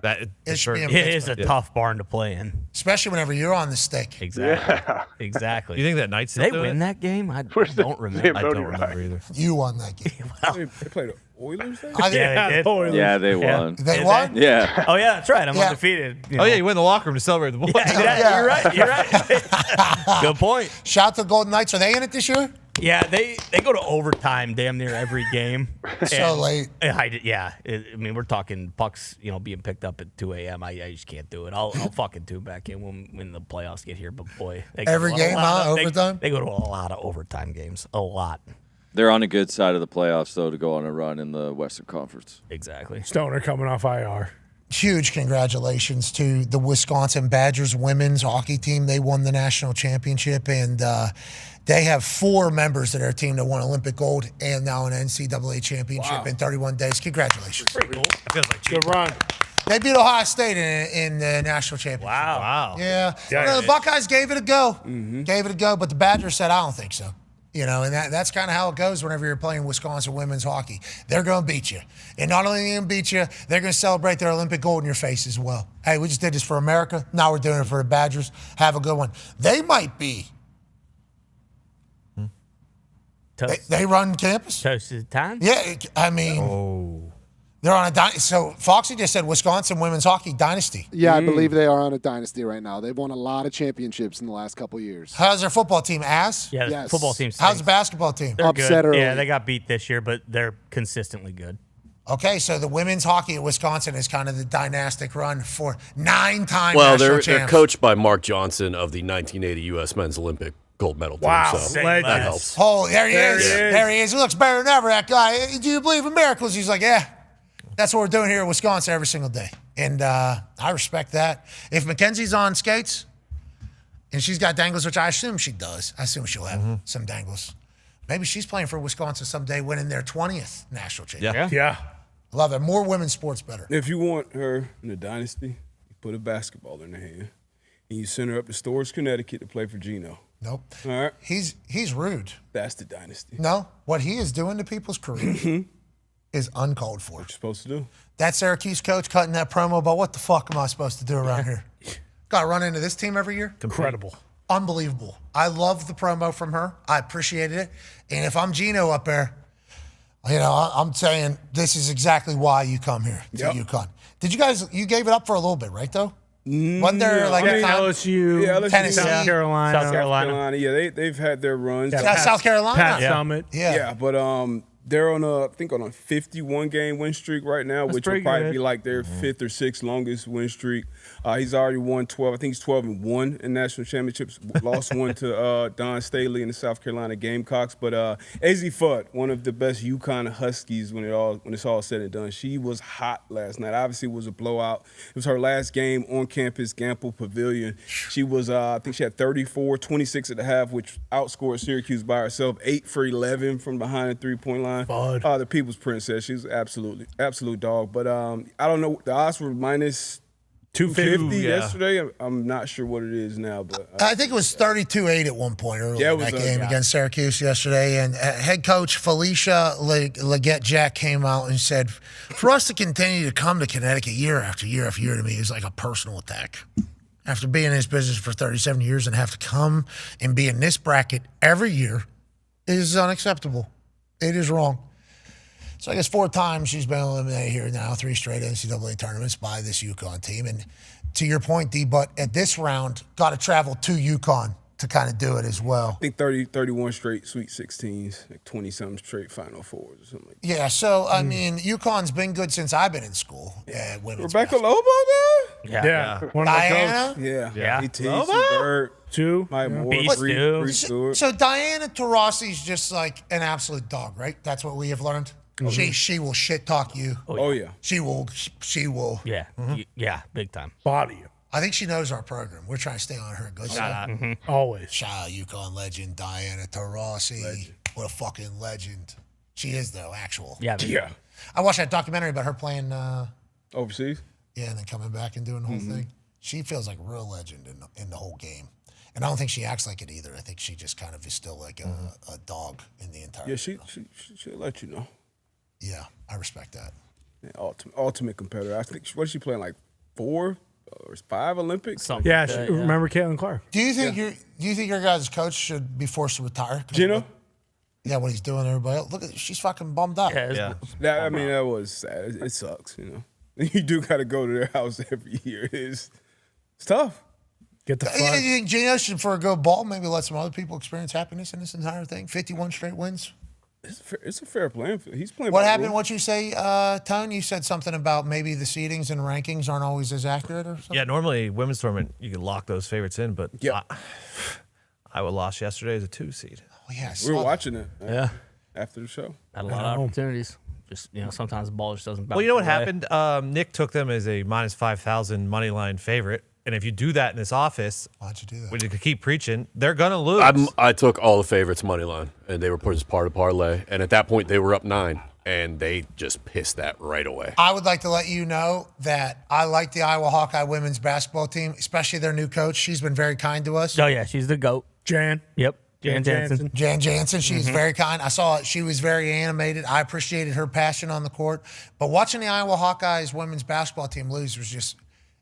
It should be in It is a tough barn to play in. Especially whenever you're on the stick. Exactly. Yeah. Exactly. You think that Knights Did they do win it? that game? I don't remember. I don't remember either. You won that game. They played the Oilers there? Yeah, they did. Yeah, they won. They won? Yeah. Oh yeah, that's right. I'm Yeah. undefeated. Oh, yeah, you went in the locker room to celebrate the boys. You're right. You're right. Good point. Shout out to the Golden Knights. Are they in it this year? Yeah, they go to overtime damn near every game. So late. I mean, we're talking pucks, being picked up at 2 a.m. I just can't do it. I'll fucking tune back in when the playoffs get here. But boy, they go Every to game, overtime? They go to a lot of overtime games. A lot. They're on a good side of the playoffs, though, to go on a run in the Western Conference. Exactly. Stoner coming off IR. Huge congratulations to the Wisconsin Badgers women's hockey team. They won the national championship, and they have 4 members of their team that won Olympic gold and now an NCAA championship in 31 days. Congratulations. Pretty cool. Feels like Good run. They beat Ohio State in the national championship. Wow. Yeah. The Buckeyes gave it a go. Gave it a go, but the Badgers said, I don't think so. And that's kind of how it goes whenever you're playing Wisconsin women's hockey. They're going to beat you. And not only are they going to beat you, they're going to celebrate their Olympic gold in your face as well. Hey, we just did this for America. Now we're doing it for the Badgers. Have a good one. They might be. They run campus. Toast of the time? Yeah, I mean, they're on a dynasty. So Foxy just said Wisconsin women's hockey dynasty. Yeah, I believe they are on a dynasty right now. They've won a lot of championships in the last couple years. How's their football team? Ass? Yeah, the football team stinks. How's the basketball team? They're Upset good. early. Yeah, they got beat this year, but they're consistently good. Okay, so the women's hockey at Wisconsin is kind of the dynastic run for 9-time Well, national they're champs. coached by Mark Johnson of the 1980 U.S. Men's Olympic gold medal team. Wow, So legend. that helps. Oh, there he is. he is. There he is. He looks better than ever, that guy. Do you believe in miracles? He's like, yeah. That's what we're doing here in Wisconsin every single day. And I respect that. If Mackenzie's on skates and she's got dangles, which I assume she does, I assume she'll have some dangles. Maybe she's playing for Wisconsin someday, winning their 20th national championship. Yeah. I love it. More women's sports better. If you want her in the dynasty, you put a basketball in her hand and you send her up to Storrs, Connecticut to play for Gino. Nope. All right. He's rude. That's the dynasty. No, what he is doing to people's career is uncalled for. What you supposed to do? That Syracuse coach cutting that promo about what the fuck am I supposed to do around here? Got to run into this team every year? Incredible. Unbelievable. I love the promo from her. I appreciated it. And if I'm Gino up there, I'm saying this is exactly why you come here to UConn. Did you gave it up for a little bit, right, though? Wasn't there a time? LSU, Tennessee, South Carolina. Yeah, they've had their runs. South Carolina. Pat Summit. Yeah, but they're on a 51-game win streak right now, which will probably be like their 5th or 6th longest win streak. He's already won 12. I think he's 12-1 in national championships. Lost one to Dahn Staley in the South Carolina Gamecocks. But Azzi Fudd, one of the best UConn Huskies when it's all said and done. She was hot last night. Obviously, it was a blowout. It was her last game on campus, Gamble Pavilion. She was, I think she had 34, 26 at the half, which outscored Syracuse by herself. 8 for 11 from behind the three-point line. The People's Princess. She's absolute dog. But I don't know. The odds were minus 250 yesterday. I'm not sure what it is now, but I think it was 32-8 at one point early in that game against Syracuse yesterday. And head coach Felicia Leggett-Jack came out and said, for us to continue to come to Connecticut year after year after year to me is like a personal attack. After being in this business for 37 years and have to come and be in this bracket every year is unacceptable. It is wrong. So I guess 4 times she's been eliminated here now, 3 straight NCAA tournaments by this UConn team. And to your point, D, but at this round, got to travel to UConn to kind of do it as well. I think 31 straight Sweet 16s, like 20-something straight Final Fours or something like that. Yeah, so, I mean, UConn's been good since I've been in school. Yeah, Rebecca Lobo, though? Yeah. One of Diana? Yeah. E.T., Lobo? Bird, Two. Mike Moore, Beast Bree Stewart. So Diana Taurasi's just like an absolute dog, right? That's what we have learned. She will shit talk you. Oh, yeah. She will. Yeah. Yeah, big time. Body you. I think she knows our program. We're trying to stay on her good side. Always. Shout out UConn legend Diana Taurasi. What a fucking legend. She is, though, actual. Yeah. I watched that documentary about her playing overseas. Yeah, and then coming back and doing the whole thing. She feels like a real legend in the whole game. And I don't think she acts like it either. I think she just kind of is still like a dog in the entire she'll let you know. Yeah, I respect that. Yeah, ultimate competitor. I think, what is she playing, like 4 or 5 Olympics? Yeah, remember Caitlin Clark. Do you think your guys' coach should be forced to retire? Gino? Yeah, what he's doing to everybody else. Look at she's fucking bummed up. That was sad. It sucks, you know. You do got to go to their house every year. It's tough. Get the You think Gino should, for a good ball, maybe let some other people experience happiness in this entire thing? 51 straight wins? It's a fair playing field. He's playing. What happened? What'd you say, Tone? You said something about maybe the seedings and rankings aren't always as accurate or something? Yeah, normally women's tournament, you can lock those favorites in, but Iowa lost yesterday as a 2 seed. Oh, yeah. We were watching it. Yeah. After the show. Had a lot of opportunities. Just, sometimes the ball just doesn't bounce. Well, you know what away. happened? Nick took them as a minus 5,000 money line favorite. And if you do that in this office, why'd you do that? When you keep preaching, they're going to lose. I took all the favorites money line, and they were put as part of parlay. And at that point, they were up 9, and they just pissed that right away. I would like to let you know that I like the Iowa Hawkeye women's basketball team, especially their new coach. She's been very kind to us. Oh, yeah, she's the GOAT. Jan. Yep. Jan Jansen. Jan Jansen. She's very kind. I saw it. She was very animated. I appreciated her passion on the court. But watching the Iowa Hawkeyes women's basketball team lose was just,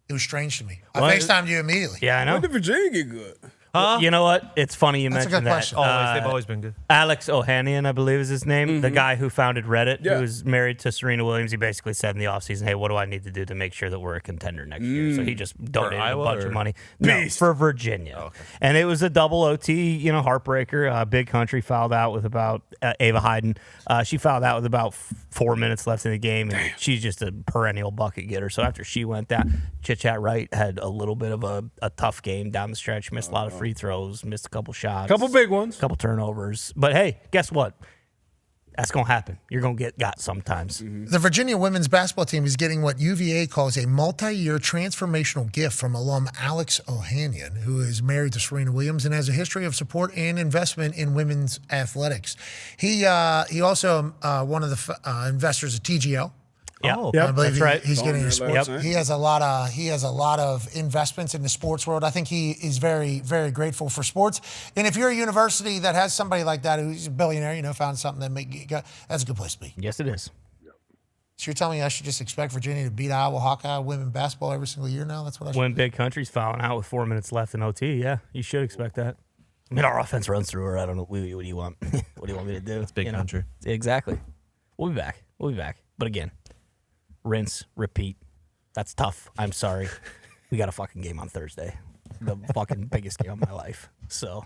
it was strange to me. I FaceTimed you immediately. Yeah, I know. When did Virginia get good? Well, you know what? It's funny you That's a mentioned good that. question. They've always been good. Alex Ohanian, I believe is his name, the guy who founded Reddit, who was married to Serena Williams. He basically said in the offseason, hey, what do I need to do to make sure that we're a contender next year? So he just donated a bunch of money. No, for Virginia. Oh, okay. And it was a double OT, heartbreaker. Big Country fouled out with about Ava Hayden. She fouled out with about 4 minutes left in the game, and she's just a perennial bucket getter. So after she went down, Chit-Chat Wright had a little bit of a tough game down the stretch. Missed a lot of free throws, missed a couple shots. Couple big ones. Couple turnovers. But hey, guess what? That's going to happen. You're going to get got sometimes. The Virginia women's basketball team is getting what UVA calls a multi-year transformational gift from alum Alex Ohanian, who is married to Serena Williams and has a history of support and investment in women's athletics. He also one of the investors of TGL. Yeah, I believe that's right. He's getting into sports. He has a lot of investments in the sports world. I think he is very, very grateful for sports. And if you're a university that has somebody like that who's a billionaire, found something that that's a good place to be. Yes, it is. So you're telling me I should just expect Virginia to beat Iowa Hawkeye women basketball every single year now? That's what I should. When Big Country's fouling out with 4 minutes left in OT, yeah, you should expect that. I mean, our offense runs through her. I don't know. What do you want? What do you want me to do? It's Big Country. Exactly. We'll be back. But again, rinse, repeat. That's tough. I'm sorry. We got a fucking game on Thursday. The fucking biggest game of my life. So,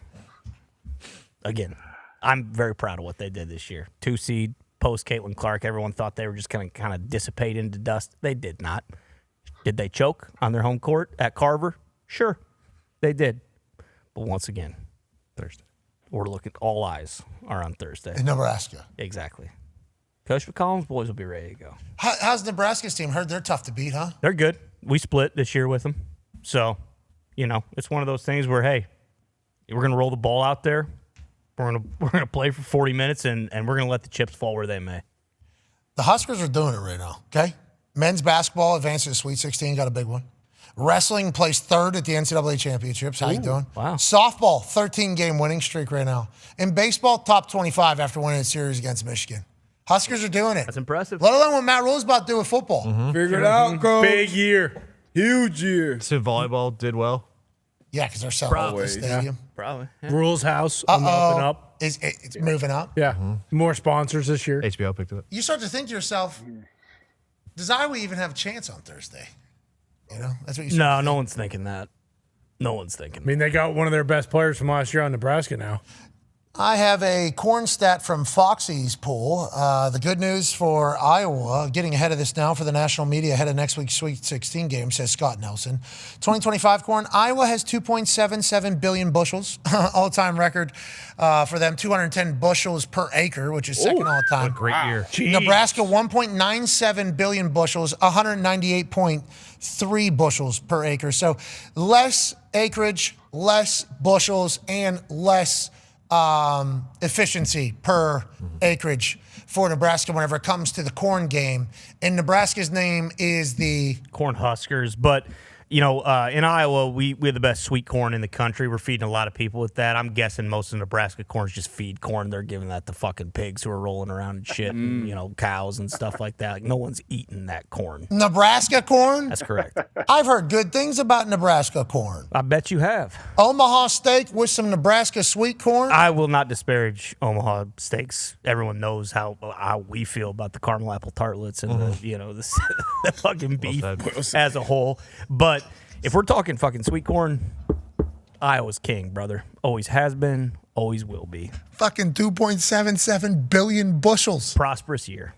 again, I'm very proud of what they did this year. 2 seed, post Caitlin Clark. Everyone thought they were just going to kind of dissipate into dust. They did not. Did they choke on their home court at Carver? Sure, they did. But once again, Thursday. We're looking, all eyes are on Thursday. In Nebraska. Exactly. Coach McCollum's boys will be ready to go. How's Nebraska's team? Heard they're tough to beat, huh? They're good. We split this year with them. So, it's one of those things where, hey, we're going to roll the ball out there. We're gonna play for 40 minutes, and we're going to let the chips fall where they may. The Huskers are doing it right now, okay? Men's basketball advanced to the Sweet 16, got a big one. Wrestling placed 3rd at the NCAA championships. How you doing? Wow. Softball, 13-game winning streak right now. In baseball, top 25 after winning a series against Michigan. Huskers are doing it. That's impressive. Let alone what Matt Rule's about to do with football. Figure it out, Coach. Big year. Huge year. So volleyball did well. Yeah, because they're selling out the stadium. Yeah. Probably. Yeah. Rules House on the up and up. It's moving up. Yeah. More sponsors this year. HBO picked it up. You start to think to yourself, does Iowa even have a chance on Thursday? You know, that's what you said. No one's thinking that. No one's thinking. I mean, they got one of their best players from last year on Nebraska now. I have a corn stat from Foxy's pool. The good news for Iowa, getting ahead of this now for the national media ahead of next week's Sweet 16 game, says Scott Nelson. 2025 corn, Iowa has 2.77 billion bushels, all-time record for them, 210 bushels per acre, which is second all-time. What a great year. Jeez. Nebraska, 1.97 billion bushels, 198.3 bushels per acre. So less acreage, less bushels, and less efficiency per acreage for Nebraska whenever it comes to the corn game. And Nebraska's name is the Cornhuskers. But, you know, in Iowa, we have the best sweet corn in the country. We're feeding a lot of people with that. I'm guessing most of Nebraska corns just feed corn. They're giving that to fucking pigs who are rolling around and shit, and, you know, cows and stuff like that. Like, no one's eating that corn. Nebraska corn? That's correct. I've heard good things about Nebraska corn. I bet you have. Omaha steak with some Nebraska sweet corn? I will not disparage Omaha steaks. Everyone knows how we feel about the caramel apple tartlets and the, you know, the fucking beef as a whole. But if we're talking fucking sweet corn, Iowa's king, brother. Always has been, always will be. Fucking 2.77 billion bushels. Prosperous year.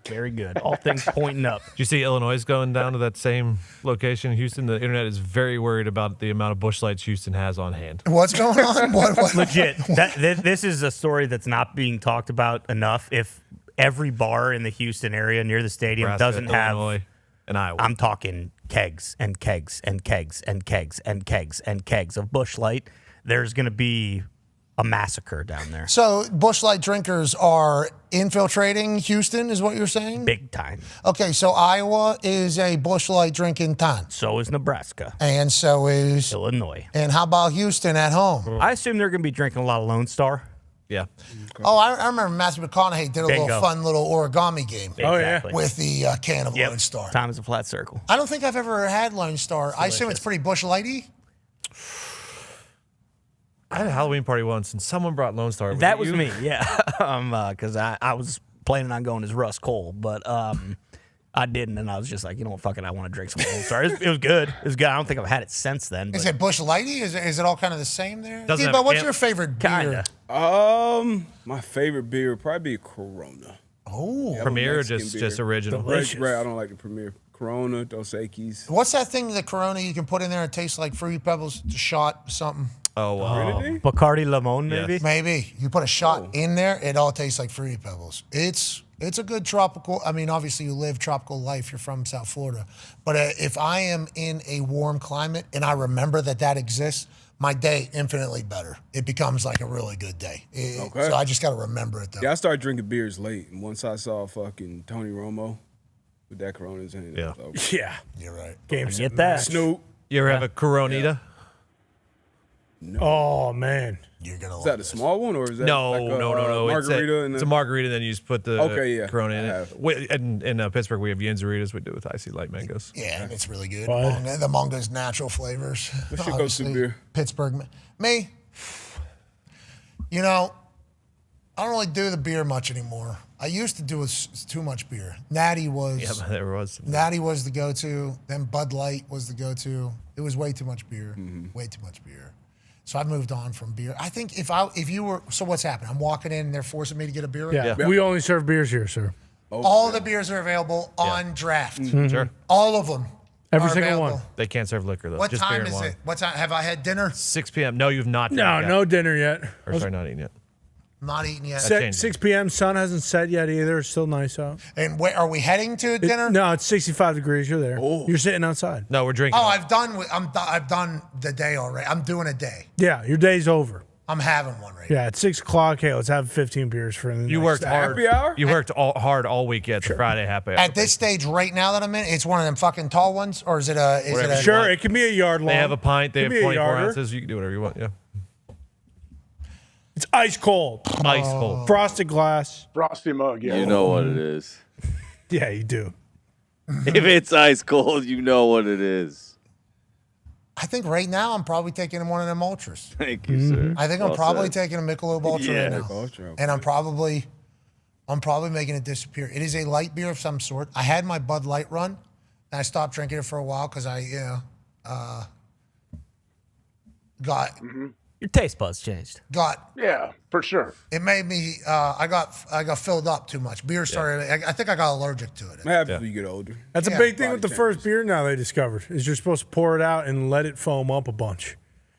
Very good. All things pointing up. Did you see Illinois is going down to that same location in Houston? The internet is very worried about the amount of bush lights Houston has on hand. What's going on? What? Legit. This is a story that's not being talked about enough. If every bar in the Houston area near the stadium Nebraska, doesn't have Illinois, and Iowa. I'm talking kegs and kegs and kegs and kegs and kegs and kegs of Busch Light, there's going to be a massacre down there. So Busch Light drinkers are infiltrating Houston, is what you're saying? Big time. Okay, so Iowa is a Busch Light drinking town. So is Nebraska. And so is Illinois. And how about Houston at home? I assume they're going to be drinking a lot of Lone Star. Yeah. Oh, I remember Matthew McConaughey did a little fun little origami game. Exactly. With the can of Lone Star. Time is a flat circle. I don't think I've ever had Lone Star. I assume it's pretty Busch Lighty. I had a Halloween party once, and someone brought Lone Star. That was me, yeah. Because I was planning on going as Russ Cole, but I didn't, and I was just like, you know what, fuck it, I want to drink some Lone Star. It was good. It was good. I don't think I've had it since then. But. Is it Busch Lighty? Is it all kind of the same there? Doesn't But what's your favorite beer? My favorite beer would probably be Corona. Oh, Premier or just original? Right, I don't like the Premier. Corona, Dos Equis. What's that thing, the Corona you can put in there? It tastes like Fruity Pebbles, a shot, something. Bacardi Limon, maybe? Yes. Maybe. You put a shot in there, it all tastes like Fruity Pebbles. It's a good tropical, I mean, obviously you live tropical life, you're from South Florida. But if I am in a warm climate and I remember that exists, my day infinitely better. It becomes like a really good day. Okay. So I just got to remember it, though. Yeah, I started drinking beers late. And once I saw fucking Tony Romo with that Corona in his hand. Yeah. You're right. Games get that. Snoop. You ever have a Coronita? No. Oh, man. You're gonna is that a small one or is that No. margarita? It's a margarita, then you just put the Corona in I it. In Pittsburgh, we have Yinzeritas. We do it with icy light mangoes. Yeah, it's really good. What? The mango's natural flavors. What's your go-to beer? Pittsburgh. Me? You know, I don't really do the beer much anymore. I used to do too much beer. Natty was. Yeah, there was. Natty was the go-to. Then Bud Light was the go-to. It was way too much beer. Way too much beer. So I moved on from beer. I think if you were, so what's happened? I'm walking in and they're forcing me to get a beer. Yeah. We only serve beers here, sir. All the beers are available on draft. Sure. All of them. Every are single available. one. They can't serve liquor, though. What just time beer and is wine. it? What time? Have I had dinner? 6 p.m. No, you've not. No dinner yet. Or sorry, not eating yet. Not eating yet. 6 p.m. Sun hasn't set yet either. It's still nice out. And where are we heading to dinner? No, it's 65 degrees. You're there. You're sitting outside. No, we're drinking. Oh, I've done the day already. I'm doing a day. Yeah, your day's over. I'm having one right Yeah, at 6 o'clock. Hey, let's have 15 beers for the You next worked day. hard. Happy hour? You worked hard all week at the Friday happy hour. At this stage right now that I'm in, it's one of them fucking tall ones, or is it a? Is it a Sure, it can be a yard long. They have a pint. They It have can be a 24 yarder. ounces. You can do whatever you want. Yeah. It's ice cold. Ice cold. Frosted glass. Frosty mug, yeah. You know what it is. Yeah, you do. If it's ice cold, you know what it is. I think right now I'm probably taking one of them ultras. Thank you, sir. I think I'm Well probably said. taking a Michelob Ultra right now, Ultra. and I'm probably making it disappear. It is a light beer of some sort. I had my Bud Light run, And I stopped drinking it for a while because I, got Your taste buds changed. Yeah, for sure. It made me. I got filled up too much. Beer started. I think I got allergic to it. What happens when you get older? That's a big thing with the first beer now they discovered is you're supposed to pour it out and let it foam up a bunch.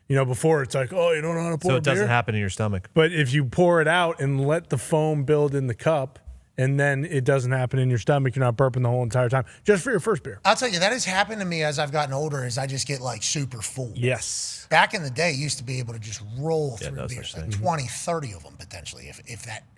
Before it's like, oh, you don't know how to pour So a it doesn't beer? happen in your stomach. But if you pour it out and let the foam build in the cup, and then it doesn't happen in your stomach, you're not burping the whole entire time, just for your first beer. I'll tell you, that has happened to me as I've gotten older. Is I just get like super full. Yes. Back in the day, you used to be able to just roll through no beers, such like thing. 20, 30 of them potentially,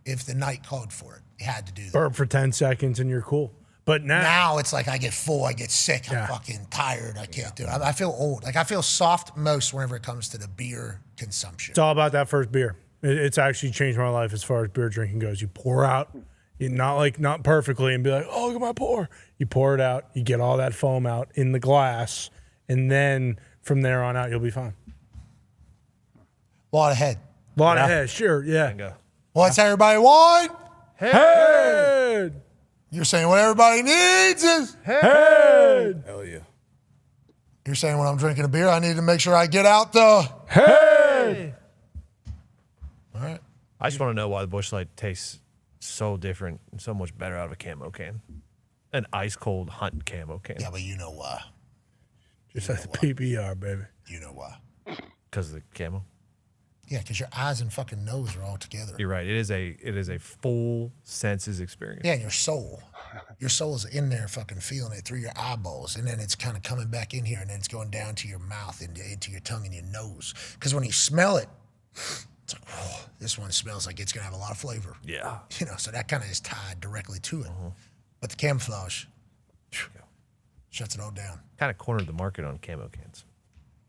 if the night called for it. You had to do that. Burp for 10 seconds and you're cool. But Now it's like I get full, I get sick, I'm fucking tired, I can't do it. I feel old. Like I feel soft most whenever it comes to the beer consumption. it's all about that first beer. It's actually changed my life as far as beer drinking goes. You pour out, not perfectly, and be like, oh, look at my pour. You pour it out, you get all that foam out in the glass, and then from there on out, you'll be fine. lot ahead. Ahead, sure, yeah. What's everybody want? Head. You're saying what everybody needs is head. Hell yeah. You're saying when I'm drinking a beer, I need to make sure I get out the head. All right. I just want to know why the Busch Light tastes so different and so much better out of a camo can. An ice cold hunt camo can. Yeah, but you know why. Just like the PBR, baby. You know why. Because of the camo. Yeah, because your eyes and fucking nose are all together. You're right. It is a full senses experience. Yeah, and your soul. Your soul's in there fucking feeling it through your eyeballs, and then it's kind of coming back in here, and then it's going down to your mouth and into your tongue and your nose. Because when you smell it, it's like, whoa, this one smells like it's going to have a lot of flavor. Yeah. So that kind of is tied directly to it. But the camouflage shuts it all down. Kind of cornered the market on camo cans.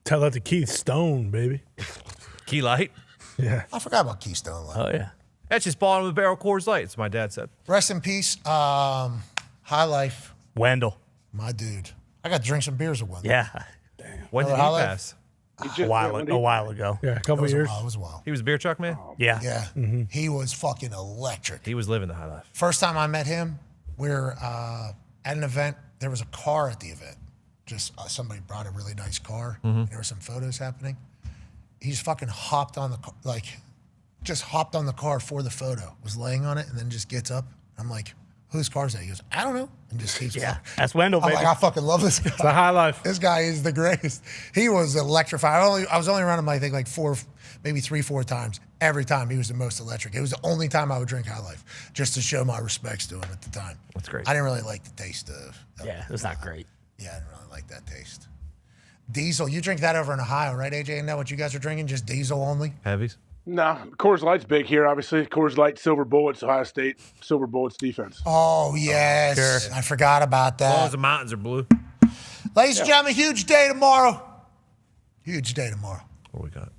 Tell that to Keith Stone, baby. Key Light? Yeah. I forgot about Keystone Light. Oh, yeah. That's just bottom of the barrel Coors Light, as my dad said. Rest in peace. High Life. Wendell. My dude. I got to drink some beers with Wendell. Yeah. When did he High Life? pass? A while ago. Yeah, a couple It years. was a while. He was a beer truck man? Yeah. Yeah. He was fucking electric. He was living the high life. First time I met him, we were at an event. There was a car at the event. Just somebody brought a really nice car. And there were some photos happening. He just fucking hopped on the car, just hopped on the car for the photo. Was laying on it and then just gets up. I'm like, whose car is that? He goes, I don't know. And just keeps Yeah. fucking. That's Wendell, I'm baby. like, I fucking love this guy. It's a high life. This guy is the greatest. He was electrified. I was only around him, I think, like 4 times. Every time he was the most electric. It was the only time I would drink High Life, just to show my respects to him at the time. That's great. I didn't really like the taste of Yeah, it was not great. Yeah, I didn't really like that taste. Diesel, you drink that over in Ohio, right, AJ? Isn't that what you guys are drinking? Just diesel only? Heavies? Nah, Coors Light's big here, obviously. Coors Light, Silver Bullets, Ohio State, Silver Bullets defense. Oh, yes. Sure. I forgot about As long as that. the mountains are blue. Ladies and gentlemen, huge day tomorrow. Huge day tomorrow. What we got?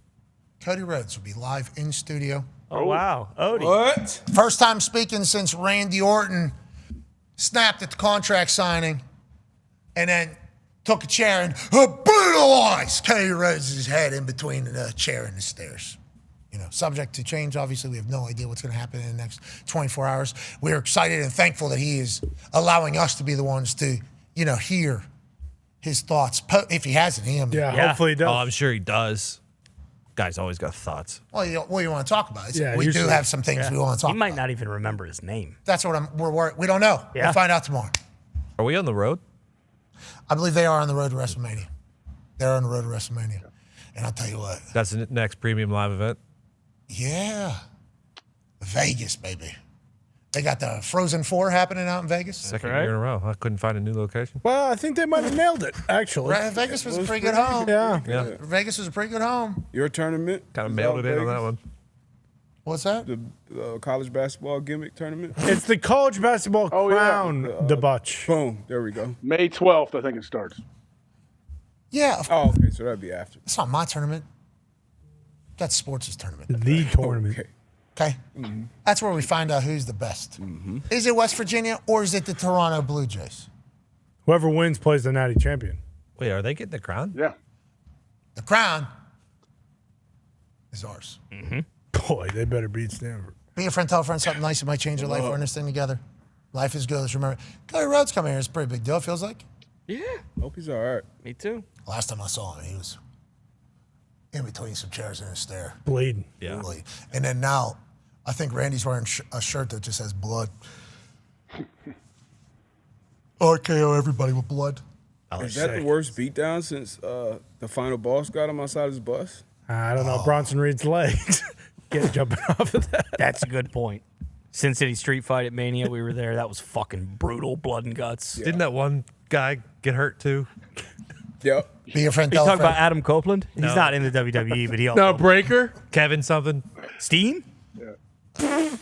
Cody Rhodes will be live in studio. Oh, wow. Odie. What? First time speaking since Randy Orton snapped at the contract signing and then took a chair and brutalized Cody Rhodes' head in between the chair and the stairs. Subject to change. Obviously, we have no idea what's going to happen in the next 24 hours. We're excited and thankful that he is allowing us to be the ones to, hear his thoughts, if he has any. Yeah, hopefully he does. Oh, I'm sure he does. Guy's always got thoughts. Well, what you want to talk about? Yeah, we do usually- have some things we want to talk He might about. not even remember his name. That's what we're worried. We don't know. Yeah. We'll find out tomorrow. Are we on the road? I believe they are on the road to WrestleMania. They're on the road to WrestleMania. And I'll tell you what. That's the next premium live event. Yeah. Vegas, baby. They got the Frozen 4 happening out in Vegas. Second year in a row. I couldn't find a new location. Well, I think they might have nailed it, actually. Vegas was a pretty good home. Yeah. Yeah. Vegas was a pretty good home. Your tournament? Kind of was mailed out it in on Vegas? that one. What's that? The college basketball gimmick tournament? It's the college basketball crown debauch. Boom. There we go. May 12th, I think it starts. Yeah. Oh, okay. So that'd be after. It's not my tournament. That's sports' tournament. The tournament. Okay? That's where we find out who's the best. Is it West Virginia or is it the Toronto Blue Jays? Whoever wins plays the natty champion. Wait, are they getting the crown? Yeah. The crown is ours. Boy, they better beat Stanford. Be a friend, tell a friend something nice that might change your life. We're in this thing together. Life is good. Let's remember. Cody Rhodes coming here is a pretty big deal, it feels like. Yeah. Hope he's all right. Me too. Last time I saw him, he was in between some chairs in a stair. Bleeding. Yeah. Bleeding. And then now, I think Randy's wearing a shirt that just says blood. RKO everybody with blood. Is that the worst beatdown since the final boss got him outside his bus? I don't know. Bronson Reed's legs. Get jumping off of that. That's a good point. Sin City Street Fight at Mania, we were there. That was fucking brutal, blood and guts. Didn't that one guy get hurt too? Yep. Be your friend. You talking about Adam Copeland? No. He's not in the WWE, but he also. No, Breaker? Kevin something? Steen? You're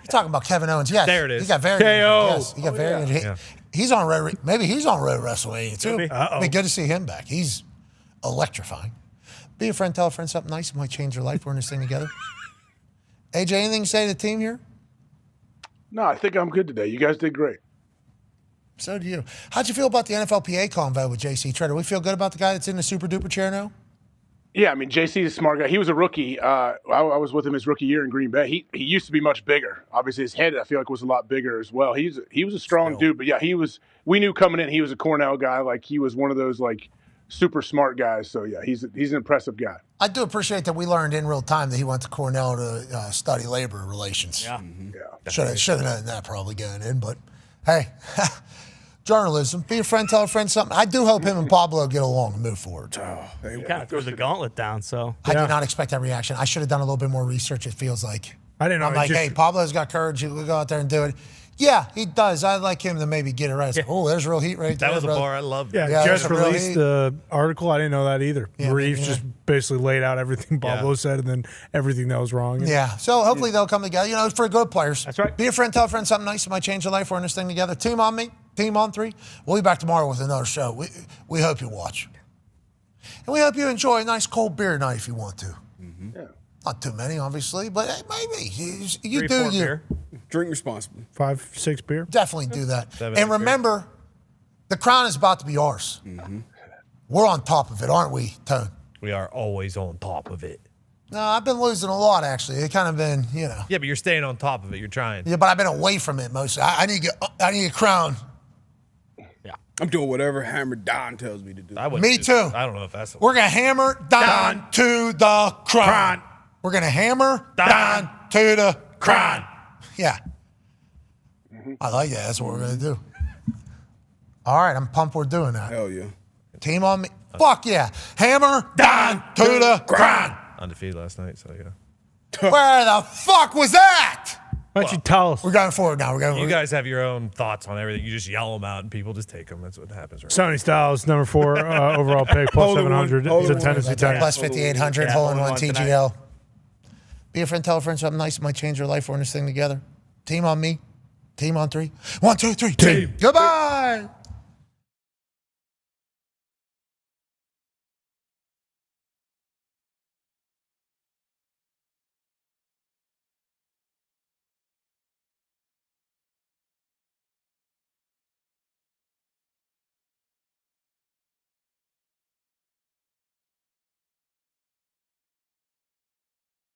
talking about Kevin Owens. Yes. There it is. He got very KO. Yes, he got very good. He's on Road. Maybe he's on Road WrestleMania too. It'd be good to see him back. He's electrifying. Be a friend. Tell a friend something nice. It might change their life. We're in this thing together. AJ, anything to say to the team here? No, I think I'm good today. You guys did great. So do you. How'd you feel about the NFLPA convo with JC Tretter? We feel good about the guy that's in the super duper chair now? Yeah, I mean, JC's a smart guy. He was a rookie. I was with him his rookie year in Green Bay. He used to be much bigger. Obviously, his head, I feel like, was a lot bigger as well. He was a strong dude, but yeah, we knew coming in he was a Cornell guy. Like, he was one of those, like, super smart guys. So, yeah, he's an impressive guy. I do appreciate that we learned in real time that he went to Cornell to study labor relations. Yeah. Should have known that probably going in, but hey, journalism. Be a friend, tell a friend something. I do hope him and Pablo get along and move forward. He kind of threw the gauntlet down, so. I did not expect that reaction. I should have done a little bit more research, it feels like. I didn't know. I'm like, hey, Pablo's got courage. We'll go out there and do it. Yeah, he does. I'd like him to maybe get it right. Oh, there's real heat right there. That was a brother. bar I loved. Yeah, just released the article. I didn't know that either. Yeah, Reeves just basically laid out everything Pablo said and then everything that was wrong. Yeah, so hopefully they'll come together. You know, for good players. That's right. Be a friend, tell a friend something nice. It might change your life. We're in this thing together. Team on me, team on three. We'll be back tomorrow with another show. We hope you watch. And we hope you enjoy a nice cold beer night if you want to. Mm-hmm. Yeah. Not too many, obviously, but hey, maybe. You 3, do 4 you. beer. Drink responsibly. 5, 6 beer. Definitely do that. 7, And 8 beer. remember, the crown is about to be ours. Mm-hmm. We're on top of it, aren't we, Tone? We are always on top of it. No, I've been losing a lot, actually. It's kind of been, you know. Yeah, but you're staying on top of it. You're trying. Yeah, but I've been away from it mostly. I need a crown. I'm doing whatever Hammer Don tells me to do. Me too. I don't know if that's. We're going to hammer Dahn to the crown. We're going to hammer Dahn to the crown. Yeah. I like that. That's what we're going to do. All right, I'm pumped we're doing that. Hell yeah. Team on me. Fuck yeah. Hammer Dahn to the crown. Undefeated last night, so yeah. Where the fuck was that? Why don't you tell us? We're going forward now. You guys have your own thoughts on everything. You just yell them out, and people just take them. That's what happens. Right Sony Styles, number 4 overall pick, plus 700. He's a Tennessee Titan. Plus 5,800, hole in one TGL. Be a friend, tell a friend something nice. It might change your life. We're in this thing together. Team on me. Team on three. 1, 2, 3. Team. Goodbye.